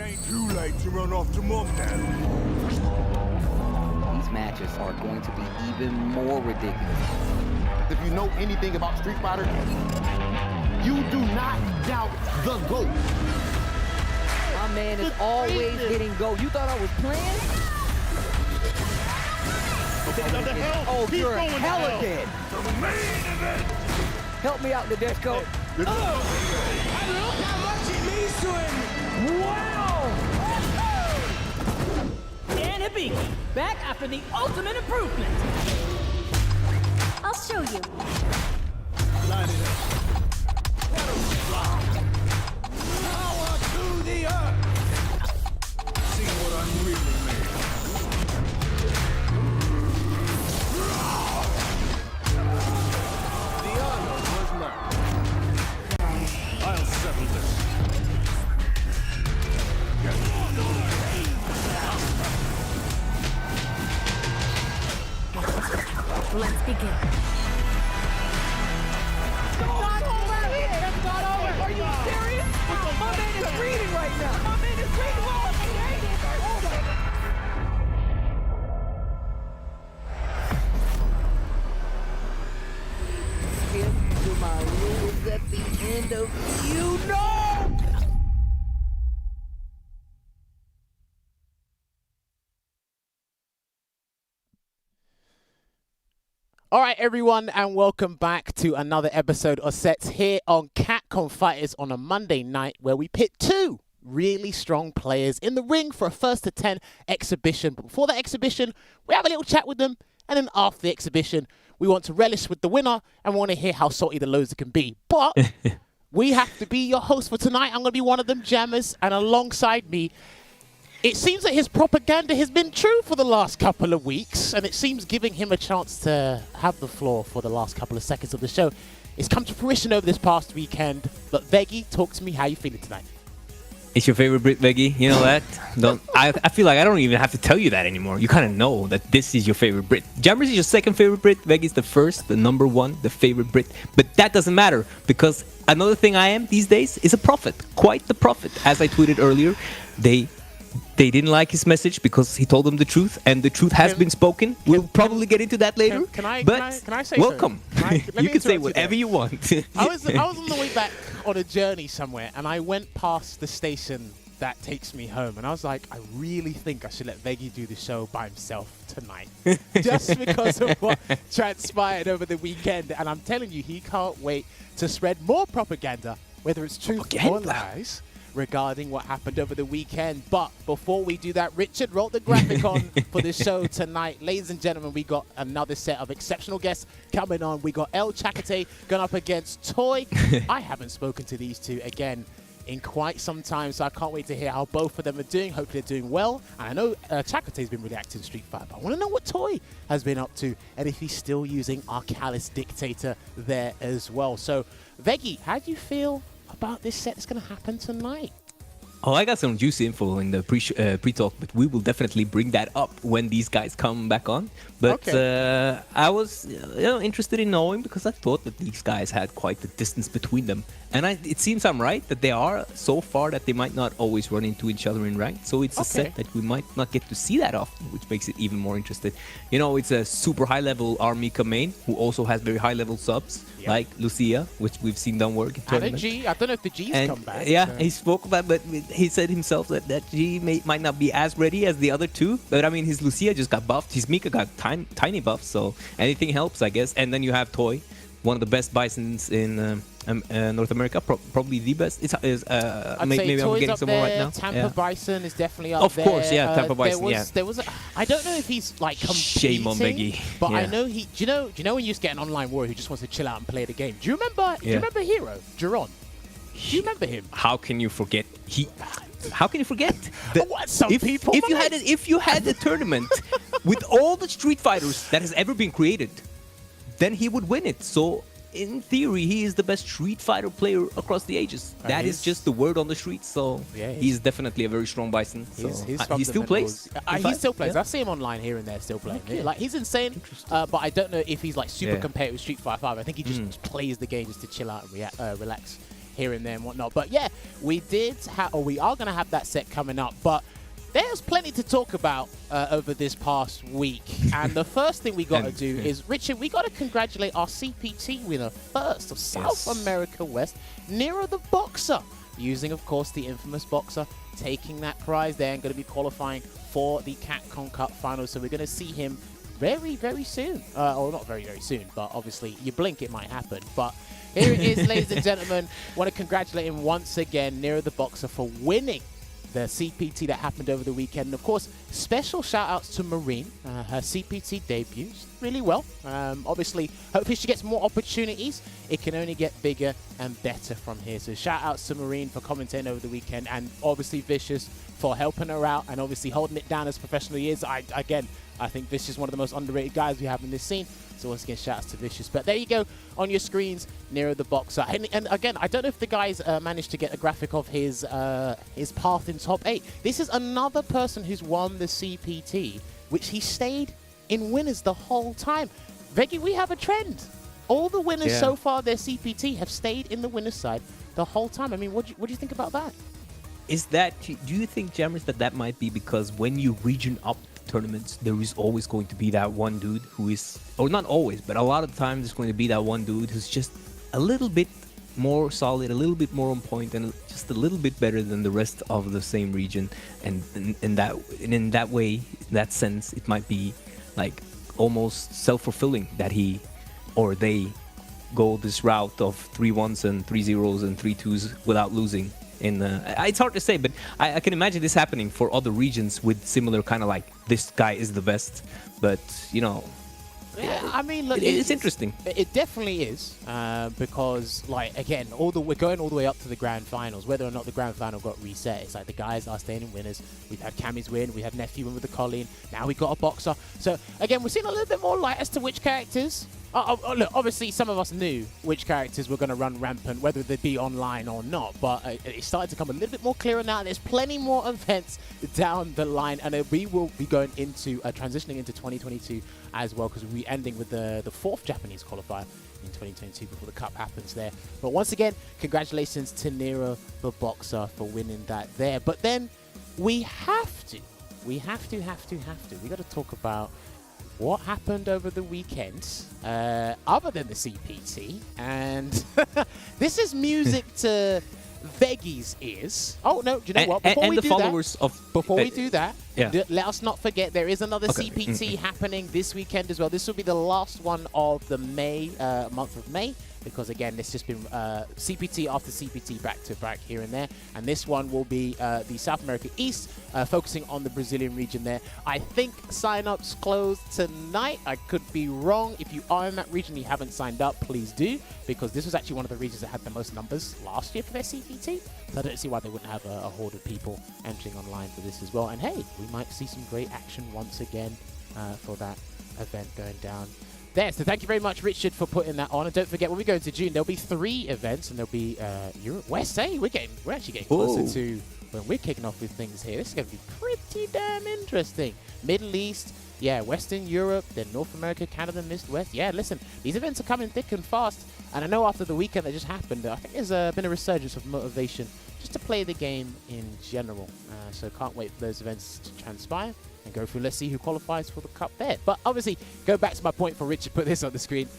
ain't too late to run off to mom now. These matches are going to be even more ridiculous. If you know anything about Street Fighter, you do not doubt the GOAT. My man is always hitting go. You thought I was playing? Oh, you're hella dead. Help me out, Nadeshko. And look how much it means to him. Wow! And Hibiki, back after the ultimate improvement. I'll show you. Line it up. Power to the earth. See what I'm really made of. The honor was mine. I'll settle this. Let's begin. Not over! It's not over! Are you serious? My man is reading right now! My man is reading! Skip to my rules at the end of you know! All right, everyone, and welcome back to another episode of Sets here on Capcom Fighters on a Monday night where we pit two really strong players in the ring for a 1-10 exhibition. But before that exhibition, we have a little chat with them, and then after the exhibition, we want to relish with the winner and we want to hear how salty the loser can be. But we have to be your host for tonight. I'm going to be one of them, Jammerz, and alongside me, it seems that his propaganda has been true for the last couple of weeks, and it seems giving him a chance to have the floor for the last couple of seconds of the show. It's come to fruition over this past weekend. But Veggey, talk to me. How you feeling tonight? It's your favorite Brit, Veggey. You know that? I feel like I don't even have to tell you that anymore. You kind of know that this is your favorite Brit. Jammerz is your second favorite Brit. Veggey's the first, the number one, the favorite Brit. But that doesn't matter because another thing I am these days is a prophet. Quite the prophet. As I tweeted earlier, they didn't like his message because he told them the truth, and the truth has been spoken. We'll probably get into that later. Can I say welcome. You can say whatever you want. I was on the way back on a journey somewhere, and I went past the station that takes me home, and I was like, I really think I should let Veggey do the show by himself tonight, just because of what transpired over the weekend. And I'm telling you, he can't wait to spread more propaganda, whether it's truth or lies, regarding what happened over the weekend. But before we do that, Richard wrote the graphic on for the show tonight. Ladies and gentlemen, we got another set of exceptional guests coming on. We got Chakotay going up against Toi. I haven't spoken to these two again in quite some time, so I can't wait to hear how both of them are doing. Hopefully they're doing well. And I know Chakotay's been really active in Street Fighter, but I want to know what Toi has been up to and if he's still using our Callous Dictator there as well. So, Veggey, how do you feel about this set that's going to happen tonight? Oh, I got some juicy info in the pre-talk, but we will definitely bring that up when these guys come back on. But I was interested in knowing because I thought that these guys had quite the distance between them. And it seems I'm right that they are so far that they might not always run into each other in rank. So it's a set that we might not get to see that often, which makes it even more interesting. You know, it's a super high-level Armika main who also has very high-level subs, like Lucia, which we've seen done work in tournament. And a G. I don't know if the G's come back. Yeah, he spoke about, but he said himself that G might not be as ready as the other two. But I mean, his Lucia just got buffed. His Mika got tiny buffs, so anything helps, I guess. And then you have Toi, one of the best Bisons in North America, probably the best. Maybe I'm getting some more right now. Tampa Bison is definitely up there. Of course, yeah, Tampa Bison. There was I don't know if he's like competing. Shame on Veggey. But I know he. Do you know when you just get an online warrior who just wants to chill out and play the game? Do you remember? Do you remember Hero Duron? Do you remember him? How can you forget? How can you forget? If you had a tournament with all the Street Fighters that has ever been created, then he would win it. So in theory, he is the best Street Fighter player across the ages. That is just the word on the streets. So he's definitely a very strong Bison. So he still plays. He still plays. I see him online here and there still playing. Like he's insane, but I don't know if he's like super competitive with Street Fighter 5. I think he just plays the game just to chill out and relax here and there and whatnot. But yeah, we are going to have that set coming up. But there's plenty to talk about over this past week. And the first thing we got to do is, Richard, we got to congratulate our CPT winner first of South America West, Nero the Boxer, using, of course, the infamous Boxer, taking that prize there and going to be qualifying for the Capcom Cup Finals. So we're going to see him very, very soon. Or not very, very soon, but obviously you blink, it might happen. But here it is, ladies and gentlemen. Want to congratulate him once again, Nero the Boxer, for winning the CPT that happened over the weekend. And of course, special shout outs to Marine, her CPT debuts really well. Obviously, hopefully she gets more opportunities. It can only get bigger and better from here. So shout outs to Marine for commentating over the weekend, and obviously Vicious for helping her out and obviously holding it down as professional he is. I think Vicious is one of the most underrated guys we have in this scene. So once again, shout outs to Vicious. But there you go on your screens, Nero the Boxer. And again, I don't know if the guys managed to get a graphic of his path in top 8. This is another person who's won the CPT, which he stayed in winners the whole time. Veggey, we have a trend. All the winners so far, their CPT, have stayed in the winner's side the whole time. I mean, what do you think about that? Do you think, Jammerz, that might be because when you region up tournaments, there is always going to be that one dude who is, or not always, but a lot of times there's going to be that one dude who's just a little bit more solid, a little bit more on point, and just a little bit better than the rest of the same region. And in that way, in that sense, it might be like almost self-fulfilling that he or they go this route of 3 1s and 3 0s and 3 2s without losing. It's hard to say, but I can imagine this happening for other regions with similar kind of like, this guy is the best. But, you know, yeah, I mean, look, it's interesting. It definitely is, because, like, again, we're going all the way up to the grand finals. Whether or not the grand final got reset, it's like the guys are staying in winners. We've had Cammy's win, we had Nephew win with the Colleen. Now we got a Boxer. So again, we're seeing a little bit more light as to which characters. Look, obviously, some of us knew which characters were going to run rampant, whether they be online or not. But it's starting to come a little bit more clearer now. There's plenty more events down the line, and we will be going into transitioning into 2022 as well, because we'll be ending with the 4th Japanese qualifier in 2022 before the cup happens there. But once again, congratulations to Nero the Boxer for winning that there. But then we have to. We got to talk about what happened over the weekend, other than the CPT, and this is music to Veggey's ears. Oh no, do you know what? Before we do that, let us not forget there is another CPT happening this weekend as well. This will be the last one of the month of May, because again, it's just been CPT after CPT back to back here and there, and this one will be the South America East, focusing on the Brazilian region there. I think sign-ups close tonight. I could be wrong. If you are in that region, you haven't signed up, please do, because this was actually one of the regions that had the most numbers last year for their CPT. So I don't see why they wouldn't have a horde of people entering online for this as well. And hey, we might see some great action once again for that event going down there. So thank you very much, Richard, for putting that on. And don't forget, when we go into June, there'll be 3 events, and there'll be Europe West. Hey, we're actually getting closer to when we're kicking off with things here. This is going to be pretty damn interesting. Middle East, yeah, Western Europe, then North America, Canada, Midwest. Yeah, listen, these events are coming thick and fast. And I know after the weekend that just happened, I think there's been a resurgence of motivation just to play the game in general. So can't wait for those events to transpire and go through. Let's see who qualifies for the cup there. But obviously, go back to my point for Richard, put this on the screen.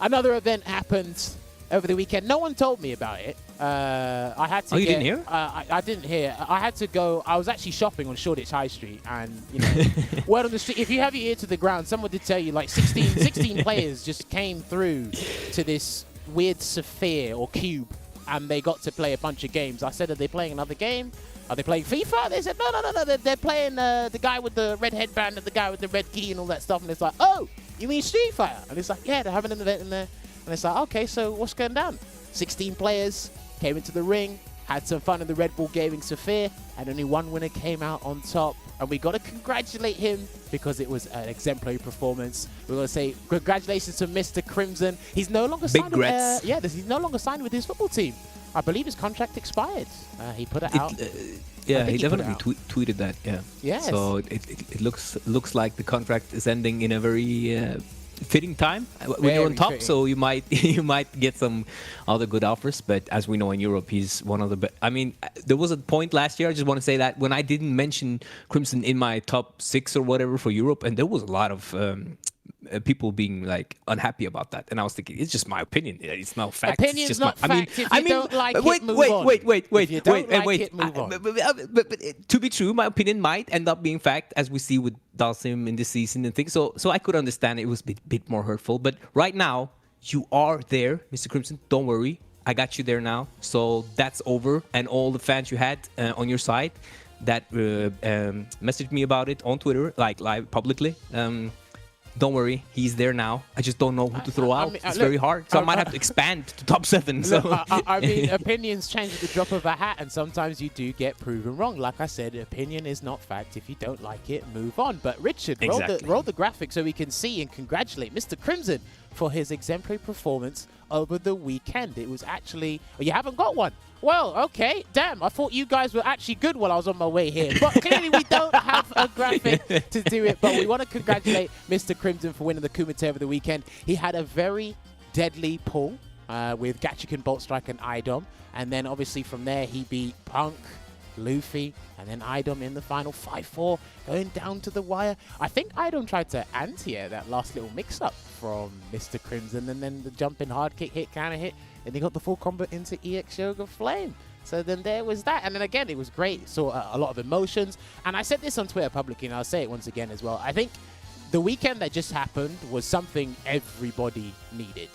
Another event happened over the weekend. No one told me about it. I had to. You didn't hear? I didn't hear. I had to go. I was actually shopping on Shoreditch High Street, and you know, word on the street. If you have your ear to the ground, someone did tell you like 16 players just came through to this weird sphere or cube, and they got to play a bunch of games. I said, are they playing another game? Are they playing FIFA? They said, no. They're playing the guy with the red headband and the guy with the red key and all that stuff. And it's like, oh, you mean Street Fighter? And it's like, yeah, they're having an event in there. And it's like, okay, so what's going down? 16 players came into the ring, had some fun in the Red Bull Gaming Sphere, and only one winner came out on top. And we got to congratulate him because it was an exemplary performance. We're going to say congratulations to Mr. Crimson. He's no longer signed. He's no longer signed with his football team. I believe his contract expired. He put it out. Yeah, he definitely tweeted that. Yeah. Yes. So it looks like the contract is ending in a very fitting time when you're on Very top. fitting. So you might you might get some other good offers. But as we know in Europe, he's one of the best. I mean, there was a point last year. I just want to say that when I didn't mention Crimson in my top 6 or whatever for Europe, and there was a lot of people being like unhappy about that, and I was thinking it's just my opinion. It's not fact. Opinion's it's just not my, fact. If you don't like it, wait, move wait, on. wait, wait, wait, If you don't like wait. it, move on. But to be true, my opinion might end up being fact, as we see with Dalsim in this season and things. So I could understand it was a bit more hurtful. But right now, you are there, Mr. Crimson. Don't worry, I got you there now. So that's over, and all the fans you had on your side that messaged me about it on Twitter, like live publicly. Don't worry, he's there now. I just don't know who to throw out. mean, It's look, very hard. So I might have to expand to top 7. So Look, I mean, opinions change at the drop of a hat, and sometimes you do get proven wrong. Like I said, opinion is not fact. If you don't like it, move on. But Richard, Exactly. roll the graphic so we can see and congratulate Mr. Crimson for his exemplary performance over the weekend. It was actually... Oh, you haven't got one? Well, okay. Damn, I thought you guys were actually good while I was on my way here. But clearly we don't have a graphic to do it. But we want to congratulate Mr. Crimson for winning the Kumite over the weekend. He had a very deadly pull with Gachiken, Bolt Strike, and Idom. And then obviously from there he beat Punk, Luffy, and then Idom in the final 5-4, going down to the wire. I think Idom tried to anti-air that last little mix-up from Mr. Crimson, and then the jumping hard kick hit, counter hit, and he got the full combo into EX Yoga Flame. So then there was that. And then again, it was great. Saw a lot of emotions. And I said this on Twitter publicly, and I'll say it once again as well. I think the weekend that just happened was something everybody needed.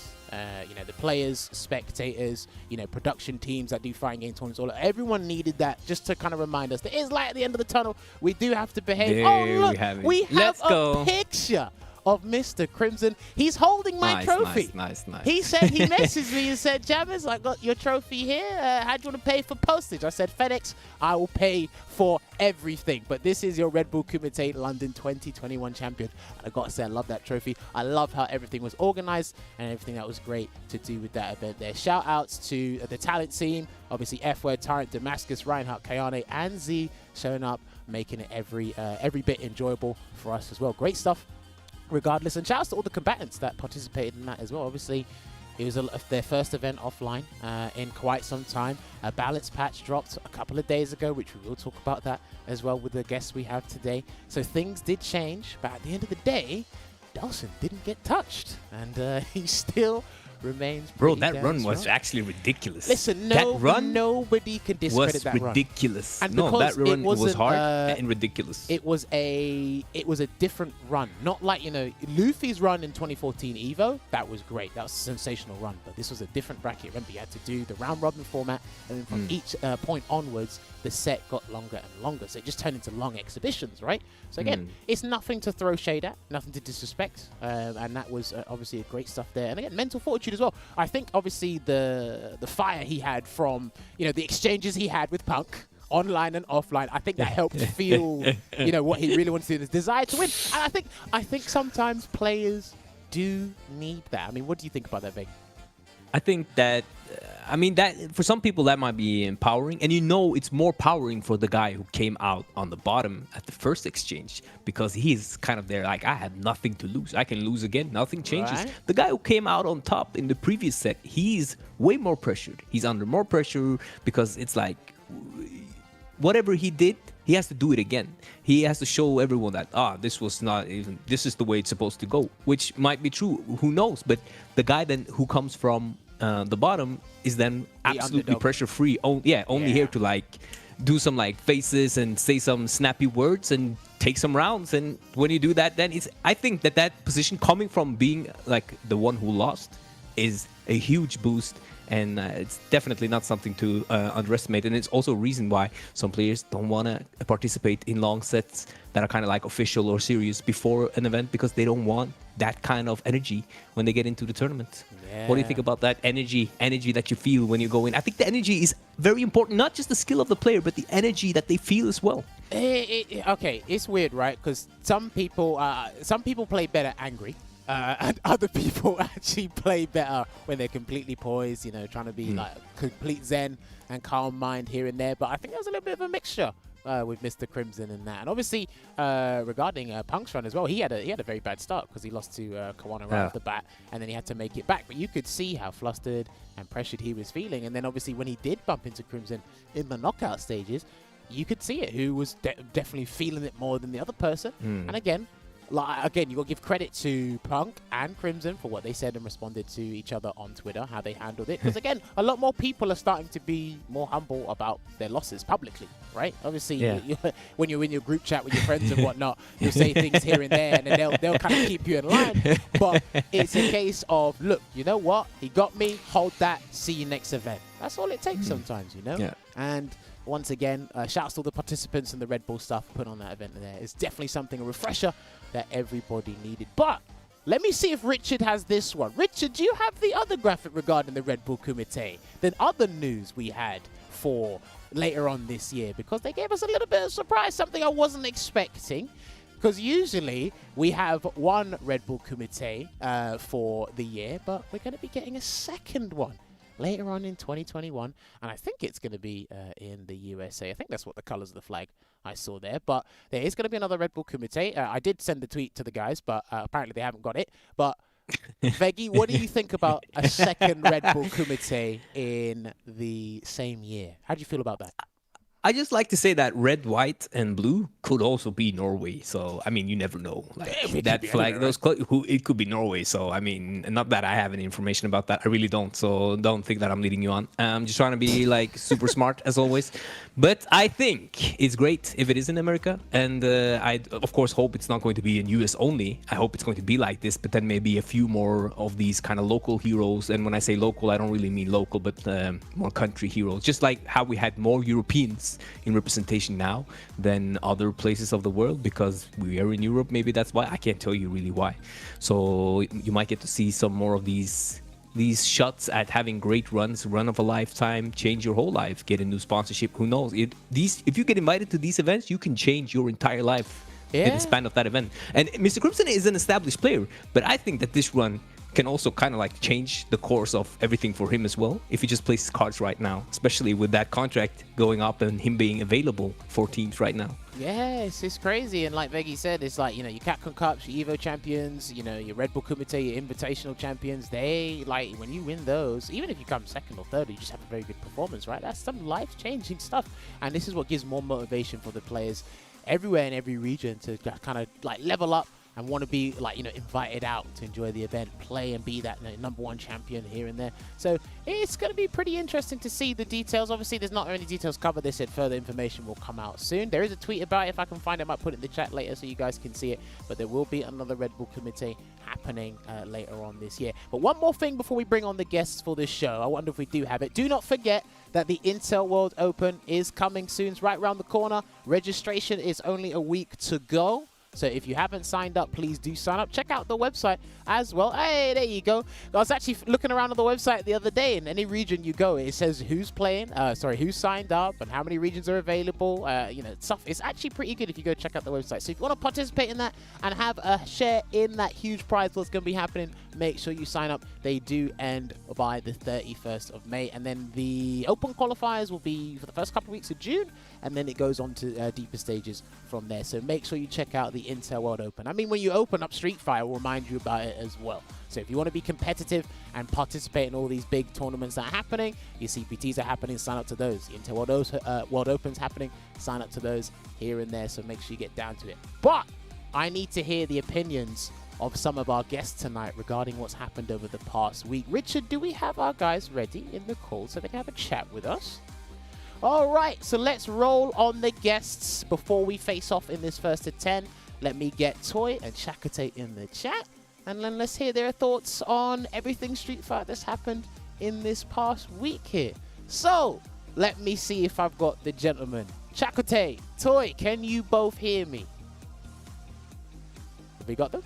You know, the players, spectators, you know, production teams that do fighting game tournaments, all everyone needed that just to kind of remind us there is light at the end of the tunnel. We do have to behave. There Oh, look, we have it. we have Let's a go. picture of Mr. Crimson. He's holding my trophy. Nice. He said, he messaged me and said, Jammerz, I got your trophy here. How do you want to pay for postage? I said, FedEx, I will pay for everything. But this is your Red Bull Kumite London 2021 champion. And I got to say, I love that trophy. I love how everything was organized and everything that was great to do with that event there. Shout outs to the talent team. Obviously, F-Word, Tyrant, Damascus, Reinhardt, Kayane, and Z showing up, making it every bit enjoyable for us as well. Great stuff. Regardless, and shouts to all the combatants that participated in that as well. Obviously, it was their first event offline in quite some time. A balance patch dropped a couple of days ago, which we will talk about that as well with the guests we have today. So things did change, but at the end of the day, Dawson didn't get touched, and he still remains Bro, pretty that damn run was strong. actually ridiculous. Listen, that run nobody can discredit was that run. ridiculous. And No, because that run it was wasn't, hard and ridiculous. It was a different run. Not like, you know, Luffy's run in 2014 EVO, that was great. That was a sensational run. But this was a different bracket. Remember, you had to do the round robin format, and then from each point onwards, the set got longer and longer. So it just turned into long exhibitions, right? So again, it's nothing to throw shade at, nothing to disrespect. And that was obviously great stuff there. And again, mental fortitude as well. I think obviously the fire he had from, you know, the exchanges he had with Punk, online and offline, I think that helped fuel, you know, what he really wanted to do, his desire to win. And I think sometimes players do need that. I mean, what do you think about that, Veg? I think that, I mean, that for some people that might be empowering, and you know it's more powering for the guy who came out on the bottom at the first exchange, because he's kind of there like, I have nothing to lose. I can lose again. Nothing changes. Right. The guy who came out on top in the previous set, he's way more pressured. He's under more pressure because it's like, whatever he did, he has to do it again. He has to show everyone that, this was not even, this is the way it's supposed to go, which might be true. Who knows? But the guy then who comes from the bottom is then absolutely pressure free. Only here to like do some like faces and say some snappy words and take some rounds. And when you do that, then I think that position coming from being like the one who lost is a huge boost. And it's definitely not something to underestimate. And it's also a reason why some players don't want to participate in long sets that are kind of like official or serious before an event, because they don't want that kind of energy when they get into the tournament. Yeah. What do you think about that energy that you feel when you go in? I think the energy is very important, not just the skill of the player, but the energy that they feel as well. Okay, it's weird, right? Because some people play better angry. And other people actually play better when they're completely poised, you know, trying to be like complete zen and calm mind here and there. But I think there's a little bit of a mixture with Mr. Crimson and that. And obviously, regarding Punk's run as well, he had a very bad start because he lost to Kawana right off the bat, and then he had to make it back. But you could see how flustered and pressured he was feeling. And then obviously when he did bump into Crimson in the knockout stages, you could see it, who was definitely feeling it more than the other person. And again, you got to give credit to Punk and Crimson for what they said and responded to each other on Twitter, how they handled it. Because again, a lot more people are starting to be more humble about their losses publicly, right? Obviously, when you're in your group chat with your friends and whatnot, you'll say things here and there, and then they'll kind of keep you in line. But it's a case of, look, you know what? He got me. Hold that. See you next event. That's all it takes sometimes, you know? And once again, shouts to all the participants and the Red Bull stuff put on that event there. It's definitely something, a refresher that everybody needed. But let me see if Richard has this one. Richard, do you have the other graphic regarding the Red Bull Kumite? The other news we had for later on this year, because they gave us a little bit of surprise, something I wasn't expecting. Because usually we have one Red Bull Kumite for the year, but we're going to be getting a second one later on in 2021, and I think it's going to be in the USA. I think that's what the colors of the flag I saw there, but there is going to be another Red Bull Kumite. I did send the tweet to the guys, but apparently they haven't got it. But Veggey, what do you think about a second Red Bull Kumite in the same year? How do you feel about that? I just like to say that red, white, and blue could also be Norway. So, I mean, you never know. Like that flag, it could be Norway. So, I mean, not that I have any information about that. I really don't. So, don't think that I'm leading you on. I'm just trying to be like super smart as always. But I think it's great if it is in America. And I, of course, hope it's not going to be in US only. I hope it's going to be like this. But then maybe a few more of these kind of local heroes. And when I say local, I don't really mean local, but more country heroes. Just like how we had more Europeans in representation now than other places of the world, because we are in Europe. Maybe that's why. I can't tell you really why. So you might get to see some more of these shots at having great runs, run of a lifetime, change your whole life, get a new sponsorship. Who knows? If you get invited to these events, you can change your entire life in the span of that event. And Mr. Crimson is an established player, but I think that this run can also kind of like change the course of everything for him as well, if he just plays his cards right now, especially with that contract going up and him being available for teams right now. Yes, it's crazy. And like Veggey said, it's like, you know, your Capcom Cups, your Evo champions, you know, your Red Bull Kumite, your Invitational champions, they, like, when you win those, even if you come second or third, you just have a very good performance, right? That's some life-changing stuff. And this is what gives more motivation for the players everywhere in every region to kind of, like, level up and want to be, like, you know, invited out to enjoy the event, play and be that, you know, #1 champion here and there. So it's going to be pretty interesting to see the details. Obviously, there's not any details covered. They said further information will come out soon. There is a tweet about it. If I can find it, I might put it in the chat later so you guys can see it. But there will be another Red Bull Kumite happening later on this year. But one more thing before we bring on the guests for this show. I wonder if we do have it. Do not forget that the Intel World Open is coming soon. It's right around the corner. Registration is only a week to go. So if you haven't signed up, please do sign up. Check out the website as well. Hey, there you go. I was actually looking around on the website the other day. In any region you go, it says who's playing, who's signed up and how many regions are available. You know, stuff. It's actually pretty good if you go check out the website. So if you want to participate in that and have a share in that huge prize that's going to be happening, make sure you sign up. They do end by the 31st of May. And then the open qualifiers will be for the first couple of weeks of June. And then it goes on to deeper stages from there. So make sure you check out the Intel World Open. I mean, when you open up Street Fighter, we'll remind you about it as well. So if you want to be competitive and participate in all these big tournaments that are happening, your CPTs are happening, sign up to those. The Intel World Open's happening, sign up to those here and there. So make sure you get down to it. But I need to hear the opinions of some of our guests tonight regarding what's happened over the past week. Richard, do we have our guys ready in the call so they can have a chat with us? All right, so let's roll on the guests before we face off in this first of 10. Let me get Toi and Chakotay in the chat, and then let's hear their thoughts on everything Street Fighter that's happened in this past week here. So, let me see if I've got the gentlemen. Chakotay, Toi, can you both hear me? Have we got them?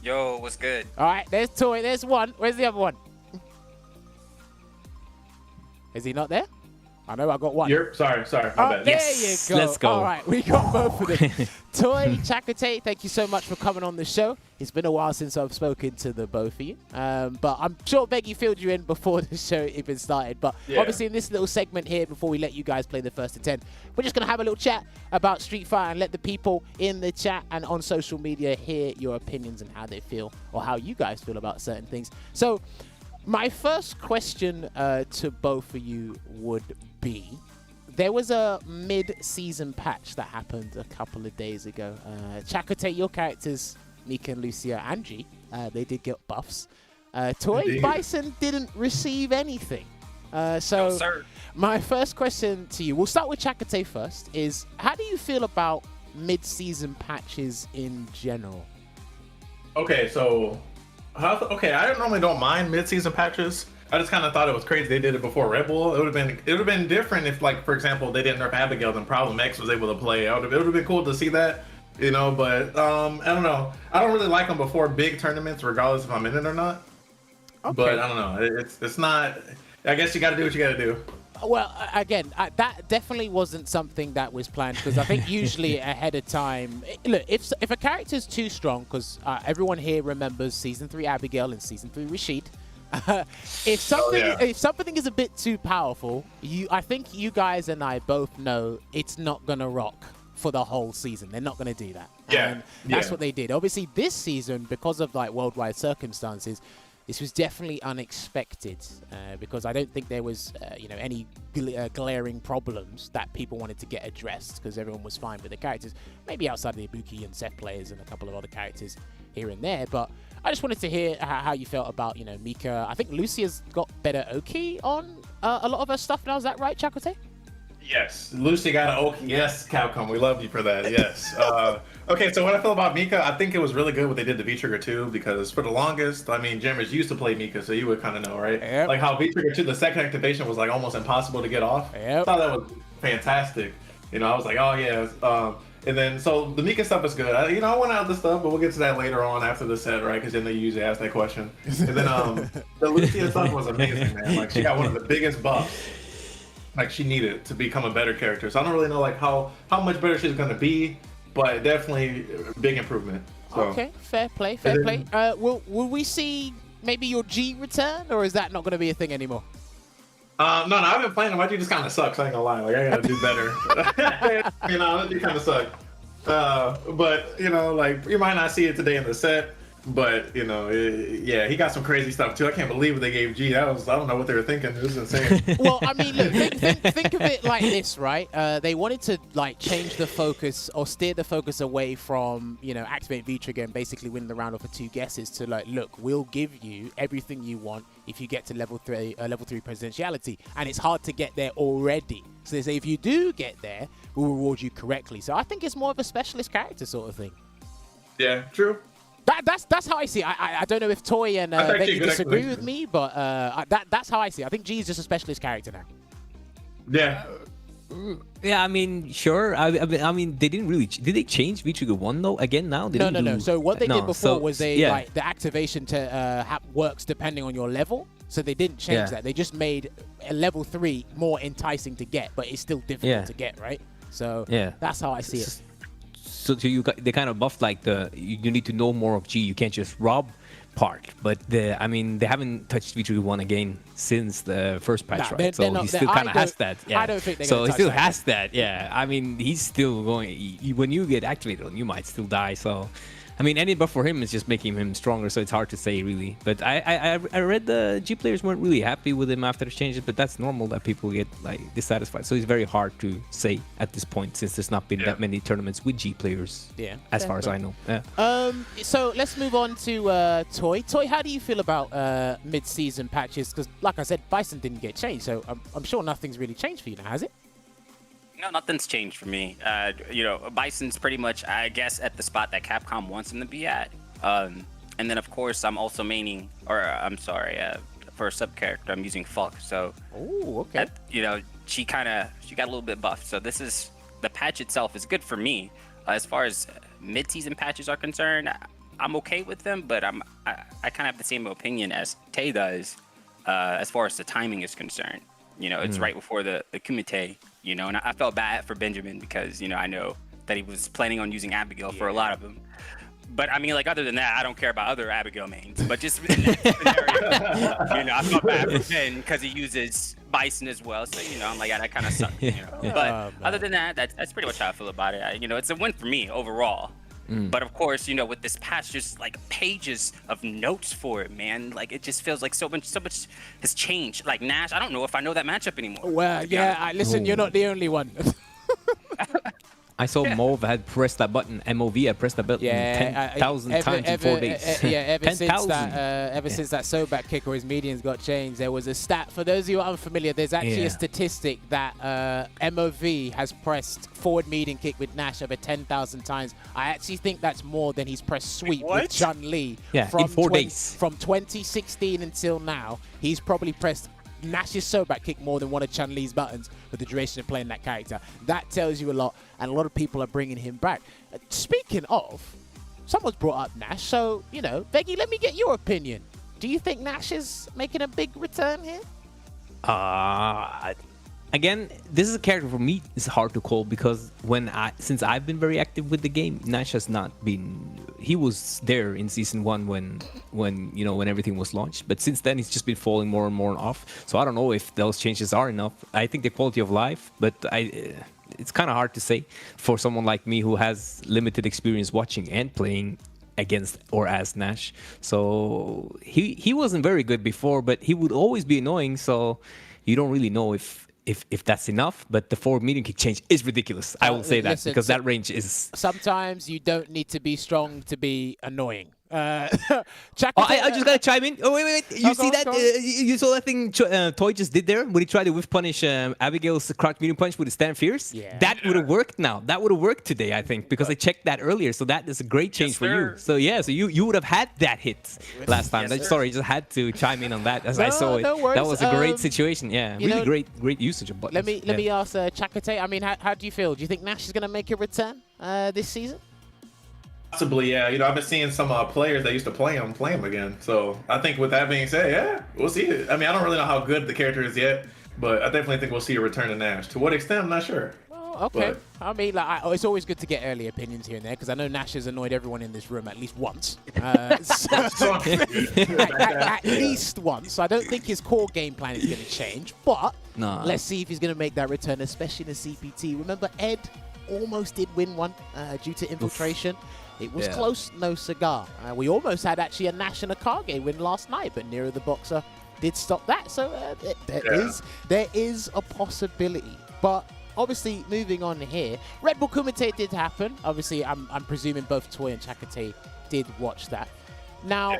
Yo, what's good? All right, there's Toi, there's one. Where's the other one? Is he not there? I know I got one. Sorry, my bad. There Yes, you go. let's go. All right, we got both of them. Toi, Chakotay, thank you so much for coming on the show. It's been a while since I've spoken to the both of you. But I'm sure Veggey filled you in before the show even started. But obviously in this little segment here, before we let you guys play the first to 10, we're just going to have a little chat about Street Fighter and let the people in the chat and on social media hear your opinions and how they feel or how you guys feel about certain things. So my first question to both of you would be, there was a mid-season patch that happened a couple of days ago. Chakotay, your characters, Mika and Lucia and G, they did get buffs. Toi, Indeed. Bison didn't receive anything. So No, sir. my first question to you, we'll start with Chakotay first, is how do you feel about mid-season patches in general? Okay, so I normally don't mind mid-season patches. I just kind of thought it was crazy they did it before Red Bull. It would have been different if, like, for example, they didn't nerf Abigail and Problem X was able to play. It would have been cool to see that, you know. But I don't know. I don't really like them before big tournaments, regardless if I'm in it or not. Okay. But I don't know. It's not. I guess you got to do what you got to do. Well, again, that definitely wasn't something that was planned, because I think usually ahead of time, look, if a character's too strong, because everyone here remembers Season 3 Abigail and Season 3 Rashid, if something is a bit too powerful, I think you guys and I both know it's not going to rock for the whole season. They're not going to do that. Yeah. And that's what they did. Obviously, this season, because of like worldwide circumstances, this was definitely unexpected because I don't think there was, any glaring problems that people wanted to get addressed, because everyone was fine with the characters. Maybe outside of the Ibuki and Seth players and a couple of other characters here and there. But I just wanted to hear how you felt about, Mika. I think Lucia's got better Oki on a lot of her stuff now. Is that right, Chakotay? Yes, Lucy got an Oki. Yes, Capcom, we love you for that. Yes. Okay, so what I feel about Mika, I think it was really good what they did to V-Trigger 2, because for the longest, I mean, Jammerz used to play Mika, so you would kind of know, right? Yep. Like how V-Trigger 2, the second activation was like almost impossible to get off. Yep. I thought that was fantastic. I was like, oh yeah. And then, so the Mika stuff is good. I went out the stuff, but we'll get to that later on after the set, right? Because then they usually ask that question. And then the Lucia stuff was amazing, man. Like, she got one of the biggest buffs like she needed to become a better character. So I don't really know like how much better she's gonna be, but definitely a big improvement. So. Okay, fair play. Will we see maybe your G return, or is that not going to be a thing anymore? No, I've been playing him. My G just kind of sucks. I ain't gonna lie. Like I gotta do better. That G kind of sucks. But like you might not see it today in the set. But yeah, he got some crazy stuff too. I can't believe what they gave G. I don't know what they were thinking. It was insane. Well, I mean, look, think of it like this, right? They wanted to like change the focus or steer the focus away from activate V-Trigger and basically win the round off of 2 guesses to like, look, we'll give you everything you want if you get to level 3 presidentiality, and it's hard to get there already. So they say if you do get there, we'll reward you correctly. So I think it's more of a specialist character sort of thing. Yeah, true. That's how I see it. I don't know if Toi and Veggey disagree with me, but that's how I see it. I think G is just a specialist character now. Yeah. Yeah, I mean, sure. I mean, they didn't really. Did they change V-Trigger 1 though? Again now? No. So what they did before was like the activation to works depending on your level. So they didn't change that. They just made a level 3 more enticing to get, but it's still difficult to get, right? So that's how I see it. So they kind of buffed like you need to know more of G. You can't just rob part. But I mean, they haven't touched V-Trigger 1 again since the first patch, right? So he still kind of has that. Yeah. I don't think they're so he still has that. Yeah. I mean, he's still going. When you get activated on, you might still die. So. I mean, any buff for him is just making him stronger, so it's hard to say, really. But I read the G players weren't really happy with him after the changes, but that's normal that people get, like, dissatisfied. So it's very hard to say at this point, since there's not been that many tournaments with G players, as far as I know. Yeah. So let's move on to Toi. Toi, how do you feel about mid-season patches? Because, like I said, Bison didn't get changed, so I'm sure nothing's really changed for you now, has it? No, nothing's changed for me. Bison's pretty much, I guess, at the spot that Capcom wants him to be at. And then, of course, I'm also maining, for a sub-character, I'm using Falk. So, okay. She got a little bit buffed. So the patch itself is good for me. As far as mid-season patches are concerned, I'm okay with them, but I kind of have the same opinion as Tay does as far as the timing is concerned. You know, it's right before the Kumite, you know, and I felt bad for Benjamin because, you know, I know that he was planning on using Abigail for a lot of them. But I mean, like, other than that, I don't care about other Abigail mains. But just in that scenario, you know, I felt bad for Ben because he uses Bison as well. So, you know, I'm like, yeah, that kind of sucked, you know. But other than that, that's pretty much how I feel about it. You know, it's a win for me overall. But of course, you know, with this patch, just like pages of notes for it, man. Like, it just feels like so much has changed. Like Nash, I don't know if I know that matchup anymore. Well, yeah, listen, you're not the only one. I saw Mauve had pressed that button. MOV had pressed that button 10,000 times in 4 days. Ever since that Sobak kick or his medians got changed, there was a stat. For those of you who are unfamiliar, there's actually a statistic that MOV has pressed forward median kick with Nash over 10,000 times. I actually think that's more than he's pressed sweep with Chun-Li. Yeah, in 4 days. From 2016 until now, he's probably pressed Nash's Sobak kick more than one of Chun-Li's buttons for the duration of playing that character. That tells you a lot, and a lot of people are bringing him back. Speaking of, someone's brought up Nash, so, you know, Veggey, let me get your opinion. Do you think Nash is making a big return here? Again, this is a character for me. It's hard to call because since I've been very active with the game, Nash has not been. He was there in season 1 when you know, when everything was launched, but since then he's just been falling more and more off. So I don't know if those changes are enough. I think the quality of life, but it's kind of hard to say for someone like me who has limited experience watching and playing against or as Nash. So he wasn't very good before, but he would always be annoying. So you don't really know if that's enough, but the forward medium kick change is ridiculous. I will say that, listen, because that range is... Sometimes you don't need to be strong to be annoying. I just gotta chime in. Oh, wait. You see that? You saw that thing Toi just did there when he tried to whiff punish Abigail's crouch medium punch with his stand fierce? Yeah. That would have worked now. That would have worked today, I think, because I checked that earlier. So that is a great change for you. So yeah, so you would have had that hit last time. Sorry, just had to chime in on that as I saw it. No worries. That was a great situation. Yeah, really great usage of buttons. Let me ask Chakotay. I mean, how do you feel? Do you think Nash is going to make a return this season? Possibly, yeah. You know, I've been seeing some players that used to play him again. So I think with that being said, yeah, we'll see it. I mean, I don't really know how good the character is yet, but I definitely think we'll see a return to Nash. To what extent, I'm not sure. Oh, okay. But I mean, like, it's always good to get early opinions here and there because I know Nash has annoyed everyone in this room at least once. At least once. I don't think his core game plan is going to change, but let's see if he's going to make that return, especially in the CPT. Remember, Ed almost did win one due to infiltration. Oof. It was close, no cigar. We almost had actually a Nash and a Kage win last night, but Nero the Boxer did stop that. So there is a possibility. But obviously, moving on here, Red Bull Kumite did happen. Obviously, I'm presuming both Toi and Chakotay did watch that. Now,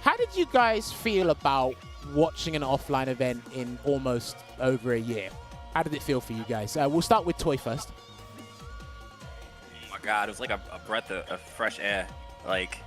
how did you guys feel about watching an offline event in almost over a year? How did it feel for you guys? We'll start with Toi first. God, it was like a breath of fresh air. Like,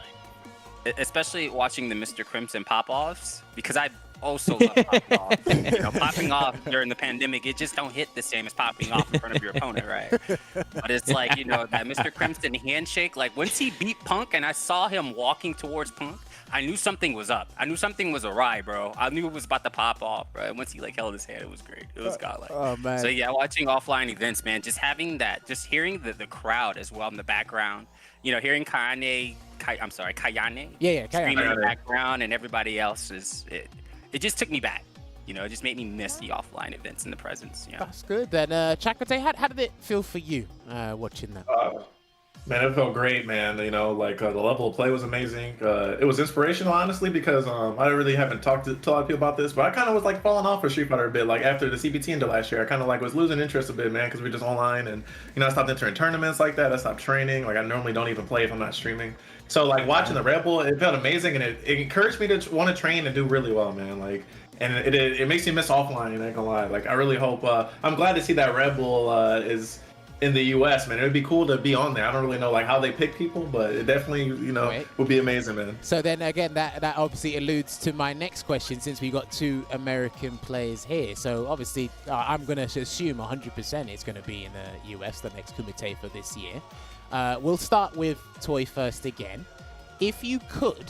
especially watching the Mr. Crimson pop-offs, because I also love popping off. You know, popping off during the pandemic, it just don't hit the same as popping off in front of your opponent, right? But it's like, you know, that Mr. Crimson handshake, like once he beat Punk and I saw him walking towards Punk, I knew something was up. I knew something was awry, bro. I knew it was about to pop off, bro. And once he like held his hand, it was great. It was godlike. Oh, man. So yeah, watching offline events, man, just having that, just hearing the crowd as well in the background, you know, hearing Kayane screaming in the background and everybody else it just took me back. You know, it just made me miss the offline events and the presence. You know? That's good. Then Chakotay, how did it feel for you watching that? Man, it felt great, man. You know, like the level of play was amazing. It was inspirational, honestly, because I really haven't talked to a lot of people about this, but I kind of was like falling off for Street Fighter a bit. Like after the CPT into last year, I kind of like was losing interest a bit, man, because we were just online, and you know, I stopped entering tournaments like that. I stopped training. Like I normally don't even play if I'm not streaming. So like watching the Red Bull, it felt amazing, and it encouraged me to want to train and do really well, man. Like. And it makes me miss offline, I ain't gonna lie. Like I really hope. I'm glad to see that Red Bull is in the US, man. It would be cool to be on there. I don't really know like how they pick people, but it definitely, you know, would be amazing, man. So then again, that obviously alludes to my next question, since we got 2 American players here. So obviously, I'm gonna assume 100% it's gonna be in the US, the next Kumite for this year. We'll start with Toi first again. If you could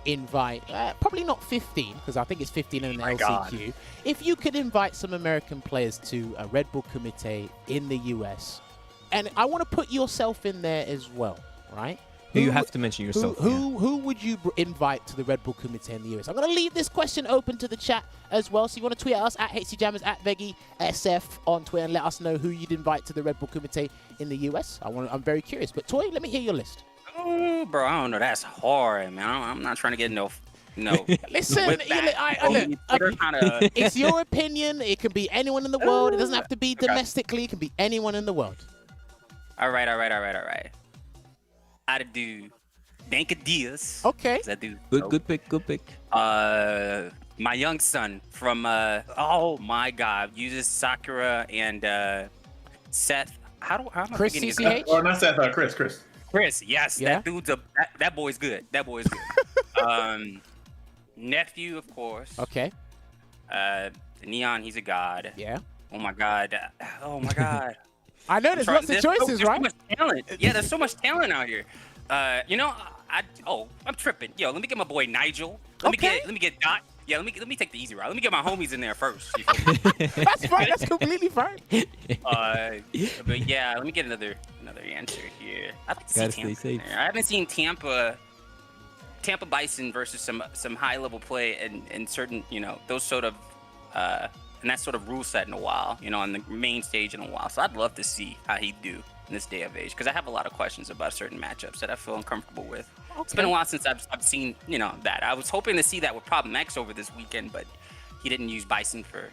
invite, probably not 15, because I think it's 15 in the LCQ. If you could invite some American players to a Red Bull Kumite in the US, and I want to put yourself in there as well, right? You have to mention yourself. Who would you invite to the Red Bull Kumite in the US? I'm going to leave this question open to the chat as well. So you want to tweet at us at HCJammers, at Veggey SF on Twitter, and let us know who you'd invite to the Red Bull Kumite in the US. I'm very curious. But Toi, let me hear your list. Oh, bro, I don't know. That's hard, man. I'm not trying to get no. Listen, look, it's your opinion. It can be anyone in the world. It doesn't have to be domestically. It can be anyone in the world. All right. I'd do Danka Diaz. Okay. That dude. Good pick. My young son from oh my God, uses Sakura and Seth. How am I Chris forgetting his CCH? name? Or not Seth, Chris. Chris, yes, Yeah? that dude's that boy's good. That boy's good. Nephew, of course. Okay. Neon, he's a god. Yeah. Oh my God. I know there's lots of choices, right? So much talent. Yeah, there's so much talent out here. You know, I'm tripping. Yo, let me get my boy Nigel. Let me get Dot. Yeah, let me take the easy route. Let me get my homies in there first. You feel me? That's fine. That's completely fine. But yeah, let me get another answer here. I'd like to see Tampa in there. I haven't seen Tampa Bison versus some high level play and certain, you know, those sort of and that sort of rule set in a while, you know, on the main stage in a while. So I'd love to see how he'd do in this day of age, because I have a lot of questions about certain matchups that I feel uncomfortable with. Okay. It's been a while since I've seen, you know, that. I was hoping to see that with Problem X over this weekend, but he didn't use Bison for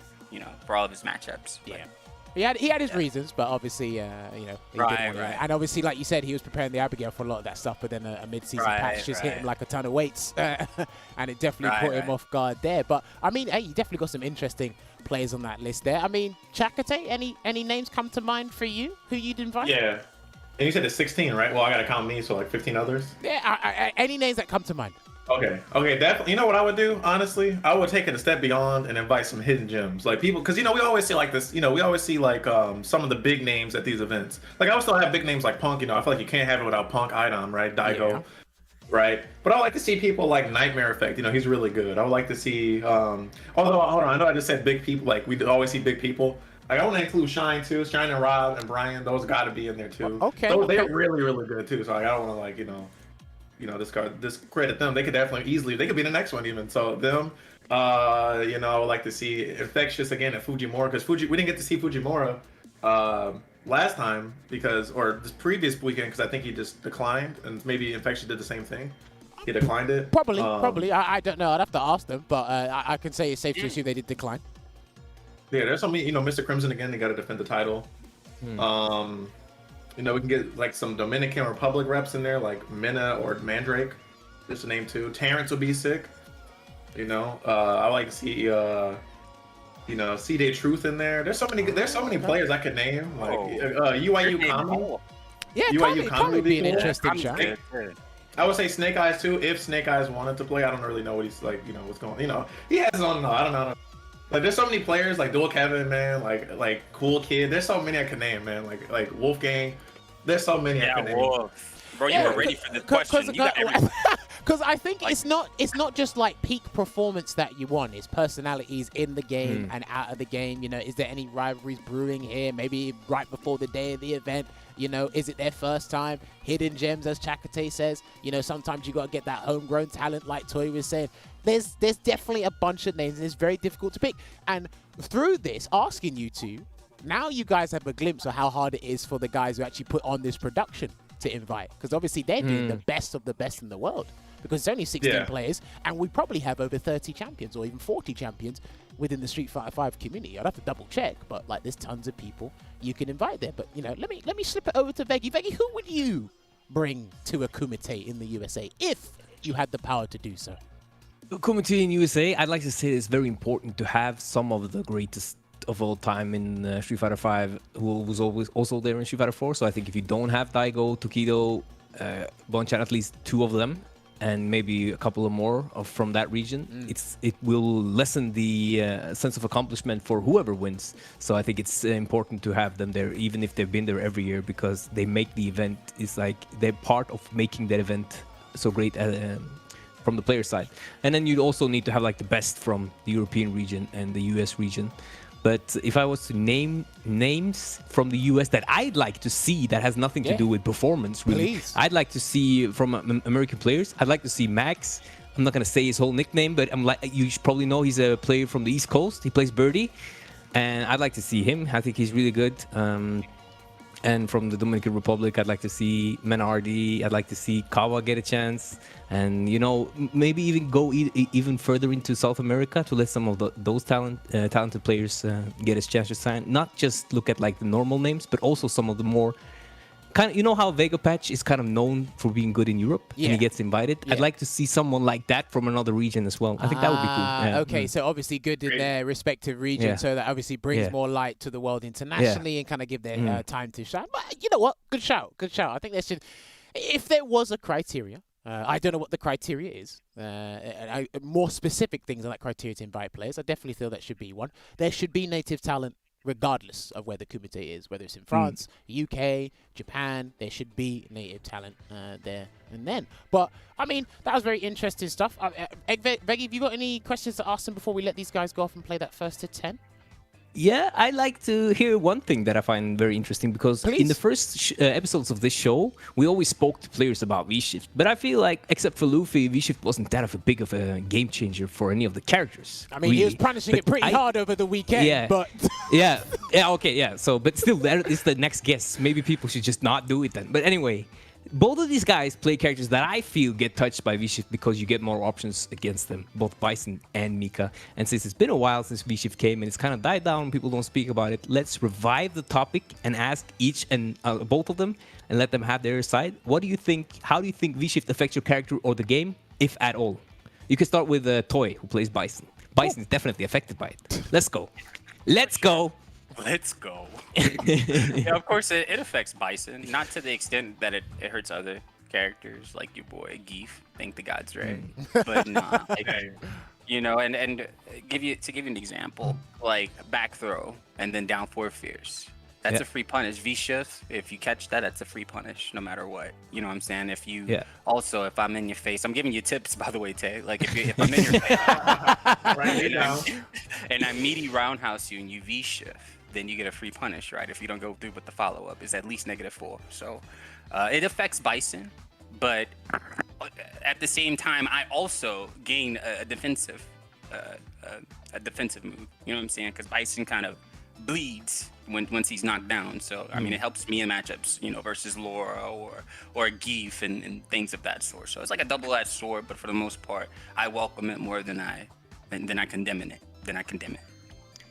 all of his matchups. Yeah. He had his reasons, but obviously, you know, he didn't want it. And obviously, like you said, he was preparing the Abigail for a lot of that stuff, but then a mid-season patch just hit him like a ton of weights, and it definitely caught him off guard there. But, I mean, hey, you definitely got some interesting players on that list there. I mean, Chakotay, any names come to mind for you who you'd invite? Yeah. And you said it's 16, right? Well, I got to count me, so like 15 others? Yeah, any names that come to mind. Okay, definitely. You know what I would do, honestly? I would take it a step beyond and invite some hidden gems. Like people, because, you know, we always see like this, you know, we always see like some of the big names at these events. Like I would still have big names like Punk, you know, I feel like you can't have it without Punk, Idom, right? Daigo, right? But I like to see people like Nightmare Effect, you know, he's really good. I would like to see, although, hold on, I know I just said big people, like we always see big people. Like I want to include Shine too, Shine and Rob and Brian, those got to be in there too. Okay. They're really, really good too, so like, I don't want to like, you know, discredit them. They could definitely they could be the next one even. So them, you know, I would like to see Infectious again at Fujimura, because we didn't get to see Fujimura last time or this previous weekend, because I think he just declined, and maybe Infectious did the same thing. He declined it. Probably. I don't know. I'd have to ask them, but I can say it's safe to assume they did decline. Yeah, there's some, you know, Mr. Crimson again. They got to defend the title. You know, we can get like some Dominican Republic reps in there, like Minna or Mandrake, just to name two. Terrence would be sick. You know, I like to see, you know, C-Day Truth in there. There's so many players I could name, like UIU Kami. Yeah, Kami would be an interesting shot. I would say Snake Eyes too, if Snake Eyes wanted to play. I don't really know what he's like, you know, what's going on. You know, he has his own, I don't know. Like there's so many players like Dual Kevin, man, like Cool Kid. There's so many I can name, man. Like Wolfgang. There's so many I can name. Wolf. Bro, you were ready for the question. Because I think it's not just like peak performance that you want. It's personalities in the game and out of the game. You know, is there any rivalries brewing here? Maybe right before the day of the event. You know, is it their first time? Hidden gems, as Chakotay says. You know, sometimes you got to get that homegrown talent, like Toi was saying. There's definitely a bunch of names, and it's very difficult to pick. And through this, asking you two, now you guys have a glimpse of how hard it is for the guys who actually put on this production to invite. Because obviously they're doing the best of the best in the world. Because it's only 16 players, and we probably have over 30 champions or even 40 champions within the Street Fighter 5 community. I'd have to double check, but like there's tons of people you can invite there. But you know, let me slip it over to Veggey. Veggey, who would you bring to a Kumite in the USA if you had the power to do so? Kumite in USA, I'd like to say it's very important to have some of the greatest of all time in Street Fighter 5 who was always also there in Street Fighter 4. So I think if you don't have Daigo, Tokido, Bonchan, at least two of them, and maybe a couple of more from that region, it will lessen the sense of accomplishment for whoever wins. So I think it's important to have them there, even if they've been there every year, because they make the event, it's like they're part of making that event so great from the player side. And then you'd also need to have like the best from the European region and the US region. But if I was to name names from the US that I'd like to see that has nothing to do with performance, really, I'd like to see from American players. I'd like to see Max. I'm not going to say his whole nickname, but you should probably know he's a player from the East Coast. He plays Birdie. And I'd like to see him. I think he's really good. And from the Dominican Republic, I'd like to see Menardi. I'd like to see Kawa get a chance. And, you know, maybe even go even further into South America to let some of those talented players get a chance to sign. Not just look at, like, the normal names, but also some of the more... You know how Vega Patch is kind of known for being good in Europe and he gets invited? I'd like to see someone like that from another region as well. I think that would be cool. Yeah. Okay, so obviously good in their respective region, so that obviously brings more light to the world internationally and kind of give their time to shine. But you know what? Good shout. Good shout. I think there should... If there was a criteria, I don't know what the criteria is, more specific things on that criteria to invite players, I definitely feel that should be one. There should be native talent regardless of where the Kumite is, whether it's in France, UK, Japan, there should be native talent there and then. But, I mean, that was very interesting stuff. Veggey, have you got any questions to ask them before we let these guys go off and play that first to 10? Yeah, I like to hear one thing that I find very interesting because in the first episodes of this show, we always spoke to players about V-Shift. But I feel like, except for Luffy, V-Shift wasn't that of a big of a game changer for any of the characters. I mean, he was punishing it pretty hard over the weekend, but... So, but still, that is the next guess. Maybe people should just not do it then. But anyway... Both of these guys play characters that I feel get touched by V-Shift because you get more options against them, both Bison and Mika. And since it's been a while since V-Shift came and it's kind of died down, people don't speak about it, let's revive the topic and ask each and both of them and let them have their side. What do you think? How do you think V-Shift affects your character or the game, if at all? You can start with Toi, who plays Bison. Bison is definitely affected by it. Let's go. Let's go. Let's go. Yeah, of course, it affects Bison. Not to the extent that it hurts other characters like your boy Geef. Thank the gods, right? But nah, like, you know, and to give you an example, like back throw and then down 4 fierce. That's a free punish. V-shift, if you catch that, that's a free punish no matter what. You know what I'm saying? If you also, if I'm in your face, I'm giving you tips, by the way, Tay. Like if I'm in your face and I meaty roundhouse you and you V-shift, then you get a free punish, right? If you don't go through with the follow-up, it's at least -4. So it affects Bison, but at the same time, I also gain a defensive move. You know what I'm saying? Because Bison kind of bleeds once he's knocked down. So I mean, it helps me in matchups, you know, versus Laura or Geef and things of that sort. So it's like a double-edged sword, but for the most part, I welcome it more than I condemn it.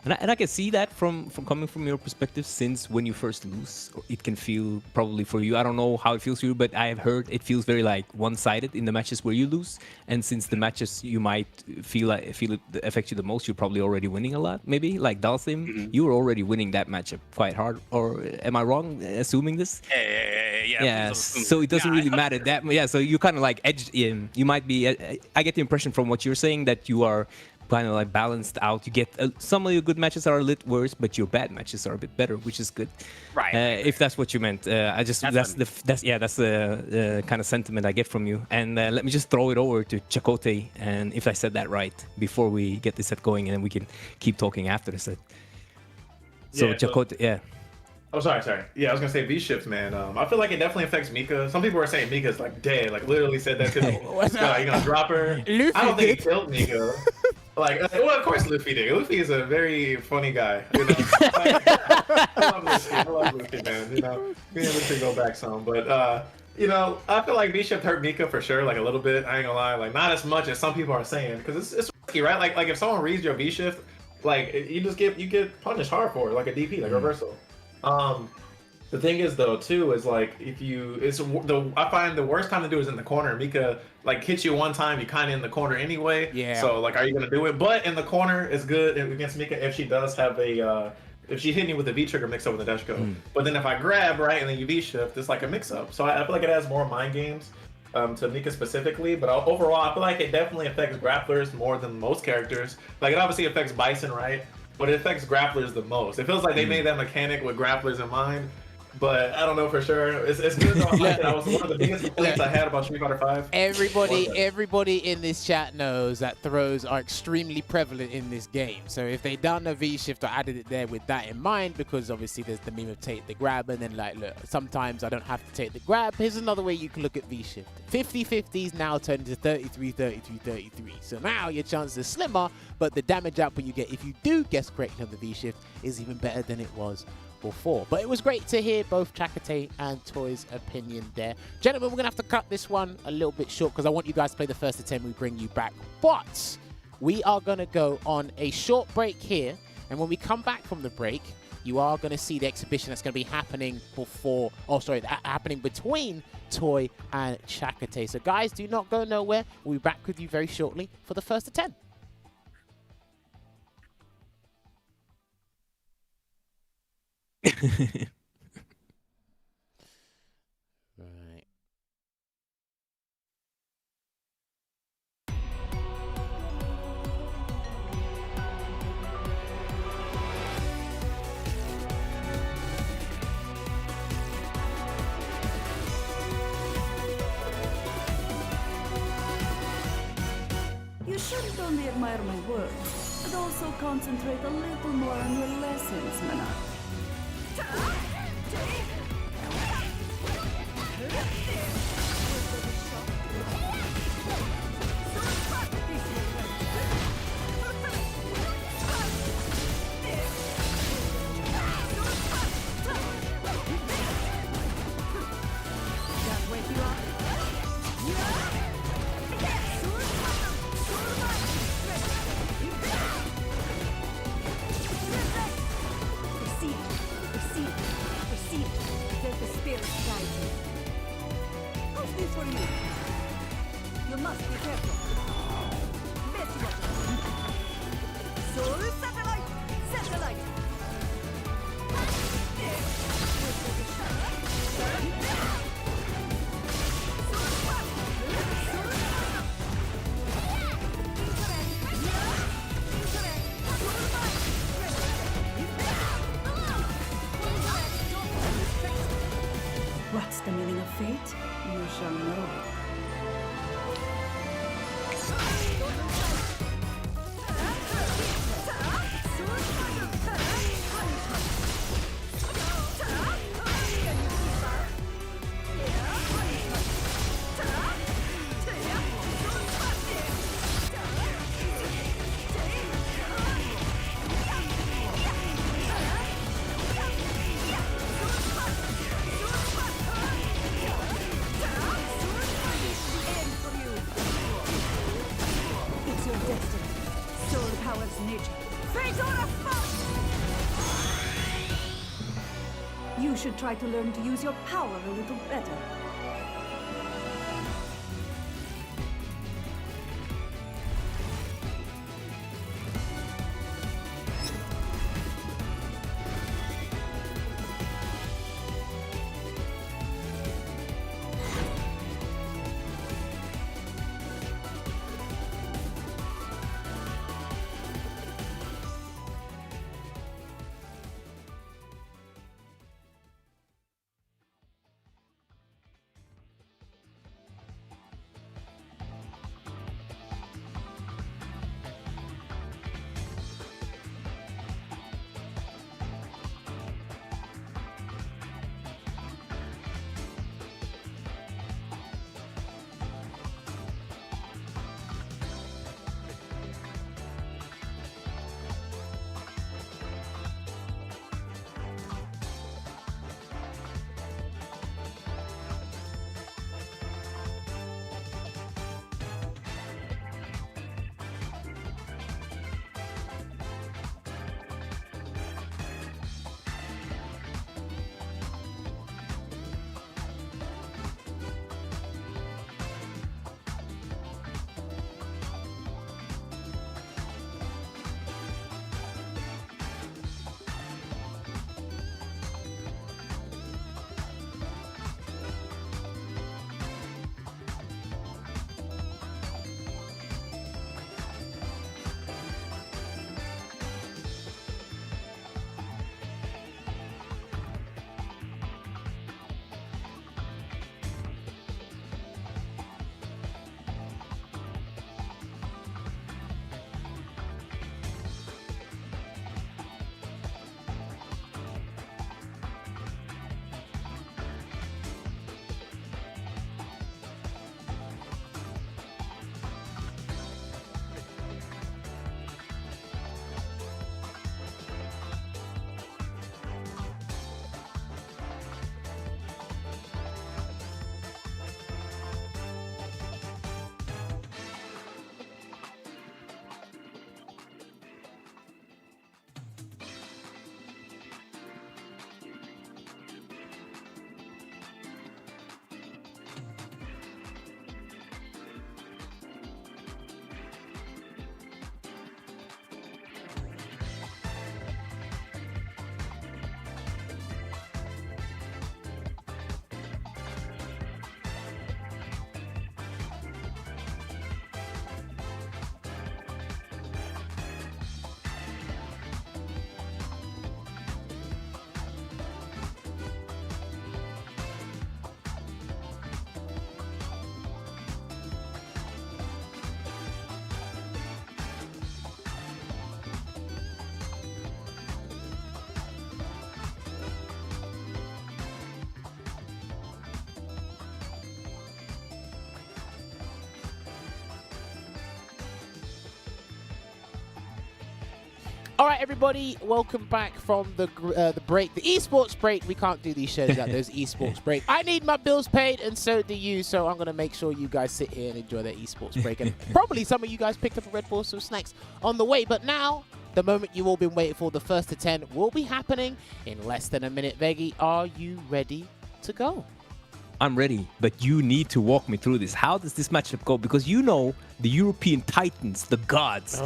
And I can see that from coming from your perspective, since when you first lose, it can feel probably for you. I don't know how it feels for you, but I have heard it feels very like one-sided in the matches where you lose. And since the matches you might feel it affects you the most, you're probably already winning a lot. Maybe like Dalsim, you were already winning that matchup quite hard. Or am I wrong assuming this? Yeah. So it doesn't really matter that. Yeah. So you kind of like edged in. You might be. I get the impression from what you're saying that you are kind of like balanced out. You get some of your good matches are a little worse, but your bad matches are a bit better, which is good. Right. If that's what you meant, that's the kind of sentiment I get from you. And let me just throw it over to Chakotay, and if I said that right before we get this set going, and then we can keep talking after the set. So Chakotay, Oh, sorry. Yeah, I was gonna say V-shift, man. I feel like it definitely affects Mika. Some people are saying Mika's like dead, like literally said that to me. You gonna drop her? Luffy I don't think he killed Mika. Well, of course Luffy did. Luffy is a very funny guy. You know? I love Luffy, man. You know, me and Luffy go back some, but you know, I feel like V-shift hurt Mika for sure, like a little bit. I ain't gonna lie, like not as much as some people are saying, because it's risky, right? Like if someone reads your V-shift, like you get punished hard for it, like a DP, like reversal. The thing is though too is like I find the worst time to do is in the corner. Mika like hits you one time, you kind of in the corner anyway. Yeah. So like, are you gonna do it? But in the corner is good against Mika if she does have if she hit me with a V trigger mix up with a dash go. But then if I grab right and then you V shift, it's like a mix up. So I feel like it has more mind games to Mika specifically. But overall, I feel like it definitely affects grapplers more than most characters. Like it obviously affects Bison, right? But it affects grapplers the most. It feels like they made that mechanic with grapplers in mind. but I don't know for sure. It's good though. I like it. That was one of the biggest complaints I had about Street Fighter 5. Everybody in this chat knows that throws are extremely prevalent in this game. So if they done a V-shift or added it there with that in mind, because obviously there's the meme of take the grab, and then like, look, sometimes I don't have to take the grab. Here's another way you can look at V-shift. 50-50s now turned into 33-33-33. So now your chances are slimmer, but the damage output you get if you do guess correctly on the V-shift is even better than it was before. But it was great to hear both Chakotay and Toy's opinion there. Gentlemen, we're going to have to cut this one a little bit short because I want you guys to play the first attempt. We bring you back. But we are going to go on a short break here. And when we come back from the break, you are going to see the exhibition that's going to be happening happening between Toy and Chakotay. So guys, do not go nowhere. We'll be back with you very shortly for the first attempt. Right. You shouldn't only admire my work, but also concentrate a little more on your lessons, Mana. What's the meaning of fate? You shall know. You should try to learn to use your power a little better. All right, everybody, welcome back from the break, the esports break. We can't do these shows without those esports break. I need my bills paid, and so do you. So I'm gonna make sure you guys sit here and enjoy that esports break. And probably some of you guys picked up a Red Bull, some snacks on the way. But now, the moment you've all been waiting for, the first to 10, will be happening in less than a minute. Veggey, are you ready to go? I'm ready, but you need to walk me through this. How does this matchup go? Because you know the European Titans, the gods,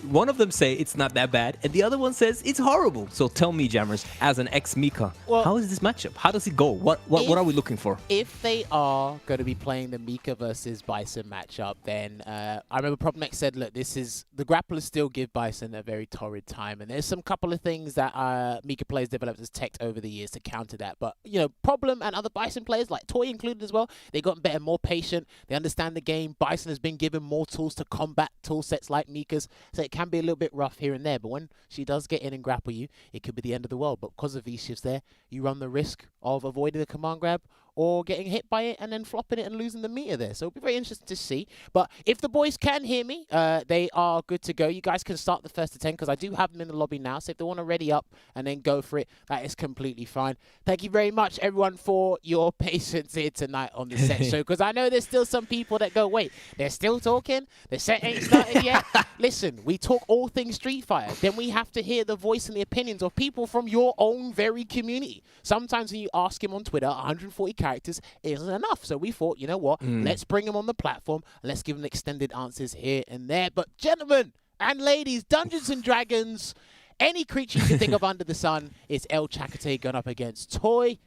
one of them say it's not that bad, and the other one says it's horrible. So tell me, Jammerz, as an ex-Mika, how is this matchup? How does it go? What are we looking for? If they are going to be playing the Mika versus Bison matchup, then I remember ProbNex said, look, the grapplers still give Bison a very torrid time, and there's some couple of things that Mika players developed as tech over the years to counter that. But, you know, Problem and other Bison players, like Toi included as well, they gotten better, more patient. They understand the game. Bison has been given more tools to combat tool sets like Mika's, so it can be a little bit rough here and there. But when she does get in and grapple you, it could be the end of the world. But because of V-shifts there, you run the risk of avoiding the command grab or getting hit by it and then flopping it and losing the meter there. So it'll be very interesting to see. But if the boys can hear me, they are good to go. You guys can start the first to 10 because I do have them in the lobby now. So if they want to ready up and then go for it, that is completely fine. Thank you very much, everyone, for your patience here tonight on the set show, because I know there's still some people that go, wait, they're still talking? The set ain't started yet? Listen, we talk all things Street Fighter. Then we have to hear the voice and the opinions of people from your own very community. Sometimes when you ask him on Twitter, 140 characters isn't enough. So we thought, you know what, let's bring him on the platform and let's give him extended answers here and there. But gentlemen and ladies, Dungeons and Dragons, any creature you can think of under the sun, is El Chakotay going up against Toi,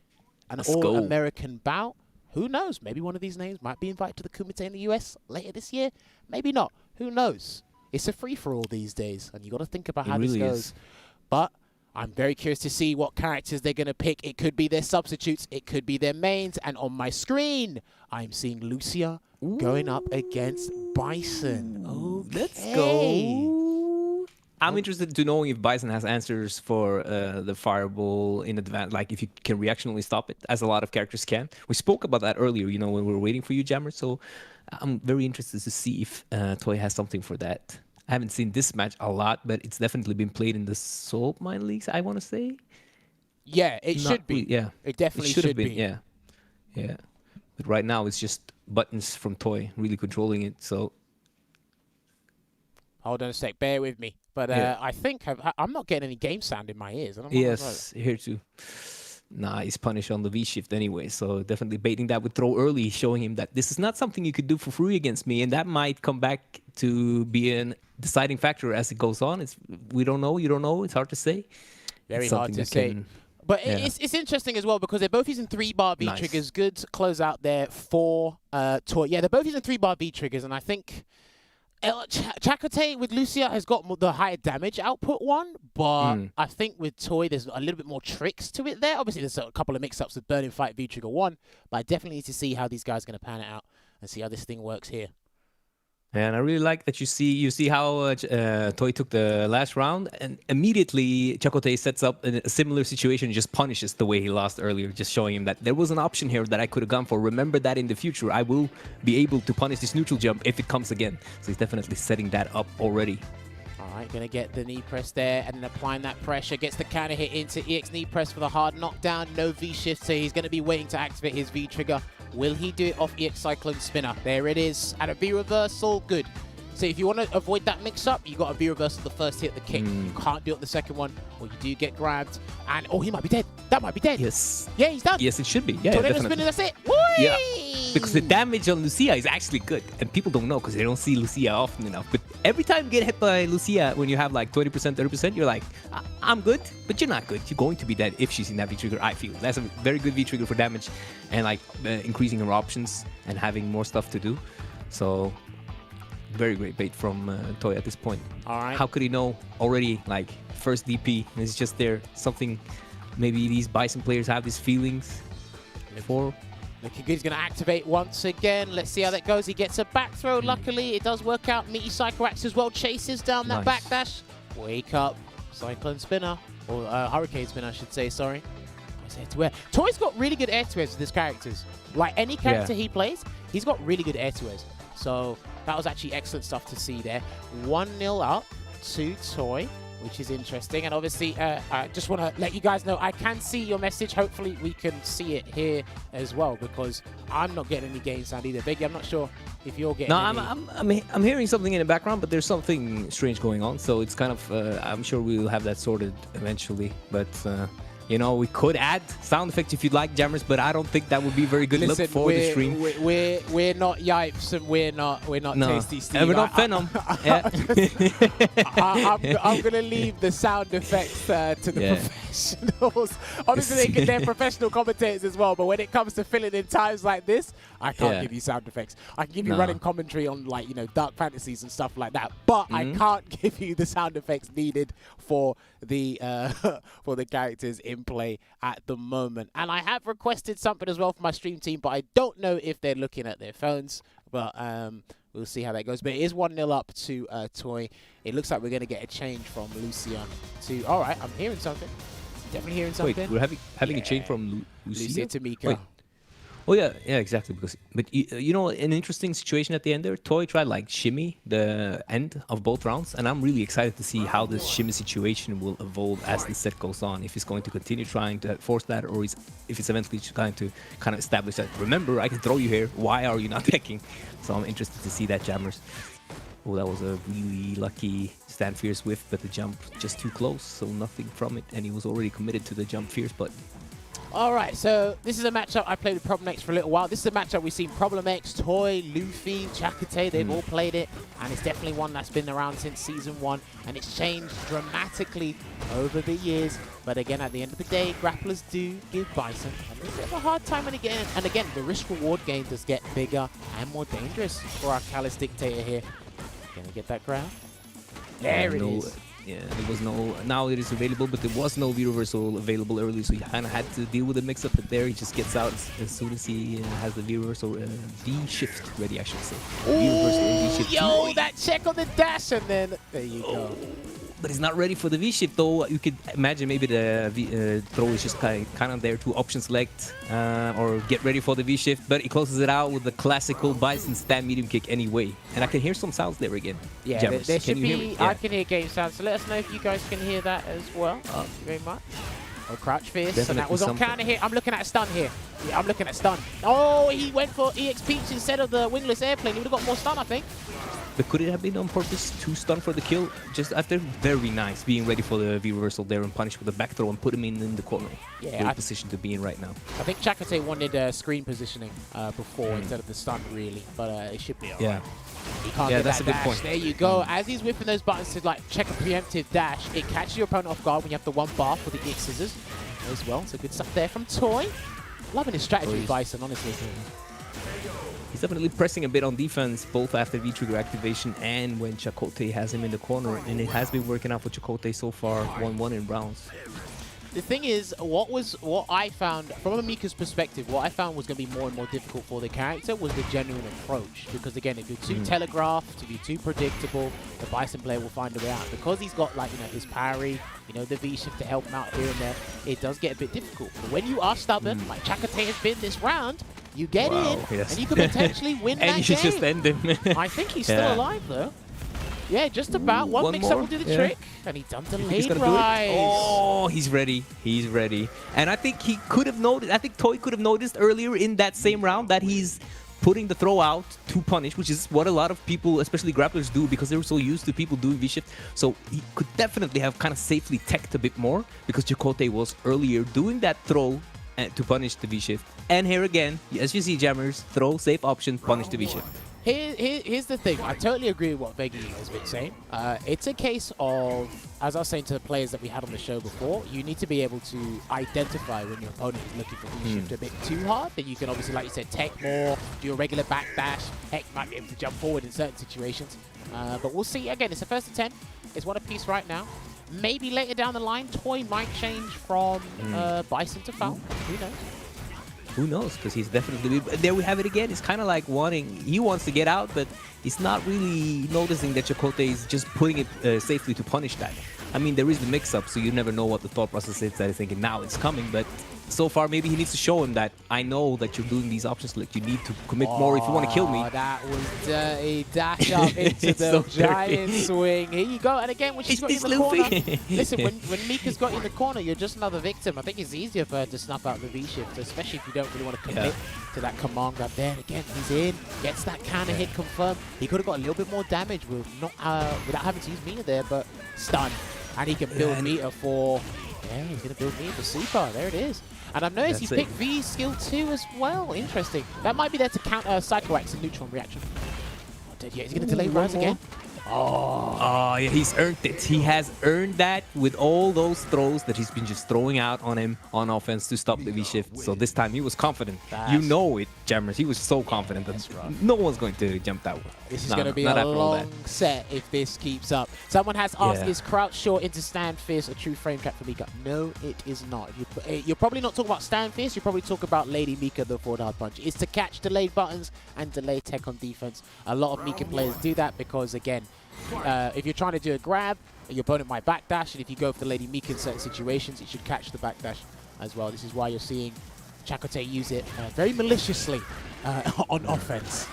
an all-American bout. Who knows? Maybe one of these names might be invited to the Kumite in the US later this year. Maybe not. Who knows? It's a free-for-all these days, and you got to think about how this goes. But I'm very curious to see what characters they're going to pick. It could be their substitutes. It could be their mains. And on my screen, I'm seeing Lucia going up against Bison. Okay. Let's go. I'm interested to know if Bison has answers for the Fireball in advance, like if you can reactionally stop it, as a lot of characters can. We spoke about that earlier, you know, when we were waiting for you, Jammerz. So I'm very interested to see if Toi has something for that. I haven't seen this match a lot, but it's definitely been played in the Salt Mine Leagues, I want to say. Yeah, it should be. Yeah, it definitely should be. Yeah, yeah. But right now, it's just buttons from Toi really controlling it. So hold on a sec, bear with me. But I think I'm not getting any game sound in my ears. I don't know yes, here too. Nah, he's punished on the V-shift anyway, so definitely baiting that with throw early, showing him that this is not something you could do for free against me, and that might come back to be a deciding factor as it goes on. We don't know, you don't know, it's hard to say. Very hard to say. But it's interesting as well because they're both using 3-bar V triggers. Good close out there for Toi. Yeah, they're both using 3-bar V triggers, and I think Chakotay with Lucia has got the higher damage output one, but I think with Toi there's a little bit more tricks to it there. Obviously there's a couple of mix-ups with Burning Fight V-Trigger 1, but I definitely need to see how these guys are going to pan it out and see how this thing works here. And I really like that you see how Toi took the last round, and immediately Chakotay sets up a similar situation and just punishes the way he lost earlier, just showing him that there was an option here that I could have gone for. Remember that in the future, I will be able to punish this neutral jump if it comes again. So he's definitely setting that up already. All right, going to get the knee press there and then applying that pressure. Gets the counter hit into EX knee press for the hard knockdown. No V-shift, so he's going to be waiting to activate his V-trigger. Will he do it off EX Cyclone Spinner? There it is. And a V-reversal, good. So if you want to avoid that mix-up, you got a V-reversal the first hit of the kick. You can't do it the second one, or you do get grabbed. And, oh, he might be dead. That might be dead. Yes. Yeah, he's done. Yes, it should be. Yeah, Tornado Spinner, that's it. Whee! Yeah. Because the damage on Lucia is actually good. And people don't know because they don't see Lucia often enough. But every time you get hit by Lucia, when you have like 20%, 30%, you're like, I'm good, but you're not good. You're going to be dead if she's in that V-Trigger, I feel. That's a very good V-Trigger for damage and like increasing her options and having more stuff to do. So very great bait from Toi at this point. All right. How could he know already, like, first DP? It's just there. Something, maybe these Bison players have these feelings before. Looking good. He's going to activate once again. Let's see how that goes. He gets a back throw. Luckily, it does work out. Meaty Psycho Axe as well. Chases down that backdash. Wake up. Cyclone Spinner. Or Hurricane Spinner, I should say. Sorry. Air-to-air. Toi's got really good air-to-airs with his characters. Like any character he plays, he's got really good air-to-airs. So that was actually excellent stuff to see there. 1-0 up to Toi. which is interesting. And obviously, I just want to let you guys know I can see your message. Hopefully, we can see it here as well, because I'm not getting any game sound either. Veggey, I'm not sure if you're getting. No, I'm hearing something in the background, but there's something strange going on. So it's kind of I'm sure we'll have that sorted eventually, but. You know, we could add sound effects if you'd like, Jammerz, but I don't think that would be very good look for the stream. We're not Yipes, and we're not Tasty Steve. And we're not Venom. I'm gonna leave the sound effects to the professionals. Obviously, they're professional commentators as well, but when it comes to filling in times like this, I can't give you sound effects. I can give you running commentary on, like, you know, dark fantasies and stuff like that, but I can't give you the sound effects needed for the characters in play at the moment. And I have requested something as well for my stream team, but I don't know if they're looking at their phones. But we'll see how that goes. But it is 1-0 up to Toi. It looks like we're going to get a change from Lucia to... All right, I'm hearing something. Definitely hearing something. Wait, we're having a change from Lucia to Mika. Wait. Oh yeah, exactly. But you know, an interesting situation at the end there. Toi tried like shimmy the end of both rounds, and I'm really excited to see how this shimmy situation will evolve as the set goes on. If he's going to continue trying to force that, or if it's eventually trying to kind of establish that. Remember, I can throw you here. Why are you not picking? So I'm interested to see that, Jammerz. Oh, that was a really lucky stand fierce whiff, but the jump just too close, so nothing from it, and he was already committed to the jump fierce button. All right, so this is a matchup I played with Problem X for a little while. This is a matchup we've seen Problem X, Toi, Luffy, Chakotay, they've all played it, and it's definitely one that's been around since Season 1, and it's changed dramatically over the years. But again, at the end of the day, grapplers do give Bison a little bit of a hard time when again. And again, the risk-reward game does get bigger and more dangerous for our Callous Dictator here. Gonna get that grab. There it is. Yeah, there was no... Now it is available, but there was no V-reversal available early, so he kind of had to deal with the mix-up. But there he just gets out as soon as he has the V-reversal, V-shift ready, I should say. V-reversal and V-shift. Yo, that check on the dash, and then... There you go. But he's not ready for the V-shift, though. You could imagine maybe the throw is just kind of there to option select or get ready for the V-shift. But he closes it out with the classical Bison stand medium kick anyway. And I can hear some sounds there again. Yeah, there should be... I can hear game sounds, so let us know if you guys can hear that as well. Thank you very much. Oh, crouch fierce, and that was on counter here. I'm looking at a stun here. Yeah, I'm looking at stun. Oh, he went for EX Peach instead of the wingless airplane. He would have got more stun, I think. But could it have been on purpose to stun for the kill just after? Very nice, being ready for the V-reversal there and punish with a back throw and put him in the corner. Yeah, good position to be in right now. I think Chakotay wanted screen positioning before instead of the stun, really, but it should be alright. Yeah. He can't get that's a good point. There you go. As he's whipping those buttons to like check a preemptive dash, it catches your opponent off guard when you have the one bar for the EX scissors as well. So good stuff there from Toi. Loving his strategy with Bison, honestly. He's definitely pressing a bit on defense, both after V-trigger activation and when Chakotay has him in the corner. And it has been working out for Chakotay so far, 1-1 in rounds. The thing is, what I found, from a Mika's perspective, what I found was going to be more and more difficult for the character was the genuine approach. Because again, if you're too telegraphed, if you're too predictable, the Bison player will find a way out. Because he's got, like, you know, his parry, you know, the V-shift to help him out here and there, it does get a bit difficult. But when you are stubborn, like Chakotay has been this round, you get in, and you could potentially win that game. And you should just end him. I think he's still alive, though. Yeah, just about. One mix-up will do the trick. And he's done delayed rise. Oh, he's ready. He's ready. And I think he could have noticed, I think Toi could have noticed earlier in that same round that he's putting the throw out to punish, which is what a lot of people, especially grapplers, do because they're so used to people doing V-shift. So he could definitely have kind of safely teched a bit more because Chakotay was earlier doing that throw to punish the V-shift. And here again, as you see, Jammerz, throw, safe option, punish the V-shift. Here's the thing. I totally agree with what Veggey has been saying. It's a case of, as I was saying to the players that we had on the show before, you need to be able to identify when your opponent is looking for V-shift a bit too hard. Then you can obviously, like you said, tech more, do a regular backdash. Heck, might be able to jump forward in certain situations. But we'll see. Again, it's a first to 10. It's one apiece right now. Maybe later down the line, Toi might change from Bison to Foul. Who knows? Who knows? Because he's definitely... There we have it again. It's kind of like wanting... He wants to get out, but he's not really noticing that Chakotay is just putting it safely to punish that. I mean, there is the mix-up, so you never know what the thought process is that is thinking, now it's coming, but so far. Maybe he needs to show him that I know that you're doing these options. Like you need to commit more if you want to kill me. That was dirty. Dash up into the so giant swing. Here you go. And again, when she's got you in the corner, listen, when Mika's got you in the corner, you're just another victim. I think it's easier for her to snuff out the V shift, especially if you don't really want to commit to that command grab there. And again, he's in, gets that counter hit confirmed. He could have got a little bit more damage with not without having to use meter there, but stun. And he can build meter for. Yeah, he's going to build meter for super. There it is. And I've noticed he's picked V skill 2 as well. Interesting. That might be there to counter Psycho Axe and neutron reaction. Oh, dead yet. He's going to delay rise again. Oh, yeah, he's earned it. He has earned that with all those throws that he's been just throwing out on him on offense to stop the V-shift. So this time he was confident. You know it, Jammerz. He was so confident that no one's going to jump that way. This is going to be a long set if this keeps up. Someone has asked, is crouch short into stand fierce a true frame trap for Mika? No, it is not. You're probably not talking about stand fierce. You're probably talking about Lady Mika, the forward hard punch. It's to catch delayed buttons and delay tech on defense. A lot of Mika players do that because, again, if you're trying to do a grab, your opponent might backdash, and if you go for the Lady Mika in certain situations, it should catch the backdash as well. This is why you're seeing Chakotay use it very maliciously on offense.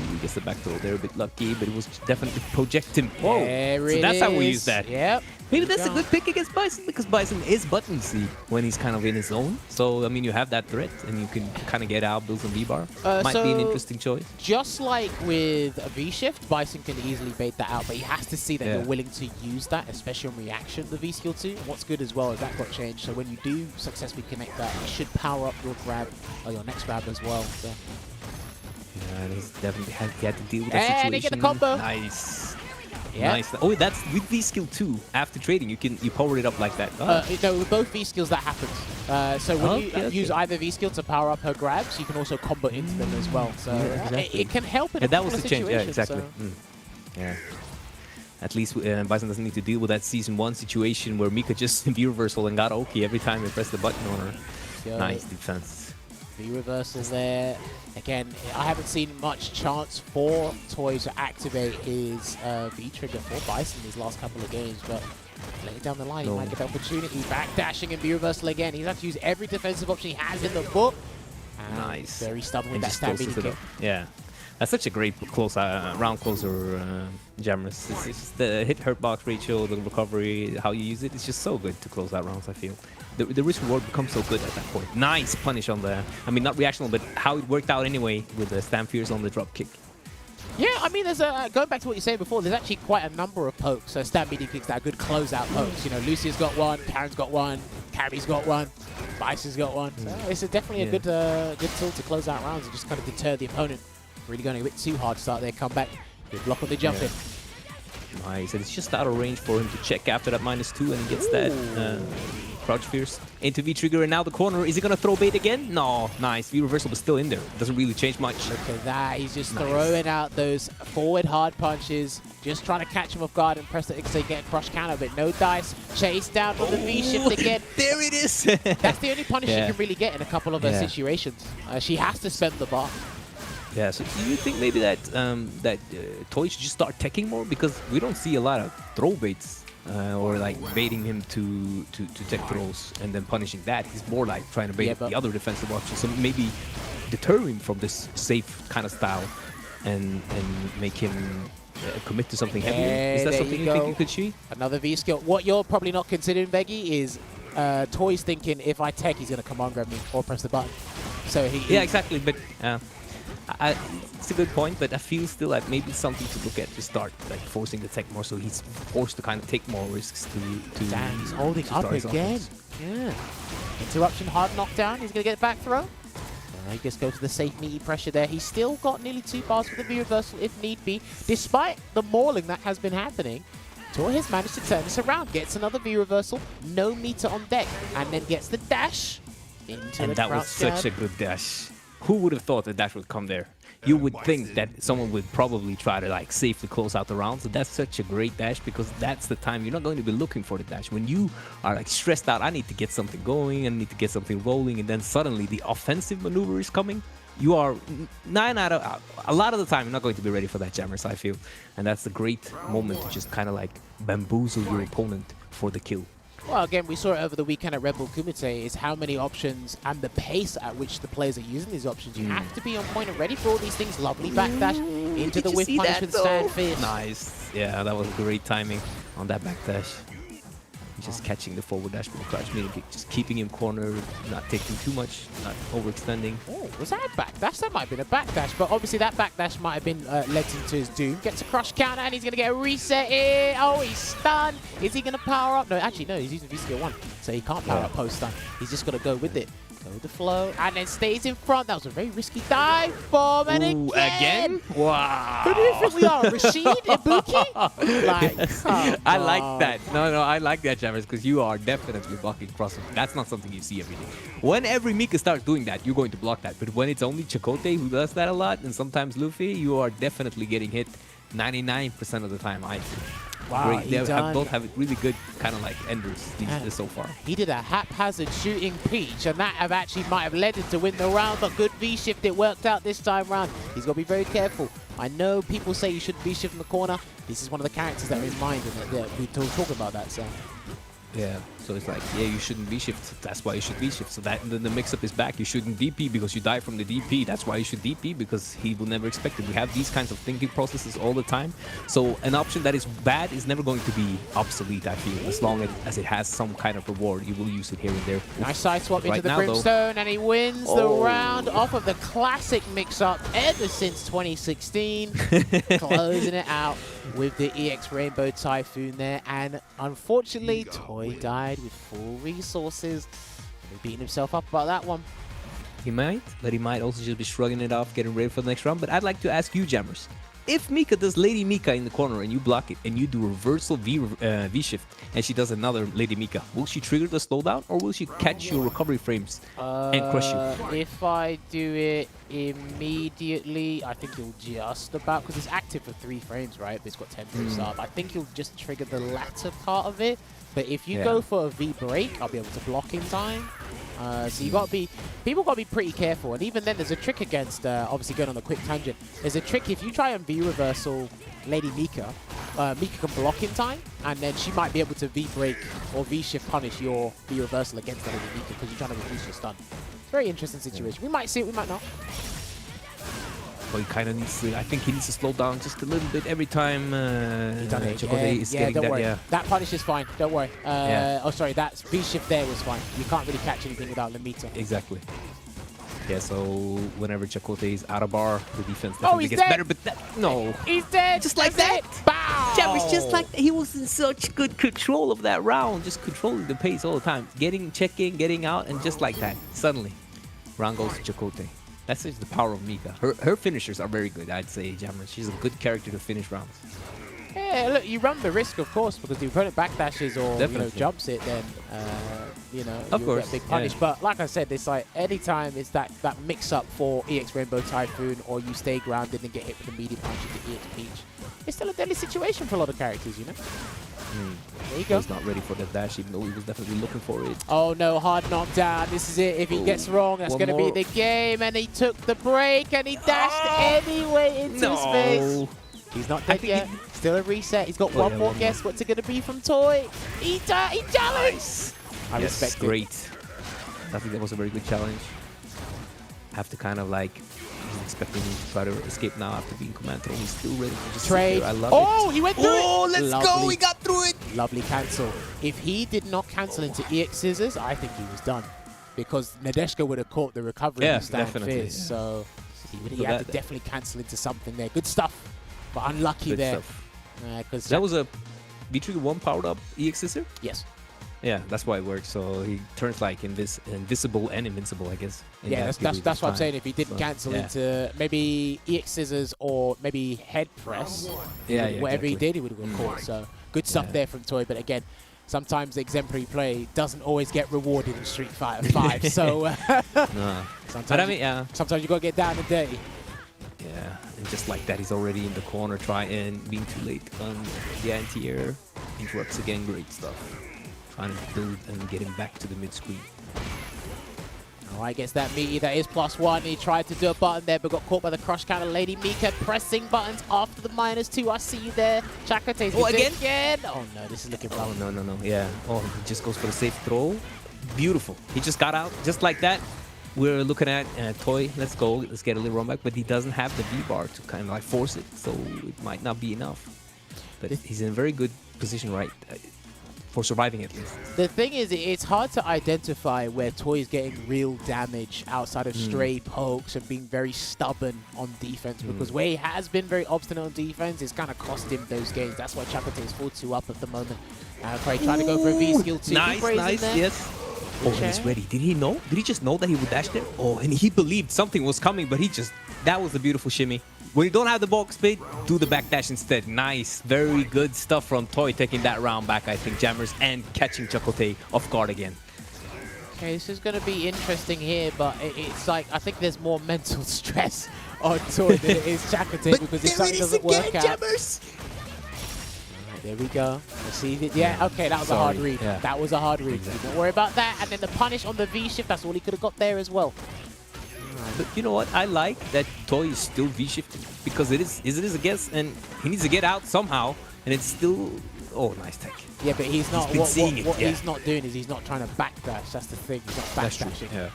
He gets the back throw there, a bit lucky, but it was definitely projecting. Whoa! There so that's how we use that. Yep. Maybe that's a good pick against Bison because Bison is button C when he's kind of in his zone. So, I mean, you have that threat and you can kind of get out, build some V-bar. Might be an interesting choice. Just like with a V-shift, Bison can easily bait that out, but he has to see that you're willing to use that, especially on reaction, the V-skill 2. And what's good as well is that got changed. So when you do successfully connect that, it should power up your grab or your next grab as well. So. Yeah, he's definitely had to deal with that situation. And they get the combo. Nice. Yeah. Nice. Oh, that's with V skill 2. After trading, you power it up like that. No, with both V skills that happens. So when you use either V skill to power up her grabs, you can also combo into them as well. So it can help in a that was the change. Yeah, situation, exactly. So. Yeah. At least Bison doesn't need to deal with that Season 1 situation where Mika just V-reversal and got Oki every time you press the button on her. Nice defense. V-reversal there. Again, I haven't seen much chance for Toi to activate his V-trigger for Bison these last couple of games, but later down the line, he might get the opportunity. Backdashing and V-reversal again. He's had to use every defensive option he has in the book. And nice. Very stubborn with that stampede kick. Yeah. That's such a great close round closer, Jammerz. It's just the hit-hurt box ratio, the recovery, how you use it. It's just so good to close out rounds, I feel. The risk reward becomes so good at that point. Nice punish on the, I mean, not reactional, but how it worked out anyway with the Stamp Fierce on the drop kick. Yeah, I mean, there's going back to what you said before, there's actually quite a number of pokes, stampede kicks that are good closeout pokes. You know, Lucia's got one, Karen's got one, Carrie's got one, Bison's got one. So it's definitely a good tool to close out rounds and just kind of deter the opponent. Really going a bit too hard to start their comeback. Good block on the jump in. Nice, and it's just out of range for him to check after that -2, and he gets that crouch fierce into V-trigger, and now the corner. Is he going to throw bait again? No, nice. V-reversal, but still in there. Doesn't really change much. Look at that. He's just throwing out those forward hard punches, just trying to catch him off guard and press it because they get a crush counter, but no dice. Chase down on the V-shift again. There it is. That's the only punish she can really get in a couple of situations. She has to spend the bar. Yeah, so do you think maybe that Toi should just start teching more? Because we don't see a lot of throw baits or like baiting him to tech throws and then punishing that. He's more like trying to bait the other defensive options. So maybe deter him from this safe kind of style and make him commit to something heavier. Is that something you think you could see? Another V skill. What you're probably not considering, Veggey, is Toi's thinking if I tech, he's going to command grab me or press the button. So yeah, exactly. But it's a good point, but I feel still like maybe something to look at to start like forcing the tech more, so he's forced to kind of take more risks to Damn, he's holding up again. Yeah. Interruption, hard knockdown. He's going to get back throw. He just goes to the safe meaty pressure there. He's still got nearly 2 bars for the V-reversal if need be. Despite the mauling that has been happening, Toi has managed to turn this around. Gets another V-reversal, no meter on deck, and then gets the dash into the crouch jab. And that was such a good dash. Who would have thought that would come there? You would think that someone would probably try to like safely close out the round. So that's such a great dash because that's the time you're not going to be looking for the dash. When you are like stressed out, I need to get something going, I need to get something rolling, and then suddenly the offensive maneuver is coming. You are a lot of the time you're not going to be ready for that, Jammerz, I feel. And that's a great moment to just kind of like bamboozle your opponent for the kill. Well, again, we saw it over the weekend at Red Bull Kumite, is how many options and the pace at which the players are using these options. You have to be on point and ready for all these things. Lovely backdash into the whiff punish with stand fist. Nice. Yeah, that was great timing on that backdash. Just catching the forward dash with the crouch medium kick, just keeping him cornered, not taking too much, not overextending. Oh, was that a backdash? That might have been a backdash, but obviously that backdash might have been led into his doom. Gets a crush counter, and he's going to get a reset here. Oh, he's stunned. Is he going to power up? No, actually, no, he's using V-Skill 1, so he can't power up post-stun. He's just got to go with it. Go with the flow, and then stays in front. That was a very risky dive bomb, and again? Wow. Who do you think we are, Rashid? Ibuki? Like, I like that. No, I like that, Jammerz, because you are definitely blocking crosses. That's not something you see every day. When every Mika starts doing that, you're going to block that. But when it's only Chakotay who does that a lot, and sometimes Luffy, you are definitely getting hit 99% of the time, I think. Wow, Great. They both have really good kind of like enders so far. He did a haphazard shooting peach, and that might have led him to win the round, but good V-shift. It worked out this time round. He's got to be very careful. I know people say you shouldn't V-shift in the corner. This is one of the characters that are in mind, and we talk about that. So. Yeah, so it's like, yeah, you shouldn't V-shift. That's why you should V-shift. So that, and then the mix-up is back. You shouldn't DP because you die from the DP. That's why you should DP, because he will never expect it. We have these kinds of thinking processes all the time. So an option that is bad is never going to be obsolete, I feel. As long as it has some kind of reward, you will use it here and there. Nice side swap into the Brimstone, and he wins the round off of the classic mix-up ever since 2016. Closing it out with the EX Rainbow Typhoon there. And unfortunately, Toi died with full resources. He's beating himself up about that one. He might, but he might also just be shrugging it off, getting ready for the next round. But I'd like to ask you, Jammerz. If Mika does Lady Mika in the corner and you block it and you do reversal V-shift and she does another Lady Mika, will she trigger the slowdown or will she catch your recovery frames and crush you? If I do it immediately, I think he'll just about, because it's active for 3 frames, right? But it's got 10 frames up. I think he'll just trigger the latter part of it. But if you go for a V break, I'll be able to block in time. So you got to be, people got to be pretty careful. And even then, there's a trick against, obviously going on the quick tangent. There's a trick if you try and V reversal Lady Mika, Mika can block in time, and then she might be able to V break or V shift punish your V reversal against the Lady Mika because you're trying to reduce your stun. Very interesting situation. We might see it, we might not. But he kind of needs to, I think he needs to slow down just a little bit every time Chakotay is getting don't that. worry. Yeah, that punish is fine. Don't worry. Oh, sorry. That V-shift there was fine. You can't really catch anything without Lamita. Exactly. Yeah, so whenever Chakotay is out of bar, the defense definitely gets better. But no, he's dead. Just like that. Bow. Jammerz, just like that. He was in such good control of that round, just controlling the pace all the time, checking, getting out, and just like that, suddenly, round goes to Chakotay. That's just the power of Mika. Her finishers are very good, I'd say, Jammerz. She's a good character to finish rounds. Yeah, look, you run the risk, of course, because if your opponent backdashes or jumps it, then you'll get a big punish. Yeah. But like I said, it's like anytime it's that mix-up for EX Rainbow Typhoon, or you stay grounded and get hit with a medium punch into EX Peach, it's still a deadly situation for a lot of characters, you know? There you go. He's not ready for the dash, even though he was definitely looking for it. Oh no, hard knockdown. This is it. If he gets wrong, that's going to be the game. And he took the break, and he dashed anyway into his face. He's not dead yet. Still a reset. He's got one more guess. What's it going to be from Toi? He challenged! I respect it. Great. I think that was a very good challenge. I have to kind of like... He's expecting him to try to escape now after being command thrown. He's still ready to just trade. I love it. He went through it. Oh, let's go. He got through it. Lovely cancel. If he did not cancel into EX Scissors, I think he was done. Because Nadeshka would have caught the recovery and stand fierce. Yeah. So he had to definitely cancel into something there. Good stuff. But unlucky good there. Because that was a V-Trigger 1 powered up EX Scissor? Yes. Yeah, that's why it works. So he turns like invisible and invincible, I guess. Yeah, that's what I'm saying. If he didn't cancel into maybe EX Scissors or maybe head press, whatever he did, he would have got caught. So good stuff there from Toi. But again, sometimes the exemplary play doesn't always get rewarded in Street Fighter 5. So sometimes you got to get down and dirty. Yeah, and just like that, he's already in the corner, being too late on the anti-air. Interrupts again, great stuff. Trying to build and get him back to the mid-screen. Alright, gets that meaty. That is +1. He tried to do a button there, but got caught by the crush counter. Lady Mika pressing buttons after the -2. I see you there. Chakotay's again. Oh no, this is looking rough. Oh, no. Yeah. Oh, he just goes for the safe throw. Beautiful. He just got out just like that. We're looking at Toi. Let's go. Let's get a little run back. But he doesn't have the V-bar to kind of like force it. So it might not be enough. But he's in a very good position, right? For surviving at least. The thing is, it's hard to identify where Toi is getting real damage outside of stray pokes and being very stubborn on defense, because where he has been very obstinate on defense, it's kind of cost him those games. That's why Chakotay is 4-2 up at the moment. Probably trying to go for a V skill too. Nice, yes. Oh, he's ready. Did he know? Did he just know that he would dash there? Oh, and he believed something was coming, but that was a beautiful shimmy. When you don't have the bulk speed, do the backdash instead. Nice. Very good stuff from Toi, taking that round back, I think, Jammerz, and catching Chakotay off guard again. Okay, this is going to be interesting here, but it's like, I think there's more mental stress on Toi than it is Chakotay, because if something doesn't work out... Jammerz! Right, there we go. Let's see if it... Yeah, okay, that was a hard read. Yeah. That was a hard read. Exactly. Don't worry about that. And then the punish on the V-shift, that's all he could have got there as well. But you know what? I like that Toi is still V-shifting, because it is a guess, and he needs to get out somehow, and it's still... Oh, nice tech. Yeah, but he's not... What yeah. he's not doing is he's not trying to backdash. That's the thing. He's not backdashing. Yeah.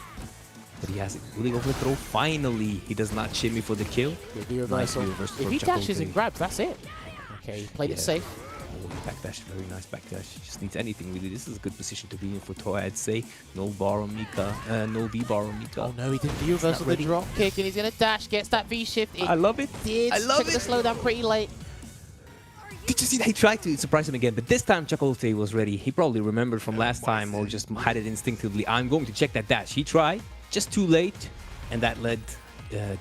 But he has it. Will he go for the throw? Finally, he does not shimmy for the kill. Yeah, the reversal. Nice if he dashes and grabs, that's it. Okay, he played it safe. Oh, backdash, very nice backdash. Just needs anything really. This is a good position to be in for Toi, I'd say. No bar on Mika, no V bar on Mika. Oh no, he didn't do reversal the drop kick, and he's gonna dash, gets that V shift. I love it. I love it. The slowdown pretty late. Did you see that? He tried to surprise him again, but this time Chakotay was ready. He probably remembered from last time, or just had it instinctively. I'm going to check that dash. He tried, just too late, and that led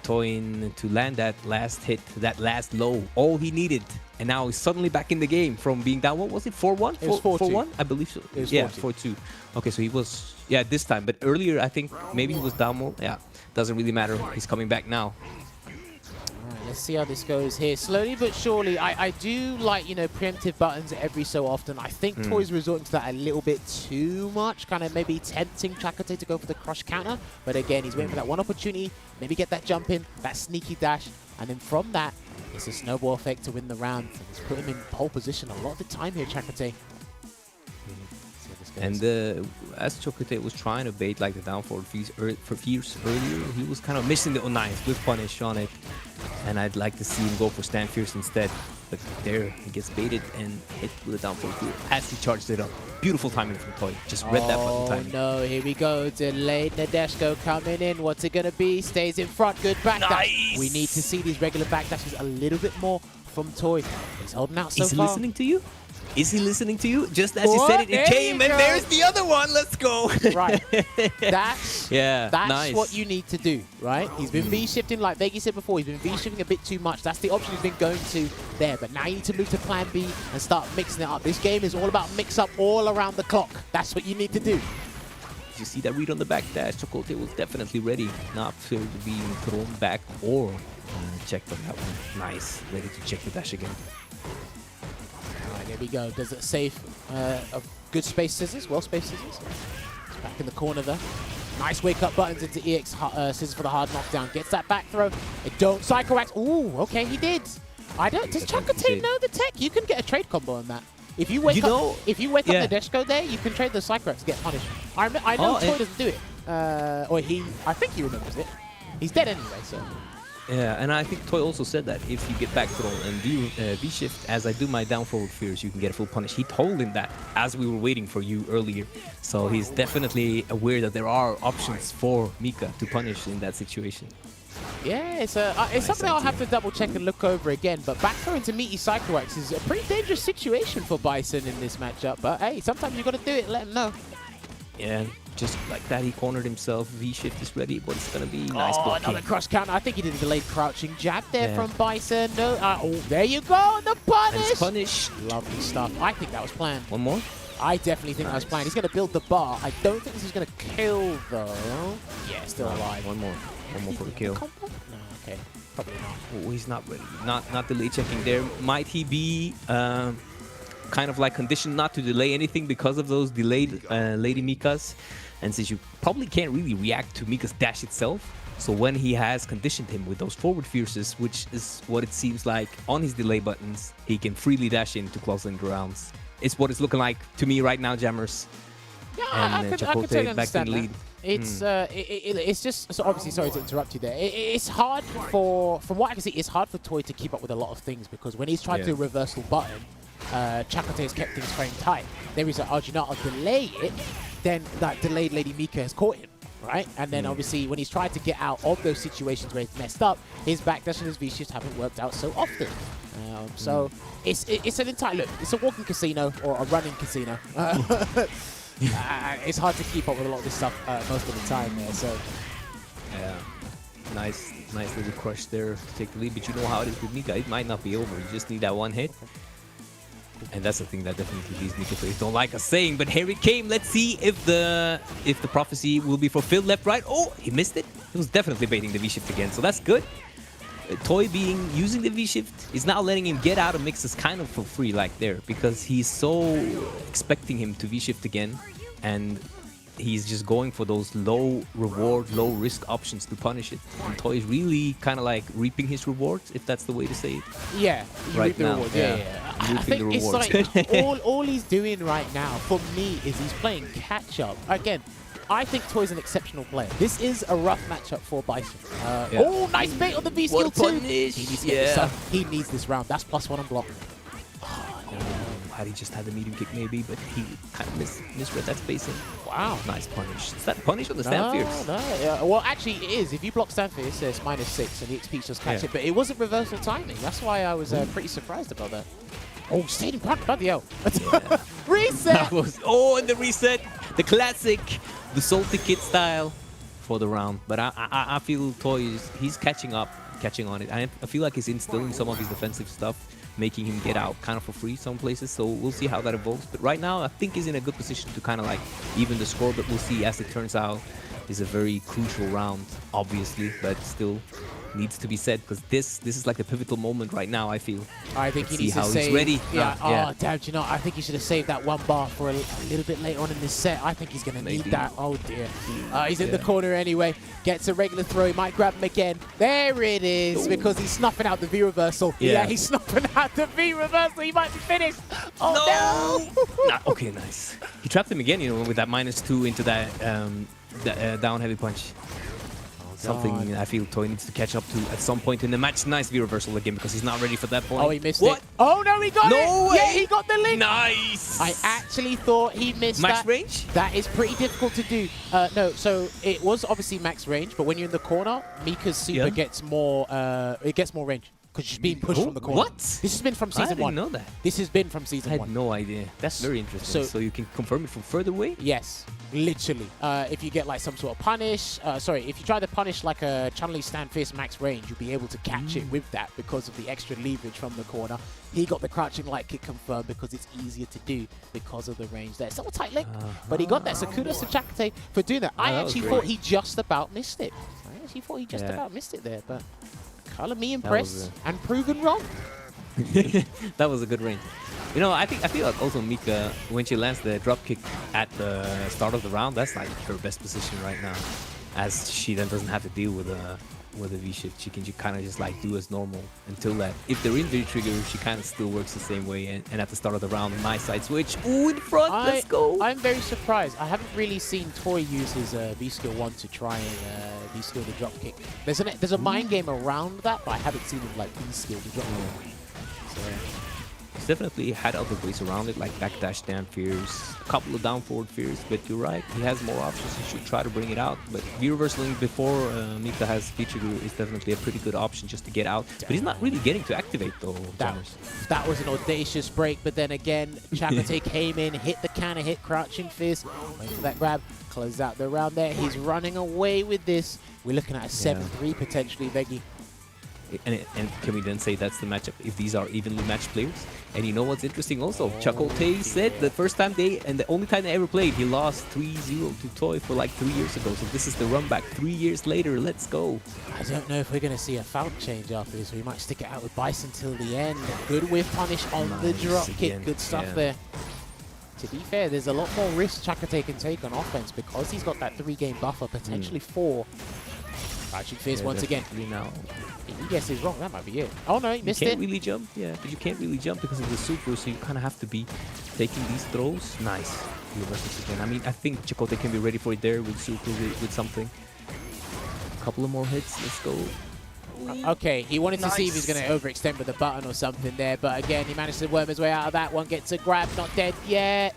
Toi in to land that last hit, that last low. All he needed. And now he's suddenly back in the game from being down. What was it? 4-1? It was 4-2. 4-1? I believe so. It was yeah, 4-2. 4-2. Okay, so he was... Yeah, this time. But earlier, I think maybe he was down more. Yeah, doesn't really matter. He's coming back now. Alright, let's see how this goes here. Slowly but surely, I do like, you know, preemptive buttons every so often. I think Toi's resorting to that a little bit too much. Kind of maybe tempting Chakotay to go for the crush counter. But again, he's waiting for that one opportunity. Maybe get that jump in, that sneaky dash. And then from that, it's a snowball effect to win the round. It's put him in pole position a lot of the time here, Chakotay. And as Chakotay was trying to bait like the down forward for Fierce earlier, he was kind of missing the nice with punish on it. And I'd like to see him go for Stand Fierce instead. But there, he gets baited and hit with a down forward as he charged it up. Beautiful timing from Toi. Just read that button timing. Oh no, here we go. Delayed Nadeshko coming in. What's it going to be? Stays in front. Good backdash. Nice. We need to see these regular backdashes a little bit more from Toi. He's holding out so far. Is he listening to you? Is he listening to you? Just as you said it, it came, and there's the other one. Let's go. Right. That's nice. what you need to do, right? He's been V-shifting, like Veggey said before. He's been V-shifting a bit too much. That's the option he's been going to there. But now you need to move to plan B and start mixing it up. This game is all about mix-up all around the clock. That's what you need to do. Did you see that read on the backdash? Chakotay was definitely ready, not to being thrown back or checked on that one. Nice. Ready to check the dash again. There we go. Does it save a good space scissors? Well spaced scissors. It's back in the corner there. Nice wake up buttons into EX scissors for the hard knockdown. Gets that back throw. It don't Psycho Axe. Ooh, okay, he did. I don't. Does Chakotay know the tech? You can get a trade combo on that. If you wake up, up the Deshko there, you can trade the Psycho Axe to get punished. I know Toi doesn't do it. Or I think he remembers it. He's dead anyway, so. Yeah, and I think Toi also said that if you get back thrown and V-shift, as I do my down forward fears, you can get a full punish. He told him that as we were waiting for you earlier. So he's definitely aware that there are options for Mika to punish in that situation. Yeah, it's something I'll have to double check and look over again. But back throw into meaty Psycho Axe is a pretty dangerous situation for Bison in this matchup. But hey, sometimes you got to do it. Let him know. Yeah, just like that, he cornered himself. V-shift is ready, but it's going to be nice blocking. Another crush counter. I think he did a delayed crouching jab there from Bison. No, oh, there you go. The punish. Punish. Lovely stuff. I think that was planned. One more? I definitely think that was planned. He's going to build the bar. I don't think this is going to kill, though. Yeah, still alive. One more. One more for the kill. No, okay. Probably not. Oh, he's not ready. Not delay checking there. Might he be kind of like conditioned not to delay anything because of those delayed Lady Mikas. And since you probably can't really react to Mika's dash itself, so when he has conditioned him with those forward fierces, which is what it seems like on his delay buttons, he can freely dash in to close in the rounds. It's what it's looking like to me right now, Jammerz. Yeah, And I could Chakotay totally back in understand the that. lead. It's just, so obviously, sorry to interrupt you there. It's hard for, from what I can see, it's hard for Toi to keep up with a lot of things, because when he's tried to do a reversal button, Chakotay has kept things frame tight. Then he's like, oh, do you know, I'll delay it. Then that delayed Lady Mika has caught him, right? And then obviously when he's tried to get out of those situations where he's messed up, his backdash and his V-shifts haven't worked out so often. So it's an entire, look, it's a walking casino or a running casino. It's hard to keep up with a lot of this stuff most of the time there, so. Yeah, nice little crush there to take the lead, but you know how it is with Mika, it might not be over, you just need that one hit. And that's the thing that definitely these Mika players don't like us saying, but here it came. Let's see if the prophecy will be fulfilled. Left, right. Oh, he missed it. He was definitely baiting the V-shift again, so that's good. Toi using the V-shift is now letting him get out of mixes kind of for free, like there, because he's so expecting him to V-shift again, and he's just going for those low reward, low risk options to punish it. And Toi is really kind of like reaping his rewards, if that's the way to say it. Yeah, you right reap the now. rewards. Yeah. I think it's like all he's doing right now for me is he's playing catch up. Again, I think Toi's an exceptional player. This is a rough matchup for Bison. Oh, nice bait on the V skill too. He needs this round. That's +1 on block. Had he just had the medium kick maybe, but he kind of misread that spacing. Wow. Nice punish. Is that punish on the stand fierce? No, yeah. Well, actually it is. If you block stand fierce, it's -6 and the XP just catch it. But it wasn't reversal timing. That's why I was pretty surprised about that. Oh, stayed in front. Bloody hell. Reset! That was, and the reset. The classic. The salty kid style for the round. But I feel Toi he's catching on it. I feel like he's instilling some of his defensive stuff, making him get out kind of for free some places, so we'll see how that evolves. But right now, I think he's in a good position to kind of like even the score, but we'll see as it turns out. It's a very crucial round, obviously, but still needs to be said, because this is like a pivotal moment right now, I feel. I think he needs to save. He's ready. Yeah. Yeah. Oh, damn, you know, I think he should have saved that one bar for a little bit later on in this set. I think he's going to need that. Oh, dear. He's in the corner anyway. Gets a regular throw. He might grab him again. There it is, because he's snuffing out the V reversal. Yeah, he's snuffing out the V reversal. He might be finished. Oh, no! Okay, nice. He trapped him again, you know, with that -2 into that down heavy punch. Something I feel Toi needs to catch up to at some point in the match. Nice V reversal again, because he's not ready for that point. Oh, he missed it. Oh, no, he got it. No way. Yeah, he got the link. Nice. I actually thought he missed max range? That is pretty difficult to do. No, so it was obviously max range, but when you're in the corner, Mika's super gets more, it gets more range. Because she's being pushed from the corner. What? This has been from season 1. I didn't know that. This has been from season 1. I had no idea. That's very interesting. So you can confirm it from further away? Yes, literally. If you get like some sort of punish, if you try to punish like a Chun-Li stand fierce max range, you'll be able to catch it with that because of the extra leverage from the corner. He got the crouching light kick confirmed because it's easier to do because of the range there. Still a tight link, but he got that. So kudos to Chakotay for doing that. I actually thought he just about missed it. About missed it there, but color me impressed and proven wrong. That was a good range. You know, I feel like also Mika, when she lands the drop kick at the start of the round, that's like her best position right now, as she then doesn't have to deal with a V-shift. She can kind of just like do as normal until that. If they're in V-trigger, she kind of still works the same way. And at the start of the round, nice side switch. Ooh, in front, let's go. I'm very surprised. I haven't really seen Toi use his V-skill 1 to try and V-skill the drop kick. There's a mind game around that, but I haven't seen him like V-skill the drop kick. So, he's definitely had other ways around it, like backdash down fears, a couple of down forward fears, but you're right, he has more options. He should try to bring it out. But V-reversaling before Mika has V-trigger is definitely a pretty good option just to get out. But he's not really getting to activate though, Jammerz. That was an audacious break, but then again, Chakotay came in, hit the counter hit, crouching fist, wait for that grab, close out the round there. He's running away with this. We're looking at a 7-3 potentially, Veggey. And can we then say that's the matchup if these are evenly matched players? And you know what's interesting also? Chakotay said the first time and the only time they ever played, he lost 3-0 to Toi for like 3 years ago. So this is the run back 3 years later. Let's go. I don't know if we're going to see a foul change after this. We might stick it out with Bison till the end. Good whiff punish on the drop kick. Good stuff there. To be fair, there's a lot more risk Chakotay can take on offense because he's got that 3-game buffer, potentially 4. Actually, Fierce once again. Now. He guesses wrong. That might be it. Oh no, he missed it. You can't really jump. Yeah, but you can't really jump because of the super, so you kind of have to be taking these throws. Nice. Reverses again. I mean, I think Chakotay can be ready for it there with super, with something. A couple of more hits. Let's go. Okay, he wanted to see if he's going to overextend with the button or something there, but again, he managed to worm his way out of that one. Gets a grab, not dead yet.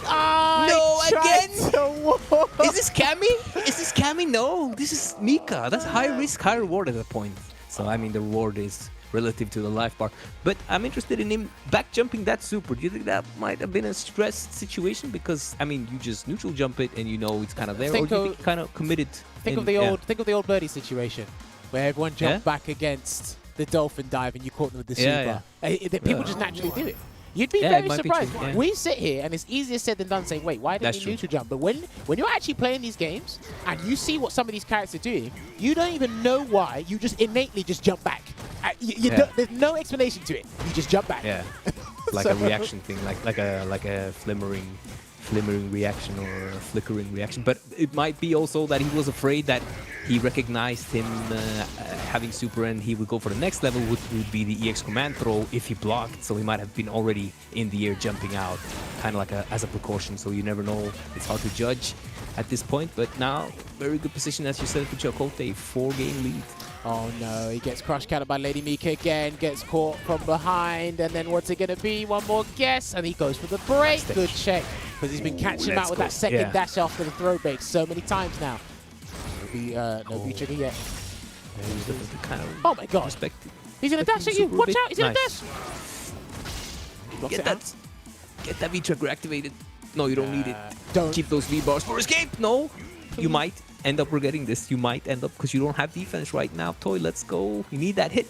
Oh, no, again? Is this Cammy? Is this Cammy? No, this is Mika. That's high risk, high reward at that point. So, I mean, the reward is relative to the life bar. But I'm interested in him back jumping that super. Do you think that might have been a stressed situation? Because, I mean, you just neutral jump it and you know it's kind of there. Or do you think kind of committed? Think of the old birdie situation, where everyone jumped back against the dolphin dive and you caught them with the super. People just naturally do it. You'd be very surprised. We sit here and it's easier said than done saying, wait, why didn't you neutral jump? But when you're actually playing these games and you see what some of these characters are doing, you don't even know why. You just innately just jump back. There's no explanation to it. You just jump back. Yeah, like a reaction thing, like a flimmering reaction or a flickering reaction. But it might be also that he was afraid that he recognized him having super and he would go for the next level, would be the EX command throw if he blocked. So he might have been already in the air jumping out, kind of like as a precaution. So you never know. It's hard to judge at this point. But now, very good position, as you said, for Chakotay, 4-game lead. Oh no, he gets crush countered by Lady Mika again, gets caught from behind, and then what's it going to be? One more guess, and he goes for the break. Good check, because he's been catching him out with that second dash after the throw break so many times now. No V trigger yet. Oh my god. He's going to dash at you. Watch out, he's going to dash. Get that V trigger activated. No, you don't need it. Don't keep those V bars for escape. No, you might end up regretting this. You might end up because you don't have defense right now. Toi, let's go. You need that hit.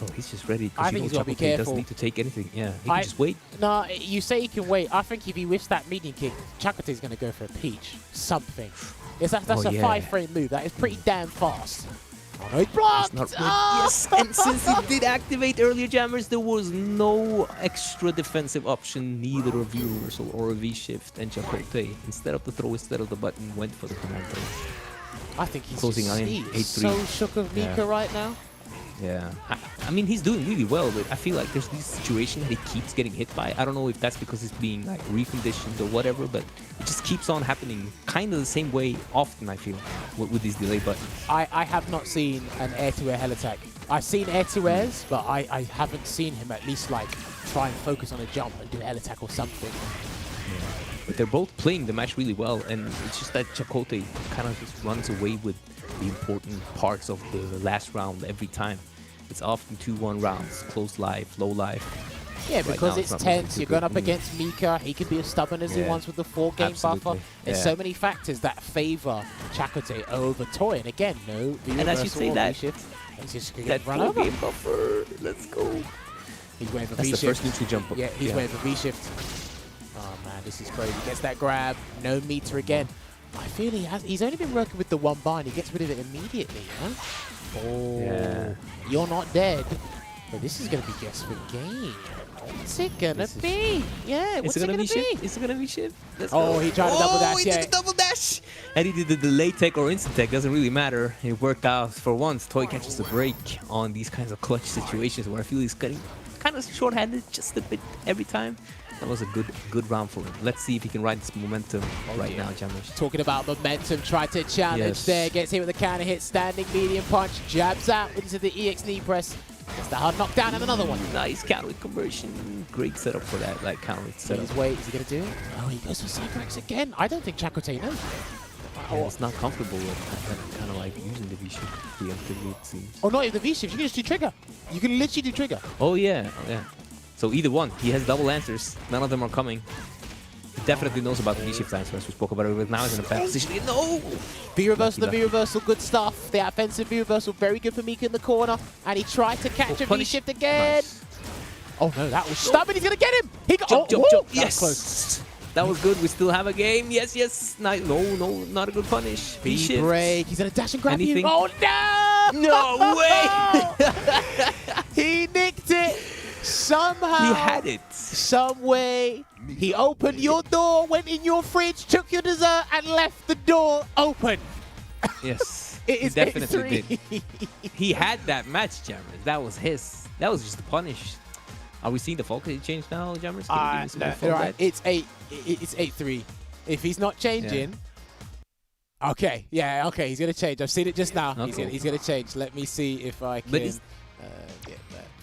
Oh, he's just ready. I think he's got to be careful. He doesn't need to take anything. Yeah, he can just wait. No, you say he can wait. I think if he whiffs that medium kick, Chakotay's going to go for a peach. Something. That's a 5-frame move. That is pretty damn fast. Oh, no, he's blocked! Yes, and since he did activate earlier, Jammerz, there was no extra defensive option, neither a V reversal or a V shift, and Chakotay, instead of the throw, instead of the button, went for the command throw. I think he's closing on 8-3. So shook of Mika right now. Yeah, I mean, he's doing really well, but I feel like there's this situation that he keeps getting hit by. I don't know if that's because he's being like reconditioned or whatever, but it just keeps on happening kind of the same way often, I feel, with these delay buttons. I have not seen an air-to-air hell attack. I've seen air-to-airs, but I haven't seen him at least like try and focus on a jump and do hell attack or something. But they're both playing the match really well, and it's just that Chakotay kind of just runs away with the important parts of the last round every time. It's often 2-1 rounds, close life, low life. Yeah, because it's tense, you're going up against Mika, he can be as stubborn as he wants with the 4-game buffer. There's so many factors that favor Chakotay over Toi, and again, no V and as you say that, he's just going that to run over. 4-game buffer, let's go. He's waiting for That's V-shift. the first neutral jump. Yeah, he's waiting for V-shift. Oh man, this is crazy. Gets that grab, no meter again. I feel he's only been working with the 1 bar and he gets rid of it immediately, huh? Oh, you're not dead. But this is going to be guess for game. What's it going to be? Yeah, what's it going to be? Is it going to be shift? Oh, he tried a double dash. He did the double dash! And he did the delay tech or instant tech, doesn't really matter. It worked out for once. Toi catches the break on these kinds of clutch situations where I feel he's getting kind of short-handed just a bit every time. That was a good round for him. Let's see if he can ride this momentum now, Jammerz. Talking about momentum, tried to challenge there, gets hit with a counter hit, standing medium punch, jabs out into the EX knee press. Gets the hard knockdown and another one. Nice counter conversion. Great setup for that, like counter setup. His weight, is he going to do it? Oh, he goes for Cycrex again. I don't think Chakotay knows. Yeah, it's not comfortable with kind of like using the V-shift preemptively, it seems. Oh, not even the V-shift. You can just do trigger. You can literally do trigger. Oh, yeah. So either one. He has double answers. None of them are coming. definitely knows about the V-shift answer as we spoke about it, but now he's in a bad position. No! V-reversal, the V-reversal, good stuff. The offensive V-reversal, very good for Mika in the corner. And he tried to catch a V-shift again. Nice. Oh no, that was stubborn. He's going to get him. He got Jump. Yes! Close. That was good. We still have a game. Yes. Nice. No, not a good punish. V-shift. Break. He's going to dash and grab Anything? you. Oh no! No way! He nicked it. Somehow. He had it. Some way. He opened your door, went in your fridge, took your dessert, and left the door open. Yes. It he is definitely 8-3. did. He had that match, Jammerz. That was his. That was just the punish. Are we seeing the focus change now, Jammerz? No, right. It's 8-3. If he's not changing, okay, yeah, okay, he's gonna change. I've seen it just now. Okay. He's gonna change. Let me see if I can get that.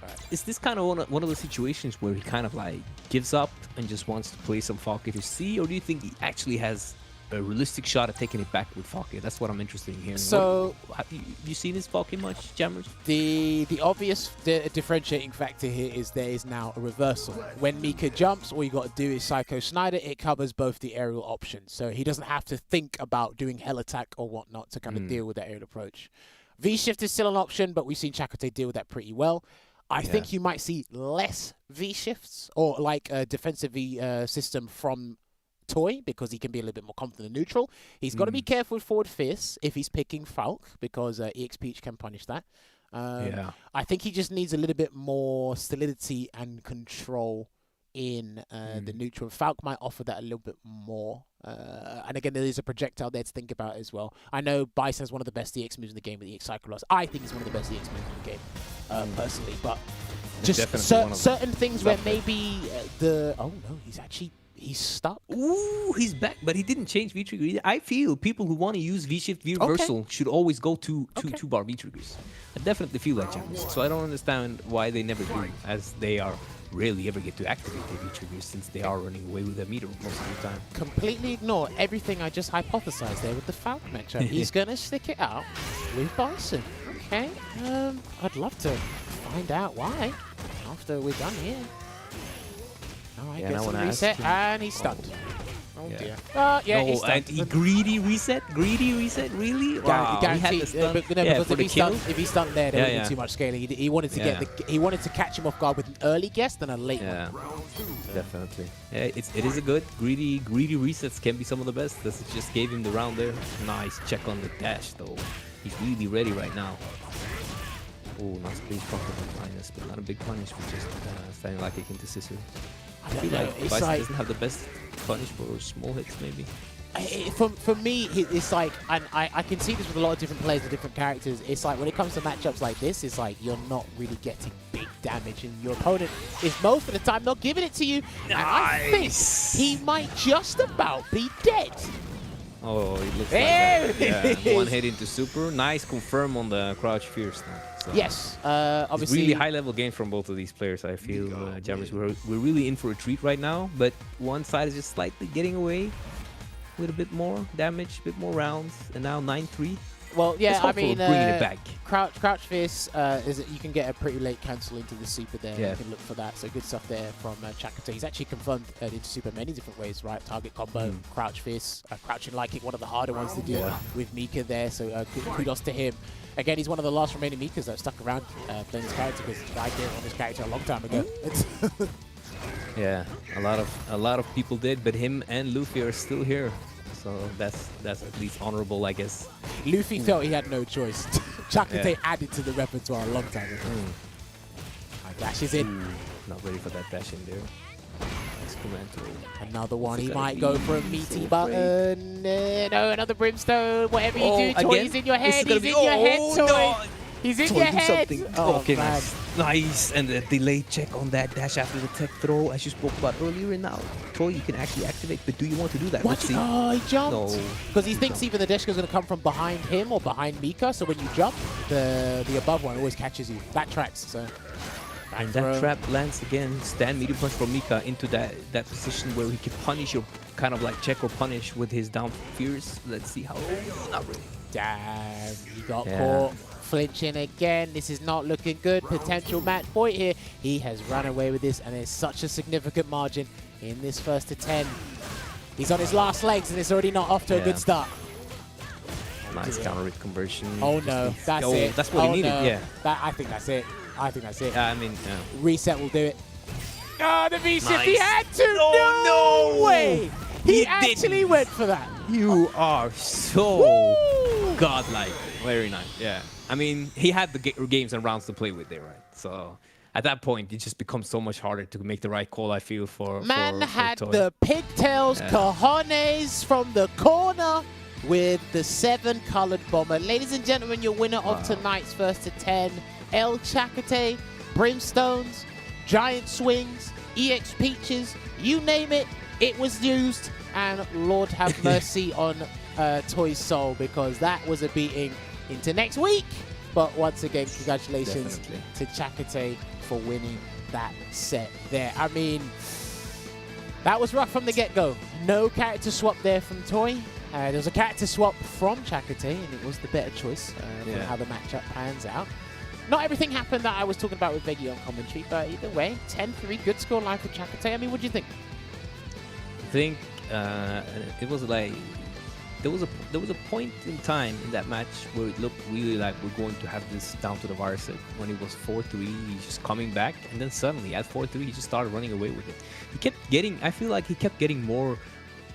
Right. Is this kind of one of those situations where he kind of like gives up and just wants to play some Falke to see, or do you think he actually has a realistic shot at taking it back with Falke? That's what I'm interested in hearing. So, have you seen his Falke much, Jammerz? The obvious differentiating factor here is there is now a reversal. When Mika jumps, all you got to do is Psycho Snyder. It covers both the aerial options, so he doesn't have to think about doing hell attack or whatnot to kind of deal with that aerial approach. V-shift is still an option, but we've seen Chakotay deal with that pretty well. I think you might see less V-shifts or like a defensive V system from Toi, because he can be a little bit more confident and neutral. He's got to be careful with forward fist if he's picking Falk, because EX Peach can punish that. I think he just needs a little bit more solidity and control in the neutral. Falk might offer that a little bit more. And again, there is a projectile there to think about as well. I know Bison has one of the best EX moves in the game with the EX Cycle Loss. I think he's one of the best EX moves in the game, personally. But just certain things where maybe oh no, he's stuck. Ooh, he's back, but he didn't change V-trigger either. I feel people who want to use V-shift V-reversal should always go to 2-bar V-triggers. I definitely feel that, Jammerz. So I don't understand why they never do, as they are rarely ever get to activate their V-triggers since they are running away with their meter most of the time. Completely ignore everything I just hypothesized there with the Falk matchup. He's going to stick it out with Bison. Okay, I'd love to find out why after we're done here. Alright, gets a reset, and he's stunned. Oh dear. He's stunned. And he greedy reset, really? Wow, because if he's stunned there, there wouldn't be too much scaling. He wanted to he wanted to catch him off guard with an early guess than a late one. Definitely. Yeah, it is a good greedy resets can be some of the best. This just gave him the round there. Nice check on the dash though. He's really ready right now. Oh, nice big minus, but not a big punish, but just standing like a into scissor. I feel like Bison doesn't have the best punish for small hits, maybe. For me, it's like, and I can see this with a lot of different players with different characters. It's like when it comes to matchups like this, it's like you're not really getting big damage, and your opponent is most of the time not giving it to you. Nice. And I think he might just about be dead. Oh, it looks like that. Yeah, one hit into super. Nice confirm on the crouch fierce now. So yes, obviously. Really high level game from both of these players. I feel Jammerz, we're really in for a treat right now, but one side is just slightly getting away with a bit more damage, a bit more rounds, and now 9-3. Well, yeah, I mean, bringing it back. Crouch fierce is that you can get a pretty late cancel into the super there. Yeah. You can look for that. So good stuff there from Chakotay. He's actually confirmed into super many different ways, right? Target combo, crouch fierce, crouching like it, one of the harder ones to do with Mika there. So kudos to him. Again, he's one of the last remaining Mikas that stuck around playing this character, because I did on this character a long time ago. Yeah, a lot of people did, but him and Luffy are still here. So that's at least honorable, I guess. Luffy felt he had no choice. Chakotay added to the repertoire a long time ago. Dashes in. Not ready for that dash in there. Nice command. Another one. He might go for a meaty button. No, another brimstone. Whatever you do, Toi, he's in your head. He's in your head, Toi. No. He's in your head. Okay, nice. And the delayed check on that dash after the tech throw, as you spoke about earlier. Now, Toi, you can actually activate, but do you want to do that? Let's see. Oh, he jumped. No. Because he thinks either the dash is going to come from behind him or behind Mika. So when you jump, the above one always catches you. That tracks. So. And that trap lands again. Stand medium punch from Mika into that position where he can punish or kind of like check or punish with his down fears. Let's see how. Not really. Damn, he got caught. Flinching again. This is not looking good. Potential match point here. He has run away with this, and there's such a significant margin in this first to 10. He's on his last legs, and it's already not off to a good start. Nice counter with conversion. Oh no, that's it. That's what he needed, yeah. I think that's it. I think that's it. I mean, Reset will do it. Oh, the V-shift, Nice. he had to! Oh, no way! He actually went for that. You are so godlike. Very nice, yeah. I mean, he had the games and rounds to play with there, right? So at that point, it just becomes so much harder to make the right call, I feel, for Man had Toi. the pigtails, cojones from the corner with the 7-colored bomber. Ladies and gentlemen, your winner of tonight's first to 10, El Chakotay, Brimstones, Giant Swings, EX Peaches, you name it, it was used. And Lord have mercy on Toy's soul, because that was a beating into next week. But once again, congratulations to Chakotay for winning that set there. I mean, that was rough from the get-go. No character swap there from Toi. There was a character swap from Chakotay, and it was the better choice for how the matchup pans out. Not everything happened that I was talking about with Veggey on commentary, but either way, 10-3, good score line for Chakotay. I mean, what do you think? I think it was like there was a point in time in that match where it looked really like we're going to have this down to the wire set. When it was 4-3, he's just coming back, and then suddenly at 4-3 he just started running away with it. He kept getting, I feel like he kept getting more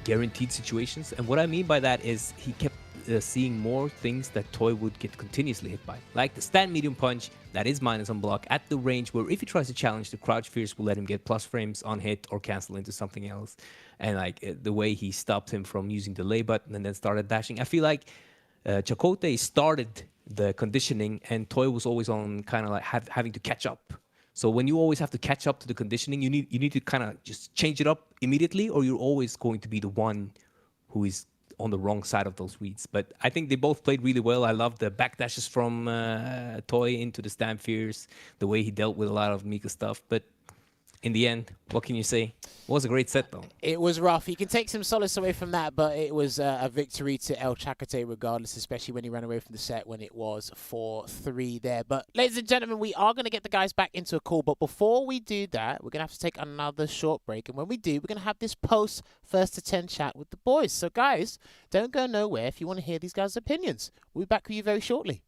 guaranteed situations, and what I mean by that is he kept seeing more things that Toi would get continuously hit by, like the stand medium punch that is minus on block at the range where if he tries to challenge, the crouch fierce will let him get plus frames on hit or cancel into something else. And like the way he stopped him from using the lay button and then started dashing, I feel like Chakotay started the conditioning and Toi was always on kind of like having to catch up. So when you always have to catch up to the conditioning, you need to kind of just change it up immediately, or you're always going to be the one who is on the wrong side of those reads. But I think they both played really well. I love the backdashes from Toi into the stand fierce, the way he dealt with a lot of Mika stuff. But in the end, what can you say? It was a great set, though. It was rough. You can take some solace away from that, but it was a victory to El Chakotay regardless, especially when he ran away from the set when it was 4-3 there. But ladies and gentlemen, we are going to get the guys back into a call. But before we do that, we're going to have to take another short break. And when we do, we're going to have this post first to 10 chat with the boys. So guys, don't go nowhere if you want to hear these guys' opinions. We'll be back with you very shortly.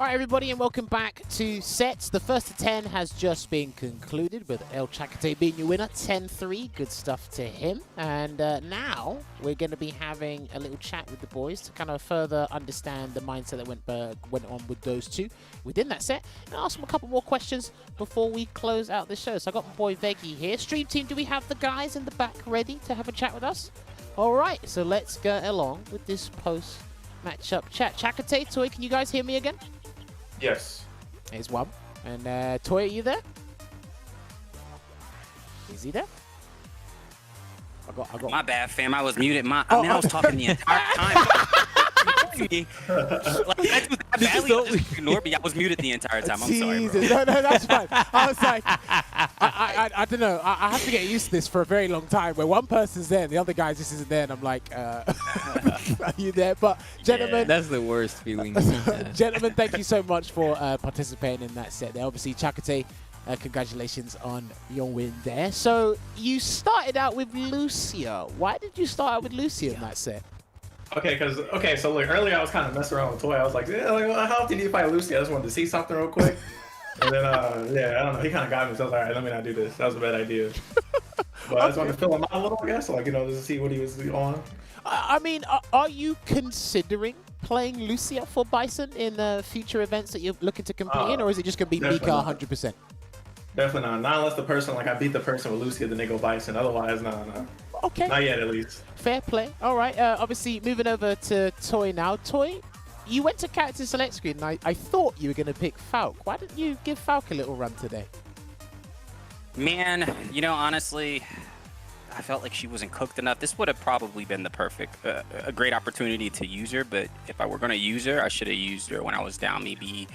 All right, everybody, and welcome back to sets. The first of 10 has just been concluded with El Chakotay being your winner, 10-3. Good stuff to him. And now we're going to be having a little chat with the boys to kind of further understand the mindset that went on with those two within that set, and ask them a couple more questions before we close out the show. So I got my boy Veggey here. Stream team, do we have the guys in the back ready to have a chat with us? All right, so let's go along with this post-matchup chat. Chakotay, Toi, can you guys hear me again? Yes. Here's one. And Toi, are you there? Is he there? I got. My bad, fam. I was muted. I was talking the entire time. Like, I do that badly. Just ignore me. I was muted the entire time. I'm sorry, bro. No, that's fine. I was like, I don't know. I have to get used to this for a very long time, where one person's there and the other guy just isn't there, and I'm like, are you there? But gentlemen, yeah, that's the worst feeling. Gentlemen, thank you so much for participating in that set. There, obviously, Chakotay. Congratulations on your win there. So you started out with Lucia. Why did you start out with Lucia in that set? Okay, so like earlier I was kind of messing around with Toi. I was like, yeah, like, well, how often do you fight Lucy? I just wanted to see something real quick. And then, yeah, I don't know. He kind of got me. So I was like, all right, let me not do this. That was a bad idea. But I just wanted to fill him out a little, I guess. Like, just to see what he was on. I mean, are you considering playing Lucia for Bison in future events that you're looking to compete in, or is it just going to be Mika 100%? Definitely not. Not unless the person, like, I beat the person with Lucia, then they go Bison. Otherwise, no. Okay. Not yet, at least. Fair play. All right. Obviously, moving over to Toi now. Toi, you went to character select screen, and I thought you were going to pick Falk. Why didn't you give Falk a little run today? Man, honestly, I felt like she wasn't cooked enough. This would have probably been the perfect, a great opportunity to use her. But if I were going to use her, I should have used her when I was down maybe,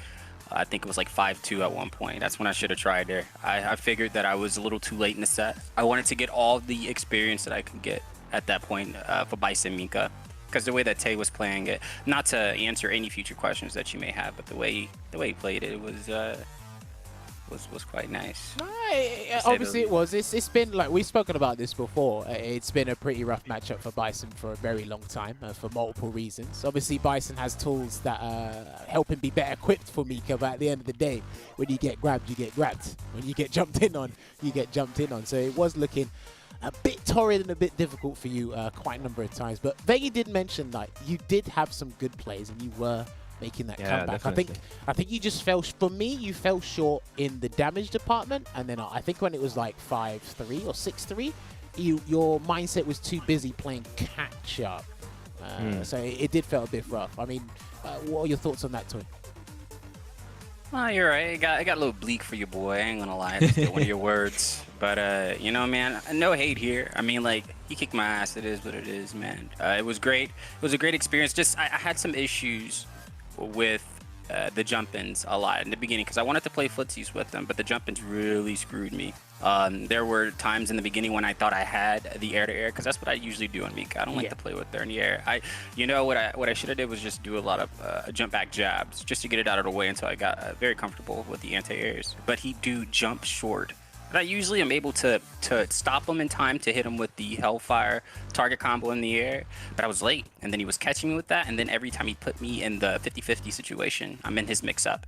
I think it was like 5-2 at one point. That's when I should have tried her. I figured that I was a little too late in the set. I wanted to get all the experience that I could get at that point for Bison Mika. Because the way that Tay was playing it, not to answer any future questions that you may have, but the way he played it, was quite nice. Obviously it was. It's been, like, we've spoken about this before. It's been a pretty rough matchup for Bison for a very long time for multiple reasons. Obviously Bison has tools that help him be better equipped for Mika, but at the end of the day, when you get grabbed, you get grabbed. When you get jumped in on, you get jumped in on. So it was looking a bit torrid and a bit difficult for you quite a number of times. But Veggey did mention that you did have some good plays and you were making that comeback. Definitely. I think you just fell, for me, you fell short in the damage department, and then I think when it was like 5-3 or 6-3, your mindset was too busy playing catch up. So it did feel a bit rough. I mean, what are your thoughts on that, Toi? Oh, you're right. It got a little bleak for your boy. I ain't gonna lie. It's one of your words. But, man, no hate here. I mean, like, he kicked my ass. It is what it is, man. It was great. It was a great experience. Just, I had some issues with the jump-ins a lot in the beginning because I wanted to play footsies with them, but the jump-ins really screwed me. There were times in the beginning when I thought I had the air-to-air because that's what I usually do on Mika. I don't like to play with her in the air. What I should have did was just do a lot of jump-back jabs just to get it out of the way until I got very comfortable with the anti-airs. But he do jump short. But I usually am able to stop him in time to hit him with the Hellfire target combo in the air. But I was late, and then he was catching me with that, and then every time he put me in the 50-50 situation, I'm in his mix-up.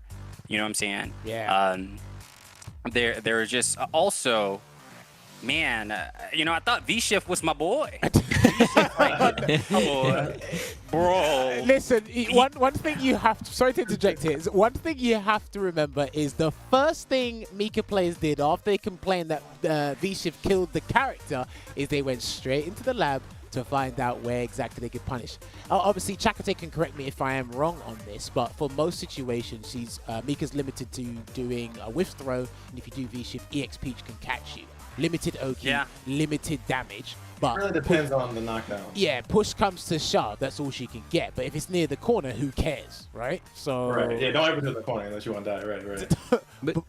You know what I'm saying? Yeah. There was just also, man, I thought V-Shift was my boy. Bro. Listen, one thing you have to, sorry to interject here, is one thing you have to remember is the first thing Mika players did after they complained that V-Shift killed the character is they went straight into the lab to find out where exactly they could punish. Obviously, Chakotay can correct me if I am wrong on this, but for most situations, Mika's limited to doing a whiff throw, and if you do V-Shift, EX Peach can catch you. Limited Oki, limited damage. But it really depends on the knockdown. Yeah, push comes to shove, that's all she can get. But if it's near the corner, who cares, right? So right, yeah, don't ever do the corner unless you want to die, right. But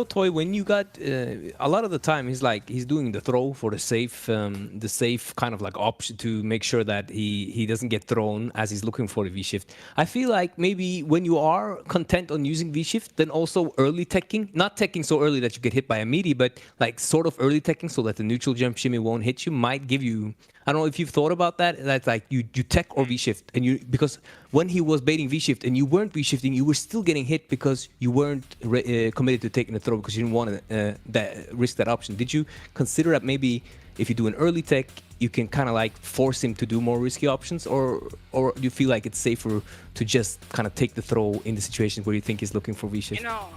Toi, when you got a lot of the time, he's doing the throw for the safe kind of like option to make sure that he doesn't get thrown as he's looking for the V-shift. I feel like maybe when you are content on using V-shift, then also early teching, not teching so early that you get hit by a meaty, but like sort of early teching so that the neutral jump shimmy won't hit you, might give you I don't know if you've thought about that. That's like you tech or V shift, and because when he was baiting V shift and you weren't V shifting, you were still getting hit because you weren't committed to taking the throw because you didn't want to risk that option. Did you consider that maybe if you do an early tech, you can kind of like force him to do more risky options, or do you feel like it's safer to just kind of take the throw in the situations where you think he's looking for V shift? Not.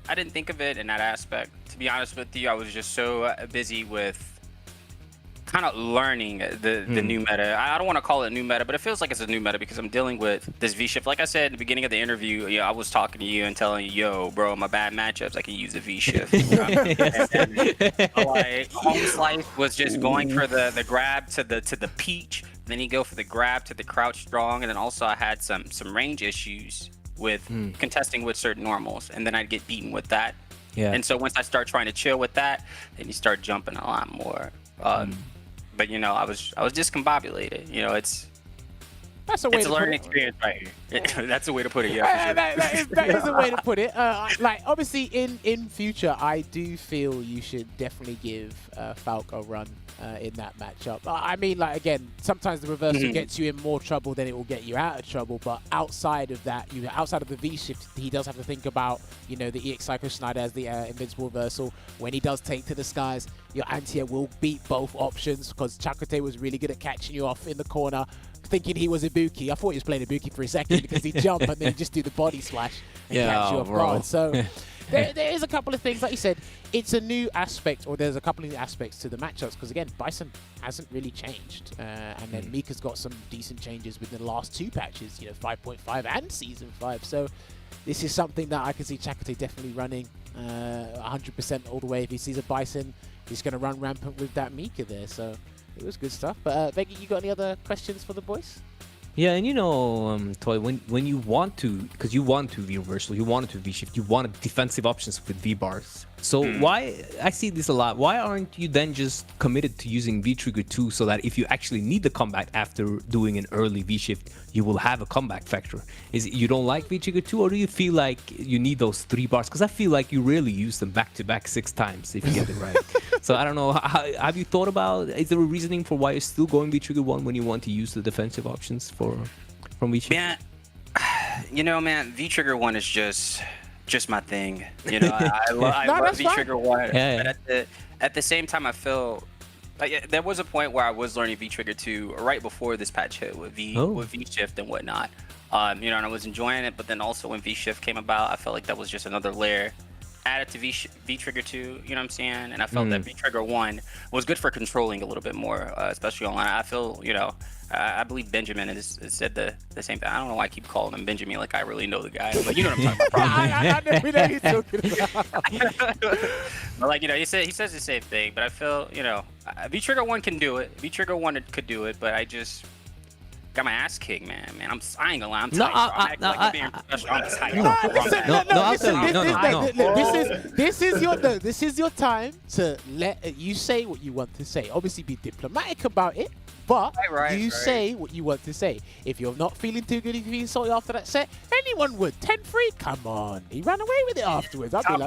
I didn't think of it in that aspect. To be honest with you, I was just so busy with kind of learning the new meta. I don't want to call it new meta, but it feels like it's a new meta because I'm dealing with this V shift. Like I said at the beginning of the interview, I was talking to you and telling you, yo, bro, my bad matchups, I can use a V shift. Like home slice was just going for the grab to the peach, then he go for the grab to the crouch strong, and then also I had some range issues with contesting with certain normals, and then I'd get beaten with that. Yeah. And so once I start trying to chill with that, then you start jumping a lot more. But I was discombobulated. It's a learning experience right here. That's a way to put it. Yeah, that is a way to put it. Like obviously in future, I do feel you should definitely give Falk a run in that matchup. I mean, like again, sometimes the reversal gets you in more trouble than it will get you out of trouble. But outside of that, outside of the V shift, he does have to think about the EX Psycho Schneider as the invincible reversal. When he does take to the skies, your anti-air will beat both options because Chakotay was really good at catching you off in the corner, thinking he was Ibuki. I thought he was playing Ibuki for a second because he jumped and then just do the body slash and catch you off guard. So there is a couple of things, like you said, it's a new aspect, or there's a couple of new aspects to the matchups because again, Bison hasn't really changed, and then Mika's got some decent changes within the last two patches, 5.5 and Season 5. So this is something that I can see Chakotay definitely running 100% all the way. If he sees a Bison, he's going to run rampant with that Mika there. So it was good stuff. But Veggey, you got any other questions for the boys? Yeah, and Toi, when you want to, because you want to V reversal, you want to V shift, you want defensive options with V bars. So why, I see this a lot, why aren't you then just committed to using V trigger 2 so that if you actually need the comeback after doing an early V shift, you will have a comeback factor? Is it you don't like V trigger 2, or do you feel like you need those 3 bars? Because I feel like you rarely use them back to back 6 times if you get it right. So I don't know, have you thought about, is there a reasoning for why you're still going V trigger 1 when you want to use the defensive options from V shift? Man, V trigger 1 is just my thing. I love V trigger 1. Yeah. But at the same time, I feel like there was a point where I was learning V trigger 2 right before this patch hit with V shift and whatnot. And I was enjoying it, but then also when V shift came about, I felt like that was just another layer added to V trigger 2. You know what I'm saying? And I felt that V trigger 1 was good for controlling a little bit more, especially online. I feel I believe Benjamin has said the same thing. I don't know why I keep calling him Benjamin like I really know the guy, but you know what I'm talking about. I know who you're talking about. But he says the same thing. But I feel V trigger 1 can do it. V trigger 1 could do it, but I just got my ass kicked, man. I ain't gonna lie, I'm tight, bro. I'm acting like I'm being professional. This is your time to let you say what you want to say. Obviously, be diplomatic about it. But you say what you want to say. If you're not feeling too good, if you're feeling sorry after that set, anyone would. 10-3, come on. He ran away with it afterwards. I'd be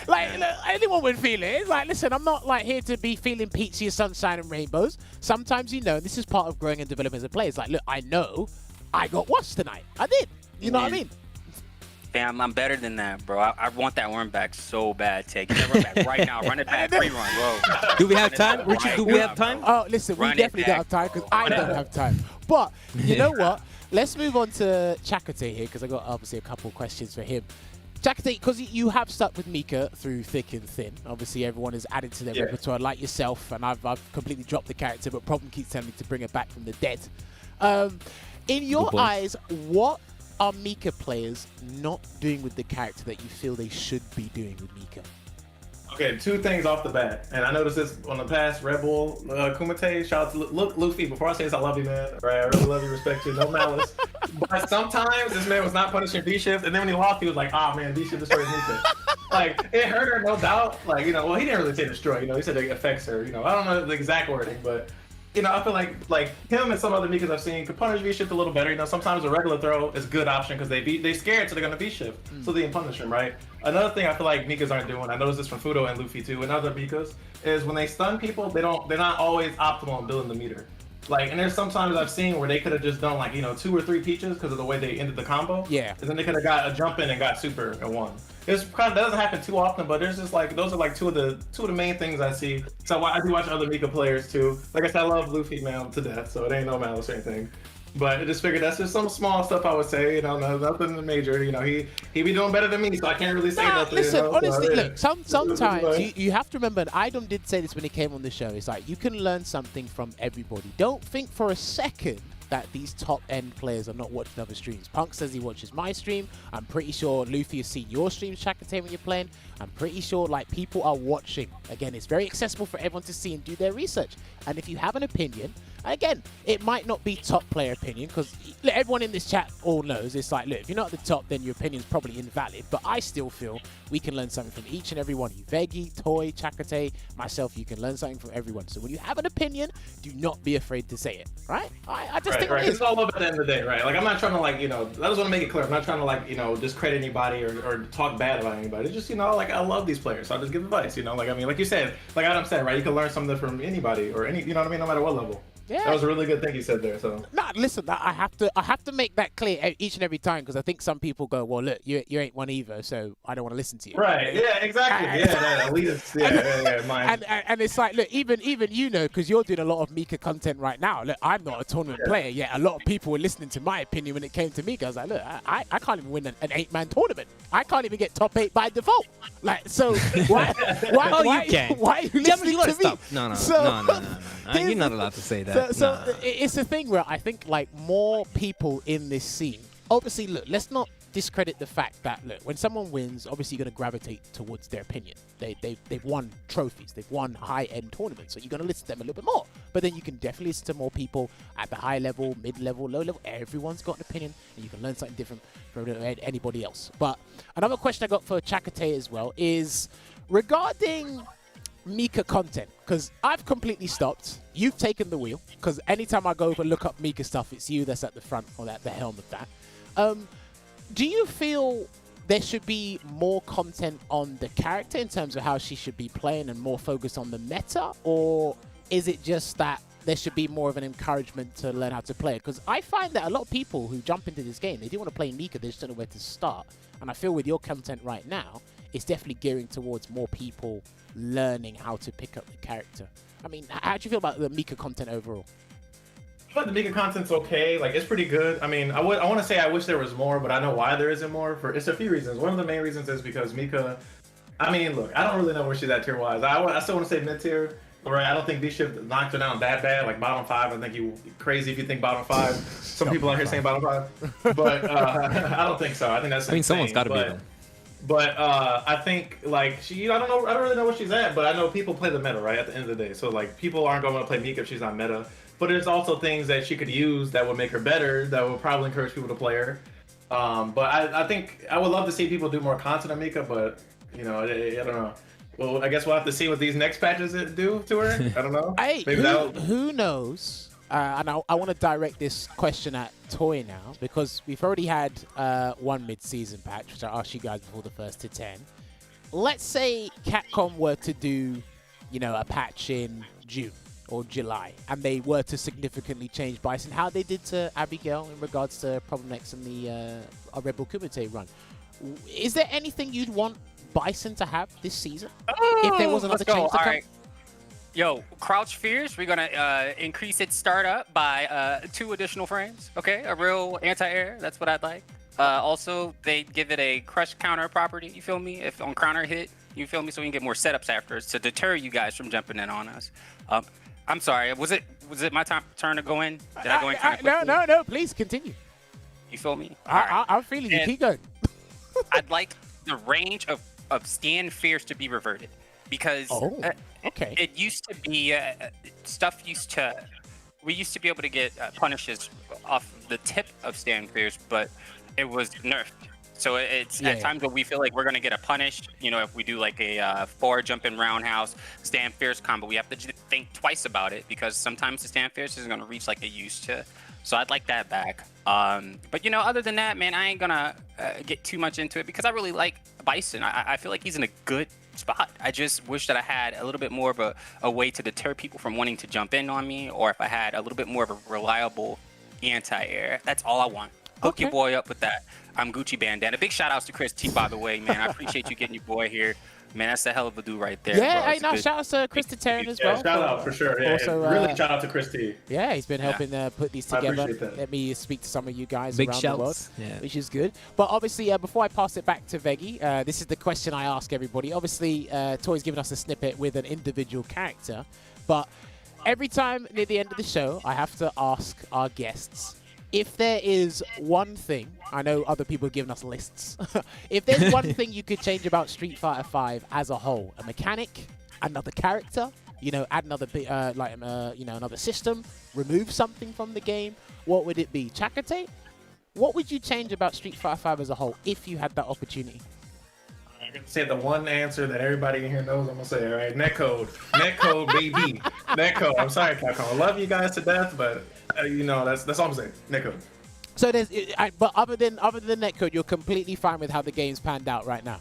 like, anyone would feel it. It's like, listen, I'm not like here to be feeling peachy and sunshine and rainbows. Sometimes, and this is part of growing and developing as a player. It's like, look, I know I got washed tonight. I did. You know what I mean? Fam, I'm better than that, bro. I want that run back so bad. Take that run back right now. Run it back. Free run, bro. Do we have time? Richard, do we have time? Oh, listen, we definitely don't have time because I don't have time. But you know what? Let's move on to Chakotay here because I got obviously a couple questions for him. Chakotay, because you have stuck with Mika through thick and thin. Obviously, everyone has added to their repertoire, like yourself, and I've completely dropped the character, but Problem keeps telling me to bring it back from the dead. In your eyes, what are Mika players not doing with the character that you feel they should be doing with Mika? Okay, 2 things off the bat, and I noticed this on the past Red Bull Kumite. Shout out to Luffy. Before I say this, I love you, man. Right, I really love you, respect you, no malice. But sometimes this man was not punishing V shift, and then when he lost, he was like, "Ah, man, V shift destroys Mika." Like it hurt her, no doubt. Like well, he didn't really say destroy. He said it affects her. I don't know the exact wording, but you know, I feel like him and some other Mikas I've seen could punish V-shift a little better. You know, sometimes a regular throw is a good option because they scared, so they're gonna V-shift, so they can punish him, right? Another thing I feel like Mikas aren't doing, I noticed this from Fudo and Luffy too, and other Mikas, is when they stun people, they're not always optimal in building the meter. Like, and there's sometimes I've seen where they could have just done like, you know, 2 or 3 peaches because of the way they ended the combo. Yeah. And then they could have got a jump in and got super and won. It's kind of doesn't happen too often, but there's just like those are like two of the main things I see. So I do watch other Mika players too. Like I said, I love Luffy, man, to death, so it ain't no malice or anything. But I just figured that's just some small stuff I would say, you know, nothing major. You know, he be doing better than me, so I can't really say nothing. Listen, you know? honestly, so, look, sometimes you have to remember, and Idom did say this when he came on the show, it's like you can learn something from everybody. Don't think for a second that these top-end players are not watching other streams. Punk says he watches my stream. I'm pretty sure Luffy has seen your stream, Chakotay, when you're playing. I'm pretty sure like people are watching. Again, it's very accessible for everyone to see and do their research. And if you have an opinion, again, it might not be top player opinion because everyone in this chat all knows it's like, look, if you're not at the top, then your opinion's probably invalid. But I still feel we can learn something from each and every one of you. Veggey, Toi, Chakotay, myself, you can learn something from everyone. So when you have an opinion, do not be afraid to say it, right? I just think it's all up at the end of the day, right? Like, I'm not trying to, like, you know, I just want to make it clear. I'm not trying to, like, you know, discredit anybody or talk bad about anybody. It's just, you know, like, I love these players, so I just give advice, you know? Like, I mean, like you said, like Adam said, right? You can learn something from anybody or any, you know what I mean? No matter what level. Yeah. That was a really good thing you said there. So. Nah, listen, I have to make that clear each and every time because I think some people go, well, look, you ain't one either, so I don't want to listen to you. Right? Yeah, exactly. And it's like, look, even you know, because you're doing a lot of Mika content right now. Look, I'm not a tournament player yet. A lot of people were listening to my opinion when it came to Mika. I was like, look, I can't even win an 8-man tournament. I can't even get top 8 by default. Like, so why are you listening to me? Stop. No. You're not allowed to say that. So it's a thing where I think like more people in this scene, obviously, look, let's not discredit the fact that, look, when someone wins, obviously you're going to gravitate towards their opinion. They've won trophies, they've won high-end tournaments, so you're going to listen to them a little bit more. But then you can definitely listen to more people at the high level, mid-level, low level. Everyone's got an opinion, and you can learn something different from anybody else. But another question I got for Chakotay as well is regarding Mika content, because I've completely stopped. You've taken the wheel, because anytime I go and look up Mika stuff, it's you that's at the front or at the helm of that. Do you feel there should be more content on the character in terms of how she should be playing and more focus on the meta, or is it just that there should be more of an encouragement to learn how to play it? Because I find that a lot of people who jump into this game, they do want to play Mika, they just don't know where to start. And I feel with your content right now, it's definitely gearing towards more people learning how to pick up the character. I mean, how do you feel about the Mika content overall? I feel like the Mika content's okay. Like, it's pretty good. I mean, I want to say I wish there was more, but I know why there isn't more. It's a few reasons. One of the main reasons is because Mika, I mean, look, I don't really know where she's at tier-wise. I still want to say mid-tier. Right, I don't think V-Shift knocked her down that bad, like bottom 5. I think you crazy if you think bottom 5. Some people out here saying bottom 5, but I don't think so. I think that's. I mean, someone's got to be them. But I think like I don't really know where she's at, but I know people play the meta, right? At the end of the day, so like people aren't going to play Mika if she's not meta. But there's also things that she could use that would make her better, that would probably encourage people to play her. But I think I would love to see people do more content on Mika, but you know, I don't know. Well, I guess we'll have to see what these next patches do to her. I don't know. Hey, who knows? And I want to direct this question at Toi now, because we've already had one mid-season patch, which I asked you guys before the first to 10. Let's say Capcom were to do, you know, a patch in June or July, and they were to significantly change Bison, how they did to Abigail in regards to Problem X and the Rebel Kumite run. Is there anything you'd want Bison to have this season? If there was another change to come? Right. Yo, Crouch Fierce, we're gonna increase its startup by 2 additional frames. Okay, a real anti-air. That's what I'd like. Also, they give it a crush counter property. You feel me? If on counter hit, you feel me? So we can get more setups afterwards to deter you guys from jumping in on us. I'm sorry. Was it my turn to go in? Did I go in kind of quickly? No. Please continue. You feel me? I'm feeling you. Keep going. I'd like the range of Stand Fierce to be reverted, because okay. It used to be we used to be able to get punishes off the tip of Stand Fierce, but it was nerfed. So it's at times when we feel like we're gonna get a punish. You know, if we do like a forward jumping roundhouse stand fierce combo, we have to think twice about it because sometimes the stand fierce isn't gonna reach like it used to. So I'd like that back. But you know, other than that, man, I ain't gonna get too much into it because I really like Bison. I feel like he's in a good spot. I just wish that I had a little bit more of a way to deter people from wanting to jump in on me, or if I had a little bit more of a reliable anti-air. That's all I want. Hook your boy up with that. I'm Gucci Bandana. Big shout outs to Chris T, by the way, man. I appreciate you getting your boy here. Man, that's a hell of a dude right there. Yeah, bro. hey, no, shout out to Chris Terran as well. Shout out for sure. Yeah, also, really shout out to Chris T. Yeah, he's been helping put these together. appreciate that. Let me speak to some of you guys Big around shouts. the world, Yeah. which is good. But obviously, before I pass it back to Veggey, this is the question I ask everybody. Obviously, Toy's given us a snippet with an individual character, but every time near the end of the show, I have to ask our guests, if there is one thing, I know other people have given us lists. If there's one thing you could change about Street Fighter V as a whole, a mechanic, another character, you know, add another bit, you know, another system, remove something from the game, what would it be? Chakotay, what would you change about Street Fighter V as a whole if you had that opportunity? I'm gonna say the one answer that everybody in here knows. I'm gonna say, all right, netcode, netcode, baby, netcode. I'm sorry, Capcom. I love you guys to death, but you know that's all I'm saying. Netcode. So there's, but other than netcode, you're completely fine with how the game's panned out right now.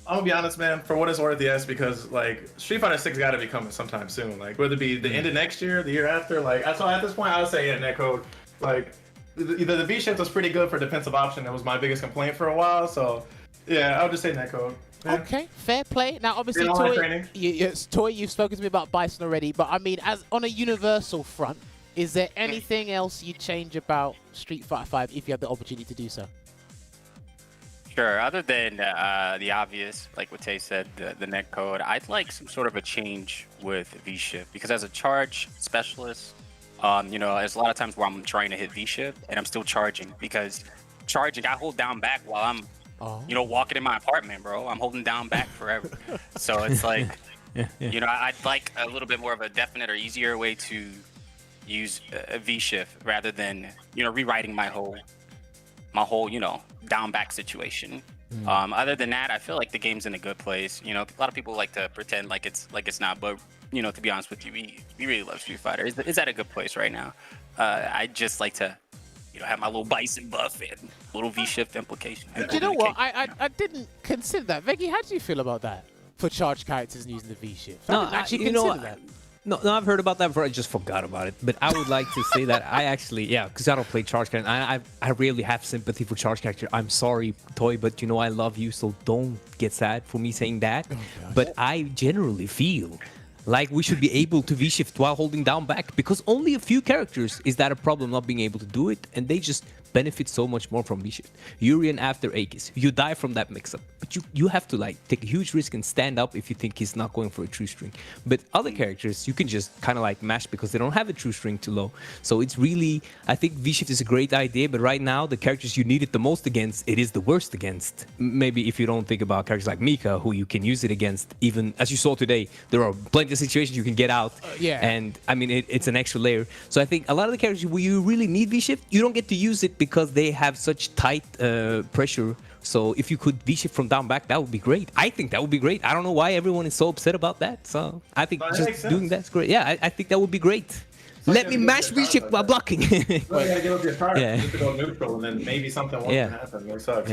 I'm gonna be honest, man. For what it's worth, yes, because like Street Fighter 6 got to be coming sometime soon. Like whether it be the end of next year, the year after. Like so at this point, I would say netcode. Like the V shift was pretty good for defensive option. That was my biggest complaint for a while. So yeah, I would just say netcode. Yeah. Okay, fair play. Now, obviously, Toy, you've spoken to me about Bison already, but I mean, as on a universal front, is there anything else you'd change about Street Fighter V if you had the opportunity to do so? Sure. Other than the obvious, like what Tay said, the net code, I'd like some sort of a change with V-Shift because as a charge specialist, you know, there's a lot of times where I'm trying to hit V-Shift and I'm still charging because charging, I hold down back while I'm, you know, walking in my apartment, bro. I'm holding down back forever. So it's like, you know, I'd like a little bit more of a definite or easier way to use a V-Shift rather than, you know, rewriting my whole, you know, down back situation. Other than that, I feel like the game's in a good place. You know, a lot of people like to pretend like it's not, but you know, to be honest with you, we really love Street Fighter. It's at a good place right now. I just like to, you know, have my little Bison buff and little V-Shift implication. Do you know what? I didn't consider that. Veggey, how do you feel about that for charged characters and using the V-Shift? I didn't actually consider that. No, I've heard about that before. I just forgot about it. But I would like to say that I actually, because I don't play charge character. I really have sympathy for charge character. I'm sorry, Toy, but you know I love you, so don't get sad for me saying that. But I generally feel like we should be able to V-shift while holding down back because only a few characters is that a problem not being able to do it, and they just benefit so much more from V-shift. Urien after Aegis, you die from that mix-up, but you have to like take a huge risk and stand up if you think he's not going for a true string. But other characters, you can just kind of like mash because they don't have a true string too low. So it's really, I think V-shift is a great idea, but right now the characters you need it the most against, it is the worst against. Maybe if you don't think about characters like Mika, who you can use it against, even as you saw today, there are plenty of situations you can get out. And I mean, it's an extra layer. So I think a lot of the characters where you really need V-shift, you don't get to use it because they have such tight pressure. So if you could V-shift from down back, that would be great. I think that would be great. I don't know why everyone is so upset about that. So I think just doing that's great. Yeah, I think that would be great. Let me mash V-shift while blocking. Well, you gotta give up your card just to go neutral, and then maybe something won't happen. It sucks.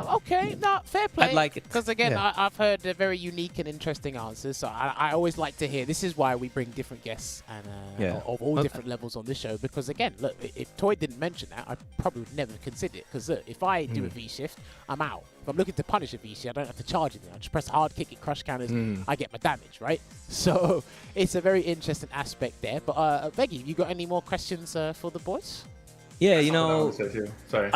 Okay, no, fair play. I'd like it. Because again, I've heard very unique and interesting answers. So I always like to hear. This is why we bring different guests and of all different levels on this show. Because again, look, if Toy didn't mention that, I probably would never consider it. Because if I do a V-shift, I'm out. If I'm looking to punish a V-shift, I don't have to charge anything. I just press hard, kick it, crush counters, I get my damage, right? So it's a very interesting aspect there. But Veggey, you got any more questions for the boys? Yeah, you know, sorry.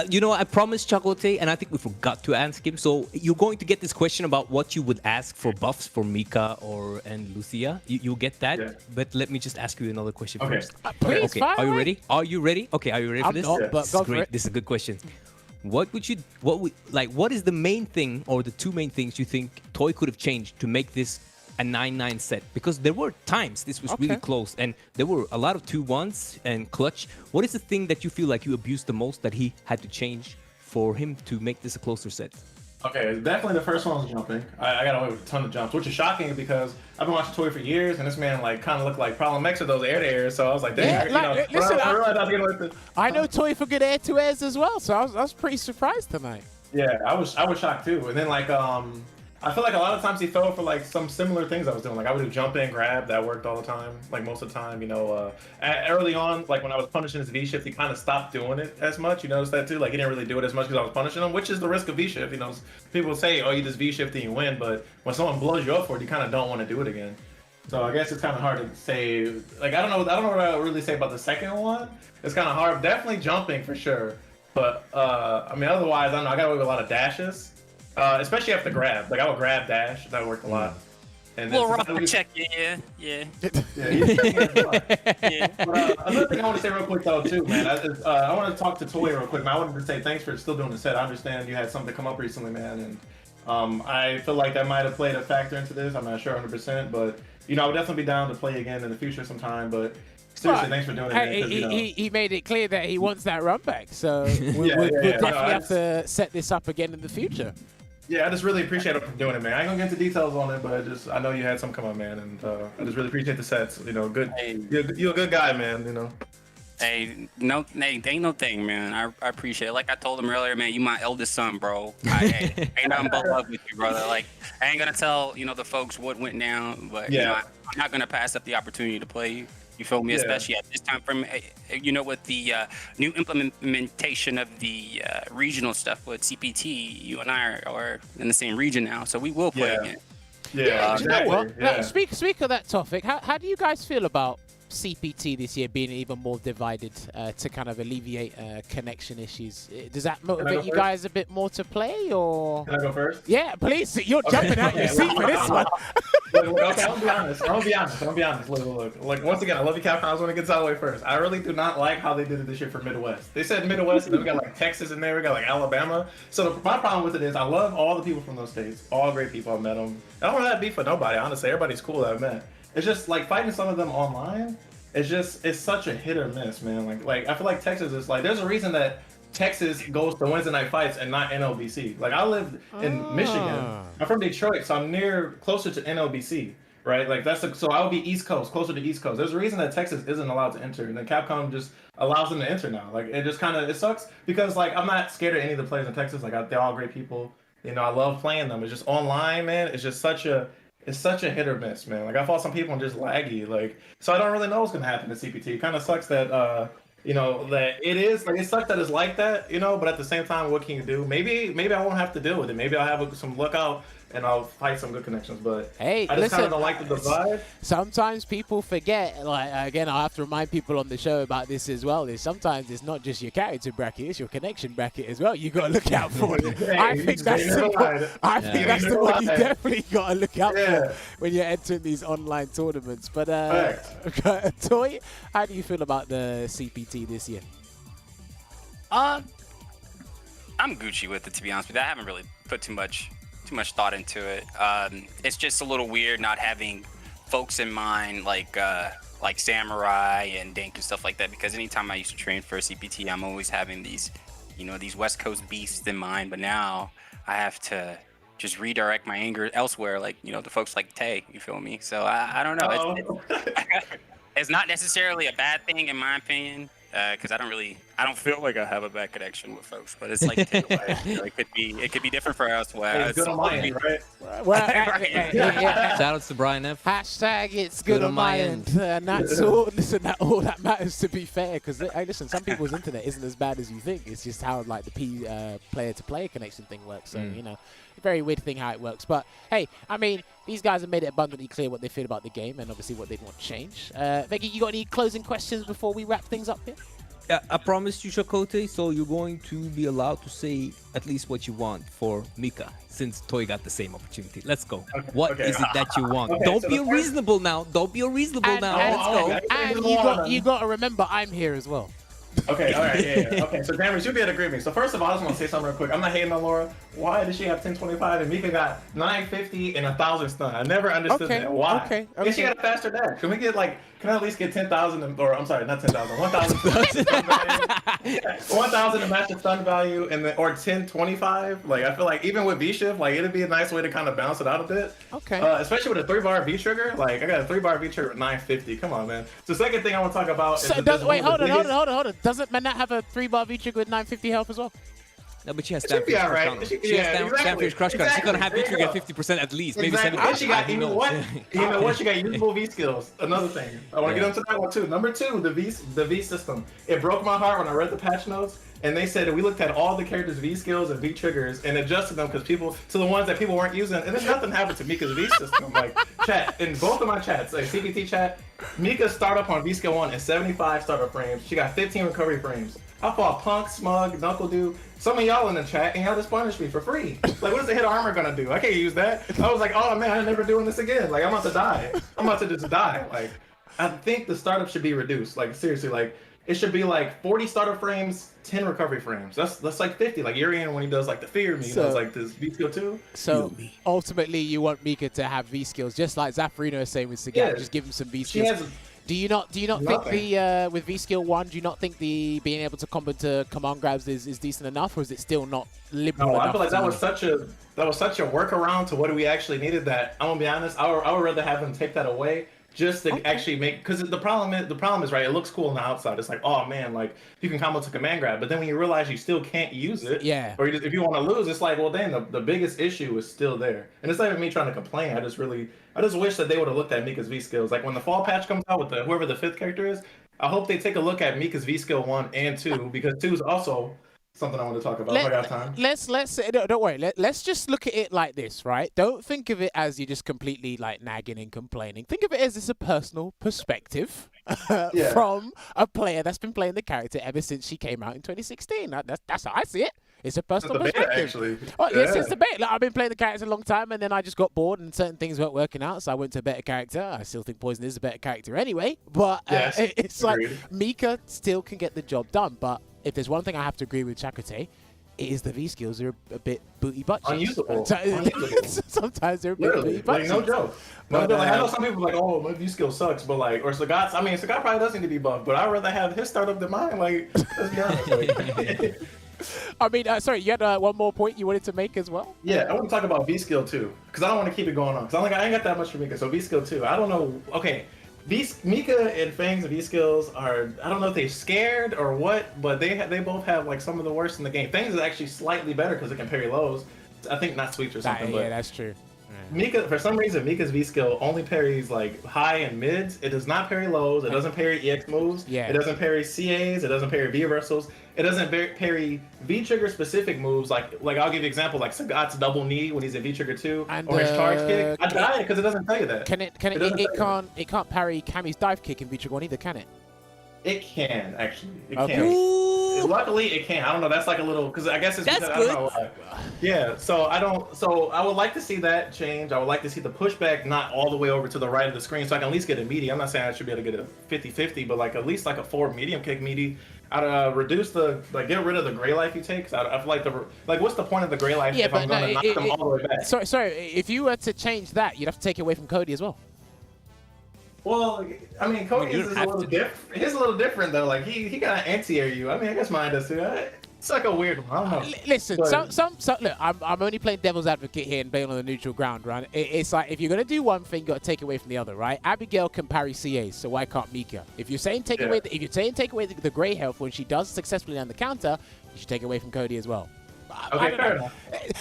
You know, I promised Chakotay, and I think we forgot to ask him. So you're going to get this question about what you would ask for buffs for Mika and Lucia. You'll get that. Yeah. But let me just ask you another question first. Please, okay, are you ready? Are you ready? Okay, are you ready for this? Not, but this is great. This is a good question. What is the main thing or the two main things you think Toy could have changed to make this a 9-9 set? Because there were times this was really close and there were a lot of 2-1s and clutch. What is the thing that you feel like you abused the most that he had to change for him to make this a closer set? Okay, definitely the first one was jumping. I got away with a ton of jumps, which is shocking because I've been watching Toi for years, and this man like kind of looked like Problem X with those air-to-airs. So I was like, dang, listen, I realized I was getting with it. I know Toi for good air-to-airs as well, so I was pretty surprised tonight. Yeah, I was shocked too. And then like I feel like a lot of times he fell for like some similar things I was doing. Like I would do jump in, grab, that worked all the time. Like most of the time, early on, like when I was punishing his V shift, he kind of stopped doing it as much. You notice that too? Like he didn't really do it as much because I was punishing him, which is the risk of V shift. People say, oh, you just V shift and you win, but when someone blows you up for it, you kind of don't want to do it again. So I guess it's kind of hard to say. Like I don't know what I really say about the second one. It's kind of hard. Definitely jumping for sure. But I mean, otherwise, I don't know. I got away with a lot of dashes. Especially after grab, like I would grab dash, that worked a lot. And well, rock check, yeah. Yeah. But another thing I want to say real quick though too, man, I want to talk to Toi real quick. Man, I wanted to say thanks for still doing the set. I understand you had something come up recently, man, and I feel like that might have played a factor into this. I'm not sure 100%, but I would definitely be down to play again in the future sometime. But seriously, thanks for doing it. He made it clear that he wants that run back, so we'll definitely have to set this up again in the future. Yeah, I just really appreciate him for doing it, man. I ain't gonna get into details on it, but I know you had some come up, man, and I just really appreciate the sets. Good. Hey. You're a good guy, man. Hey, ain't no thing, man. I appreciate it. Like I told him earlier, man, you my eldest son, bro. Ain't nothing but love with you, brother. Like I ain't gonna tell the folks what went down, but I'm not gonna pass up the opportunity to play you. You feel me? Yeah. Especially at this time frame, with the new implementation of the regional stuff with CPT, you and I are in the same region now, so we will play again. Yeah, exactly. Now, speak of that topic. How do you guys feel about CPT this year being even more divided to kind of alleviate connection issues? Does that motivate you guys a bit more to play, or? Can I go first? Yeah, please. You're jumping out your seat for this one. Okay, I'm gonna be honest. Look. Like once again, I love you, Capcom. I was gonna get out of the way first. I really do not like how they did it this year for Midwest. They said Midwest, and then we got like Texas in there. We got like Alabama. So my problem with it is I love all the people from those states. All great people. I've met them. I don't want to have beef with nobody. Honestly, everybody's cool that I've met. It's just like fighting some of them online. It's such a hit or miss, man. Like I feel like Texas is like there's a reason that Texas goes to Wednesday night fights and not NLBC. Like I live in Michigan. I'm from Detroit, so I'm closer to NLBC, right? Like so I would be East Coast, closer to East Coast. There's a reason that Texas isn't allowed to enter, and then Capcom just allows them to enter now. Like it just it sucks because like I'm not scared of any of the players in Texas. Like they're all great people. I love playing them. It's just online, man. It's just such a hit or miss, man. Like I fought some people and just laggy. Like so I don't really know what's gonna happen to CPT. It kind of sucks that that it is like it sucks that it's like that, but at the same time, what can you do? Maybe I won't have to deal with it. Maybe I'll have some luck out and I'll fight some good connections. But hey, I just kind of don't like the vibe. Sometimes people forget. Like again, I have to remind people on the show about this as well. Is sometimes it's not just your character bracket; it's your connection bracket as well. You got to look out for it. I think that's the one you definitely got to look out for when you're entering these online tournaments. But Toi, how do you feel about the CPT this year? I'm Gucci with it, to be honest with you. I haven't really put too much thought into it. It's just a little weird not having folks in mind like Samurai and Dink and stuff like that, because anytime I used to train for a CPT, I'm always having these West Coast beasts in mind, but now I have to just redirect my anger elsewhere, like the folks like Tay, you feel me? So I don't know. It's not necessarily a bad thing in my opinion, because I don't feel like I have a bad connection with folks, but it's like it could be different for us. It's good on my end, right? Shout outs to Brian F. Hashtag it's good on my end. And that's all. Listen, all that matters, to be fair, because listen, some people's internet isn't as bad as you think. It's just how like the player to player connection thing works. So very weird thing how it works. But hey, I mean, these guys have made it abundantly clear what they feel about the game and obviously what they want to change. Veggey, you got any closing questions before we wrap things up here? Yeah, I promised you, Chakotay, so you're going to be allowed to say at least what you want for Mika, since Toi got the same opportunity. Let's go. Okay, What is it that you want? Don't be unreasonable now. Don't be unreasonable now. Let's go. And you got to remember, I'm here as well. Okay, all right, yeah. Okay, so Jammerz, you'll be able to agree with me. So first of all, I just want to say something real quick. I'm not hating on Laura. Why did she have 1025 and Mika got 950 and 1,000 stun? I never understood that. Why? Okay. Yeah, she got a faster dash. Can we get like can I at least get 10,000 or I'm sorry, not 10,000, 1,000 1,000 to match the stun value and then or 1025? Like I feel like even with V shift, like it'd be a nice way to kind of bounce it out a bit. Okay. Especially with a 3-bar V trigger. Like I got a 3-bar V trigger at 950. Come on, man. So the second thing I want to talk about is wait, hold on. Doesn't Manat have a 3-bar V trigger with 950 health as well? No, but she has It should be Stanford's all crush right. on her. She- She has yeah, exactly. Stanford's crush on her. She's gonna have Exactly. V-Trigger There you at 50% at least, maybe Exactly. 70%. And she got, Who you know knows? what? You know what? She got usable V skills. Another thing. I want to get into that one too. Number 2, the V system. It broke my heart when I read the patch notes. And they said that we looked at all the characters' V skills and V triggers and adjusted them because people to the ones that people weren't using. And then nothing happened to Mika's V system. Like chat in both of my chats, like CBT chat, Mika's startup on V skill 1 is 75 startup frames. She got 15 recovery frames. I fought Punk, Smug, Knuckle Dude, some of y'all in the chat, and y'all just punished me for free. Like, what is the hit armor gonna do? I can't use that. I was like, oh man, I'm never doing this again. Like, I'm about to die. I'm about to just die. Like, I think the startup should be reduced. Like, seriously, like, it should be like 40 startup frames, 10 recovery frames. That's like 50. Like Urian when he does like the Fear Me, does like this V skill 2. So ultimately, you want Mika to have V skills, just like Zafrino is saying with Sagat. Yeah. Just give him some V She skills. has Do you not think the with V skill 1? Do you not think the being able to combo to command grabs is decent enough, or is it still not liberal No, enough? I feel like that was such a workaround to what we actually needed. That I'm gonna be honest, I would rather have them take that away just to actually make, because the problem is right. It looks cool on the outside. It's like, oh man, like you can combo to command grab, but then when you realize you still can't use it, or if you want to lose, it's like, well, then the biggest issue is still there. And it's not even me trying to complain. I just wish that they would have looked at Mika's V skills. Like when the fall patch comes out with whoever the 5th character is, I hope they take a look at Mika's V skill 1 and 2, because 2 is also something I want to talk about if I got time. Let's don't worry. Let's just look at it like this, right? Don't think of it as you're just completely like nagging and complaining. Think of it as it's a personal perspective from a player that's been playing the character ever since she came out in 2016. That's how I see it. It's a personal perspective. Actually. Oh, yes, it's the beta. Like, I've been playing the character a long time, and then I just got bored, and certain things weren't working out, so I went to a better character. I still think Poison is a better character anyway, but it's like Mika still can get the job done. But if there's one thing I have to agree with Chakotay, it is the V skills are a bit booty butt cheeks. Unusable. Sometimes they're a bit booty butt cheeks. No joke. But like, I know some people are like, oh, my V skill sucks, but like, or Sagat, Sagat probably does need to be buffed, but I'd rather have his startup than mine. Like, let's be honest. Like, I mean, sorry, you had one more point you wanted to make as well? Yeah, I want to talk about V skill 2, because I don't want to keep it going on, because I ain't got that much for Mika, so V skill 2, I don't know, okay, Mika and Fangs V skills are, I don't know if they're scared or what, but they both have like some of the worst in the game. Fangs is actually slightly better because it can parry lows. I think not sweeps or something. Yeah, that's true. Mika, for some reason, Mika's V skill only parries like high and mids. It does not parry lows. It doesn't parry EX moves. Yeah. It doesn't parry CAs. It doesn't parry V reversals. It doesn't parry V trigger specific moves. Like I'll give you an example, like Sagat's double knee when he's in V trigger 2, or his charge kick. I died because it doesn't tell you that. It can't parry Kami's dive kick in V trigger 1 either, can it? It can actually. It Okay. can. Luckily, it can. I don't know. That's like a little, because I guess it's That's because good. I don't know why. Yeah. So I would like to see that change. I would like to see the pushback not all the way over to the right of the screen, so I can at least get a meaty. I'm not saying I should be able to get a 50-50, but like at least like a 4 medium kick meaty. I'd reduce get rid of the gray life you take. So I feel like what's the point of the gray life if I'm going to knock them all the way back? Sorry. If you were to change that, you'd have to take it away from Cody as well. Well, I mean, Cody's is a little different. His a little different though. Like he got an anti-air you. I mean, I guess mine does too. It's like a weird one. I don't know. Listen, look, I'm only playing devil's advocate here and playing on the neutral ground, right? It's like if you're gonna do one thing, you got to take away from the other, right? Abigail can parry CAs, so why can't Mika? If you're saying take away the gray health when she does successfully on the counter, you should take away from Cody as well. Okay, fair enough.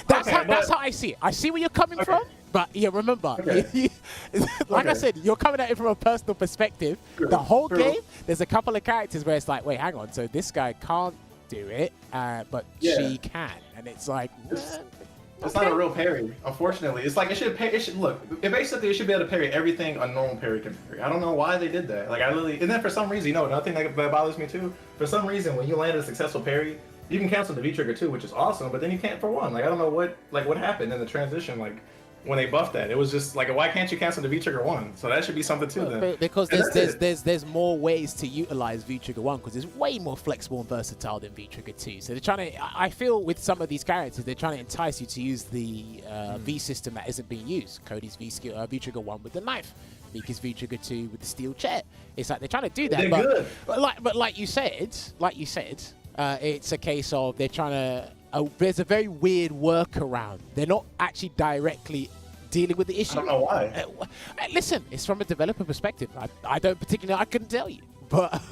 That's how I see it. I see where you're coming from, but yeah, remember, I said, you're coming at it from a personal perspective. The whole game, there's a couple of characters where it's like, wait, hang on, so this guy can't do it, but she can, and it's like, it's not a real parry, unfortunately. It's like it should look. Basically, it should be able to parry everything a normal parry can parry. I don't know why they did that. Like and then for some reason, another thing that bothers me too. For some reason, when you land a successful parry, you can cancel the V trigger too, which is awesome. But then you can't for 1. Like I don't know what happened in the transition. Like when they buffed that, it was just like, why can't you cancel the V trigger 1? So that should be something too. Then because there's more ways to utilize V trigger 1 because it's way more flexible and versatile than V trigger 2. So they're trying to. I feel with some of these characters, they're trying to entice you to use the V system that isn't being used. Cody's V trigger 1 with the knife. Mika's V Trigger 2 with the steel chair. It's like they're trying to do that. They're but, good. but like you said, it's a case of they're trying to. There's a very weird workaround. They're not actually directly dealing with the issue. I don't know why. Listen, it's from a developer perspective. I don't particularly. I couldn't tell you. But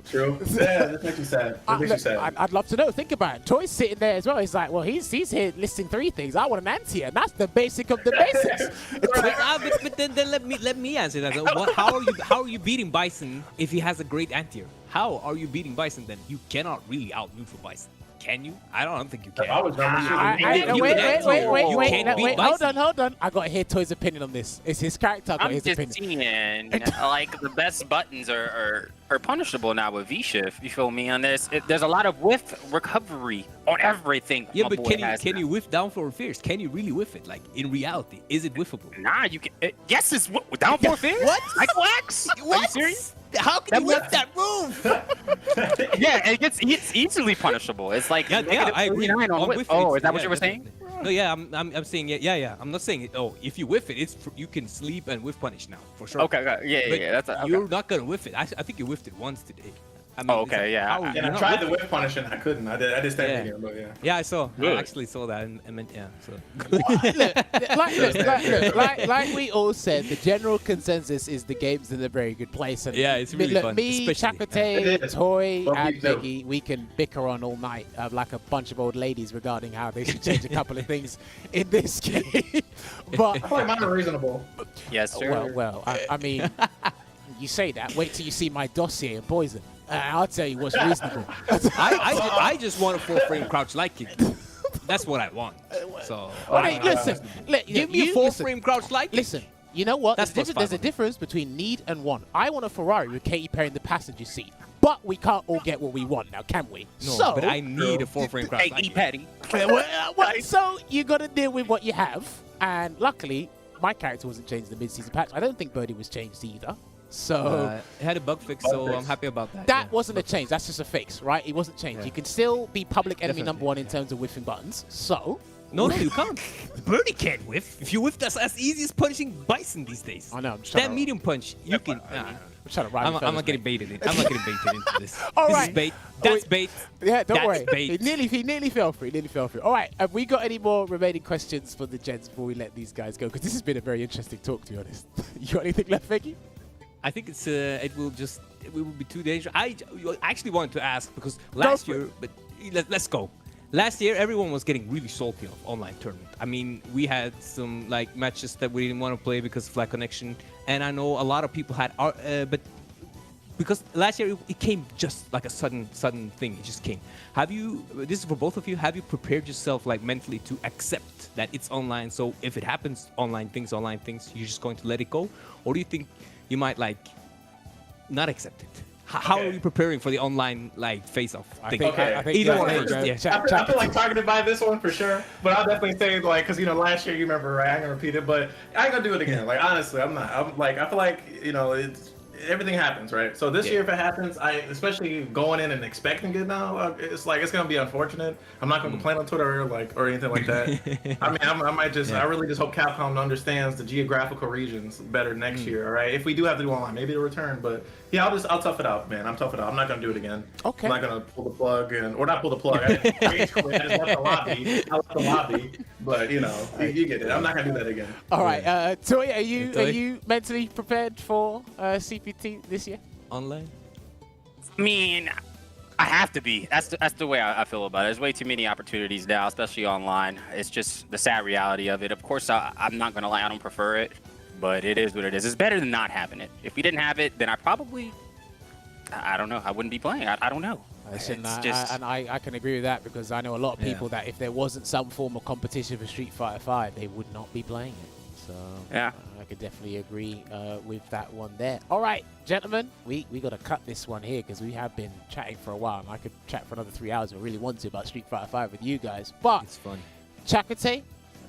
True. Yeah, this makes you sad. I'd love to know. Think about it. Toy's sitting there as well. He's like, well, he's here listing 3 things. I want an anti, and that's the basic of the basics. But then let me answer that. How are you beating Bison if he has a great anti-air? How are you beating Bison then? You cannot really out-neutral Bison. Can you? I don't think you can. Wait. Hold on. I got to hear Toy's opinion on this. It's his character. I got his opinion. I'm just seeing, like, the best buttons are punishable now with V-Shift. You feel me on this? There's a lot of whiff recovery on everything. Yeah, but can you whiff down forward fierce? Can you really whiff it? Like, in reality, is it whiffable? Nah, you can. Yes, it's down forward fierce. What? Like wax? What? Are you serious? How can you whip that move? Yeah, it's easily punishable. It's like I agree. Oh, is that what you were saying? No, yeah, I'm saying yeah. I'm not saying it. Oh, if you whiff it, you can sleep and whiff punish now for sure. Okay, yeah. You're not gonna whiff it. I think you whiffed it once today. I mean, yeah. I tried the whiff punish and I couldn't. I just didn't video, but yeah. Yeah, I saw. I actually saw that and meant So. like we all said, the general consensus is the game's in a very good place. And yeah, it's really fun. Me, Chakotay, Toi, and Veggey, we can bicker on all night like a bunch of old ladies regarding how they should change a couple of things in this game. But I feel like mine are reasonable. Yes, sir. Well, I mean, you say that. Wait till you see my dossier in Poison. I'll tell you what's reasonable. I just want a 4-frame crouch light kick. That's what I want. So. Listen. Give me a 4-frame crouch light kick. Listen. You know what? There's a difference between need and want. I want a Ferrari with Katy Perry in the passenger seat, but we can't all get what we want now, can we? No, but I need a 4-frame crouch light kick. So you got to deal with what you have, and luckily, my character wasn't changed in the mid-season patch. I don't think Birdie was changed either. So it had a bug fix, so I'm happy about that. That wasn't a change. That's just a fix, right? It wasn't changed. Yeah. You can still be public enemy number 1 in terms of whiffing buttons. So no, you can't. Birdie can't whiff. If you whiff, that's as easy as punishing Bison these days. I know. That medium punch, you can. I'm trying to ride. I'm not getting baited. I'm not getting baited into this. All this right. is bait. That's bait. Yeah, don't That's worry. Bait. He nearly fell for it. All right. Have we got any more remaining questions for the gents before we let these guys go? Because this has been a very interesting talk, to be honest. You got anything left, Veggey? I think it will be too dangerous. I actually wanted to ask because last year, but let's go. Last year, everyone was getting really salty of online tournament. I mean, we had some like matches that we didn't want to play because of flat connection, and I know a lot of people had, but because last year it came just like a sudden thing. It just came. Have you? This is for both of you. Have you prepared yourself like mentally to accept that it's online? So if it happens, online things, you're just going to let it go, or do you think you might like not accept it? How are you preparing for the online like face-off thing? I think either one first. I feel like targeted by this one for sure, but I'll definitely say like because last year you remember, right? I'm gonna repeat it, but I ain't gonna do it again. Like honestly, I'm not. I'm like I feel like everything happens, right? So this year if it happens, especially going in and expecting it now, it's gonna be unfortunate. I'm not gonna complain on Twitter or anything like that. I mean, I really just hope Capcom understands the geographical regions better next year. All right, if we do have to do online, maybe it'll return, but yeah, I'll tough it out, man. I'm tough it out. I'm not gonna do it again. Okay. I'm not gonna pull the plug or not pull the plug. I didn't rage quit. I just left the lobby. I left the lobby, but you get it. I'm not gonna do that again. All right, Toi, are you mentally prepared for CPT this year? Online? I mean, I have to be. That's the way I feel about it. There's way too many opportunities now, especially online. It's just the sad reality of it. Of course, I'm not gonna lie. I don't prefer it. But it is what it is. It's better than not having it. If we didn't have it, then I don't know. I wouldn't be playing. I don't know. I can agree with that because I know a lot of people that if there wasn't some form of competition for Street Fighter 5, they would not be playing it. So yeah, I could definitely agree with that one there. All right, gentlemen, we got to cut this one here because we have been chatting for a while, and I could chat for another 3 hours if I really want to about Street Fighter 5 with you guys. But it's fun. Chakotay,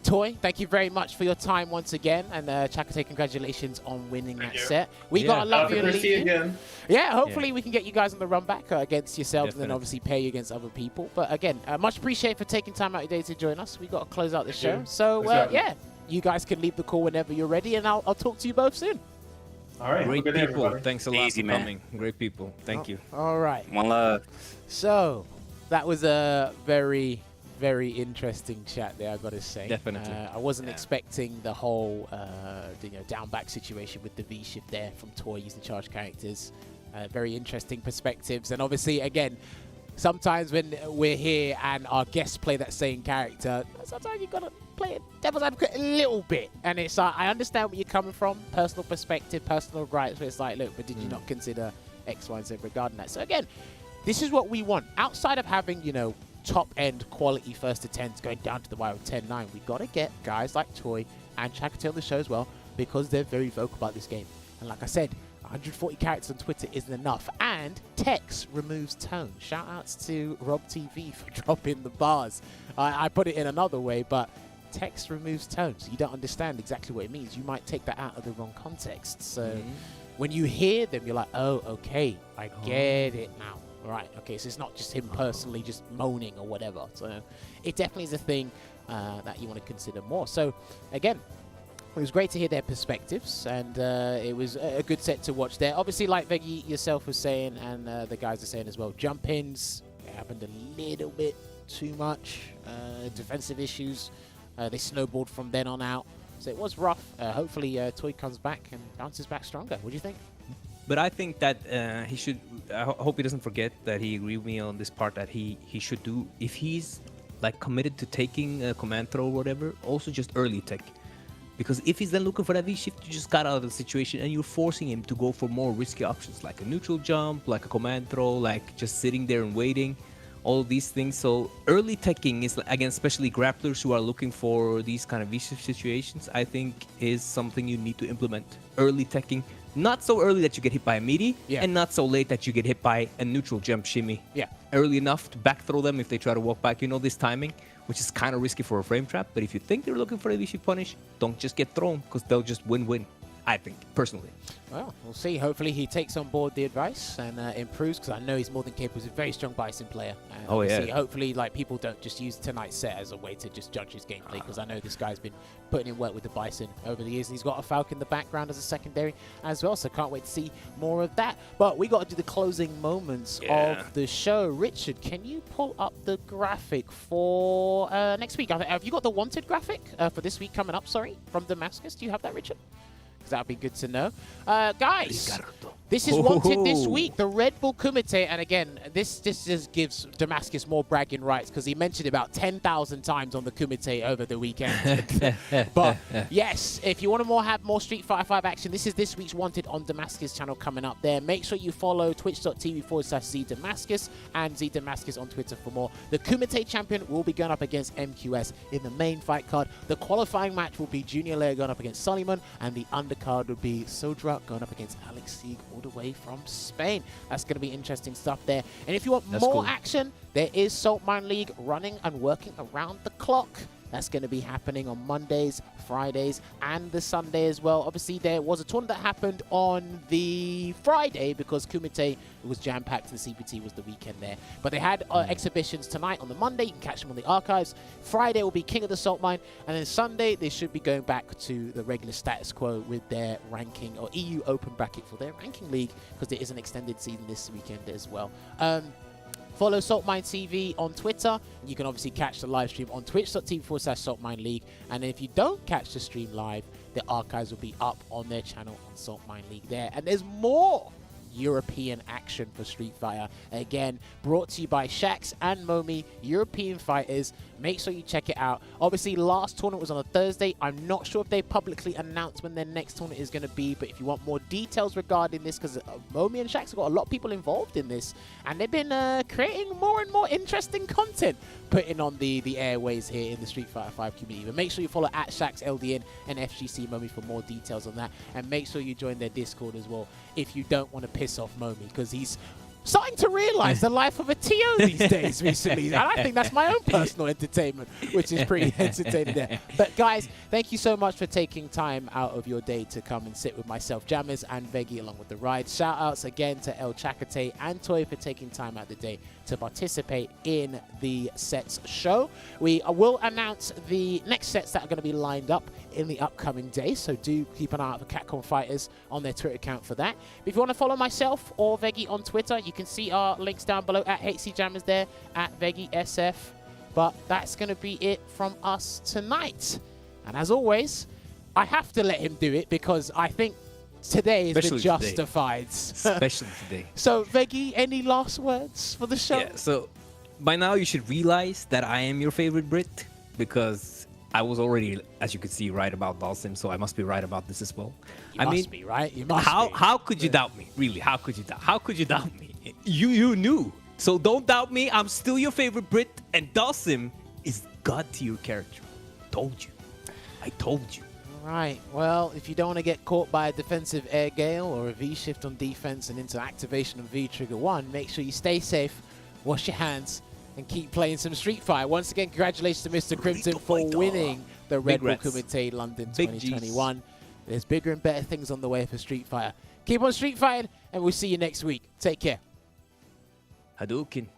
Toi, thank you very much for your time once again, and Chakotay, congratulations on winning that set. We got a love you again. Yeah, hopefully we can get you guys on the run back against yourselves, and then obviously pair you against other people. But again, much appreciated for taking time out of your day to join us. We got to close out the show, so yeah, you guys can leave the call whenever you're ready, and I'll talk to you both soon. All right. Great Have a good day, people. everybody. Thanks a lot Easy, for man. coming. Great people. Thank you. All right. One love. So that was a very, very interesting chat there, I got to say. Definitely. I wasn't expecting the whole down back situation with the V shift there from Toi using charge characters. Very interesting perspectives. And obviously, again, sometimes when we're here and our guests play that same character, sometimes you've got to play it devil's advocate a little bit. And it's like, I understand where you're coming from, personal perspective, personal rights, but it's like, look, but did you not consider X, Y, and Z regarding that? So again, this is what we want. Outside of having, top-end quality first to 10s going down to the wire of 10-9, we got to get guys like Toi and Chakotay on the show as well, because they're very vocal about this game. And like I said, 140 characters on Twitter isn't enough. And text removes tone. Shout outs to Rob TV for dropping the bars. I put it in another way, but text removes tone. So you don't understand exactly what it means. You might take that out of the wrong context. So when you hear them, you're like, oh, okay, I get it now. Right, okay, so it's not just him personally just moaning or whatever. So it definitely is a thing that you want to consider more. So again, it was great to hear their perspectives, and it was a good set to watch there. Obviously, like Veggey yourself was saying, and the guys are saying as well, jump-ins happened a little bit too much. Defensive issues, they snowballed from then on out. So it was rough. Hopefully, Toi comes back and bounces back stronger. What do you think? But I think that he should. I hope he doesn't forget that he agreed with me on this part, that he should do, if he's like committed to taking a command throw or whatever, also just early tech. Because if he's then looking for that V-shift, you just got out of the situation and you're forcing him to go for more risky options, like a neutral jump, like a command throw, like just sitting there and waiting, all of these things. So early teching is, again, especially grapplers who are looking for these kind of V-shift situations, I think is something you need to implement. Early teching, not so early that you get hit by a meaty, and not so late that you get hit by a neutral jump shimmy. Yeah. Early enough to back throw them if they try to walk back. This timing, which is kind of risky for a frame trap. But if you think they're looking for a V-shift punish, don't just get thrown, because they'll just win-win, I think, personally. Well, we'll see. Hopefully he takes on board the advice and improves, because I know he's more than capable. He's a very strong Bison player. And hopefully, people don't just use tonight's set as a way to just judge his gameplay, because I know this guy's been putting in work with the Bison over the years. And he's got a Falcon in the background as a secondary as well, so can't wait to see more of that. But we got to do the closing moments of the show. Richard, can you pull up the graphic for next week? Have you got the wanted graphic for this week coming up, from Damascus? Do you have that, Richard? Because that would be good to know. Guys, this is wanted this week, the Red Bull Kumite. And again, this just gives Damascus more bragging rights, because he mentioned it about 10,000 times on the Kumite over the weekend. But yes, if you want to have more Street Fighter 5 action, this is this week's wanted on Damascus channel coming up there. Make sure you follow twitch.tv/ZDamascus and ZDamascus on Twitter for more. The Kumite champion will be going up against MQS in the main fight card. The qualifying match will be Junior Lair going up against Suleiman, and the undercard would be Sodra going up against Alex Sieg, all the way from Spain. That's going to be interesting stuff there. And if you want more action, there is Salt Mine League running and working around the clock. That's going to be happening on Mondays, Fridays, and the Sunday as well. Obviously, there was a tournament that happened on the Friday because Kumite was jam-packed and CPT was the weekend there. But they had exhibitions tonight on the Monday. You can catch them on the archives. Friday will be King of the Salt Mine. And then Sunday, they should be going back to the regular status quo with their ranking, or EU Open bracket for their ranking league, because there is an extended season this weekend as well. Follow Saltmine TV on Twitter. You can obviously catch the live stream on twitch.tv/Saltmine League. And if you don't catch the stream live, the archives will be up on their channel on Saltmine League there. And there's more European action for Street Fighter. Again, brought to you by Shax and Momi, European fighters. Make sure you check it out. Obviously, last tournament was on a Thursday. I'm not sure if they publicly announced when their next tournament is going to be, but if you want more details regarding this, because Momi and Shax have got a lot of people involved in this, and they've been creating more and more interesting content, putting on the airways here in the Street Fighter 5 community. But make sure you follow at Shax LDN and FGC Momi for more details on that, and make sure you join their Discord as well if you don't want to piss off Momi, because he's starting to realize the life of a TO these days recently. And I think that's my own personal entertainment, which is pretty entertaining there. But guys, thank you so much for taking time out of your day to come and sit with myself, Jammerz, and Veggey along with the ride. Shout outs again to El Chakotay and Toi for taking time out of the day to participate in the sets show. We will announce the next sets that are going to be lined up in the upcoming days, so do keep an eye out for Capcom Fighters on their Twitter account for that. If you want to follow myself or Veggey on Twitter, you can see our links down below at HCJammers there, at VeggeySF. But that's going to be it from us tonight. And as always, I have to let him do it because I think today has been justified. Especially today. So, Veggey, any last words for the show? Yeah, so by now you should realize that I am your favorite Brit because I was already, as you could see, right about Dalsim, so I must be right about this as well. You must be, right? You must be. How could you doubt me? Really, how could you doubt? How could you doubt me? You knew. So don't doubt me. I'm still your favorite Brit, and Dalsim is god tier character. Told you. I told you. Right. Well, if you don't want to get caught by a defensive air gale or a V shift on defense and into activation of V trigger 1, make sure you stay safe, wash your hands, and keep playing some Street Fighter. Once again, congratulations to Mr. Crimson for winning the Red Bull Kumite London 2021. There's bigger and better things on the way for Street Fighter. Keep on Street Fighting, and we'll see you next week. Take care. Hadouken.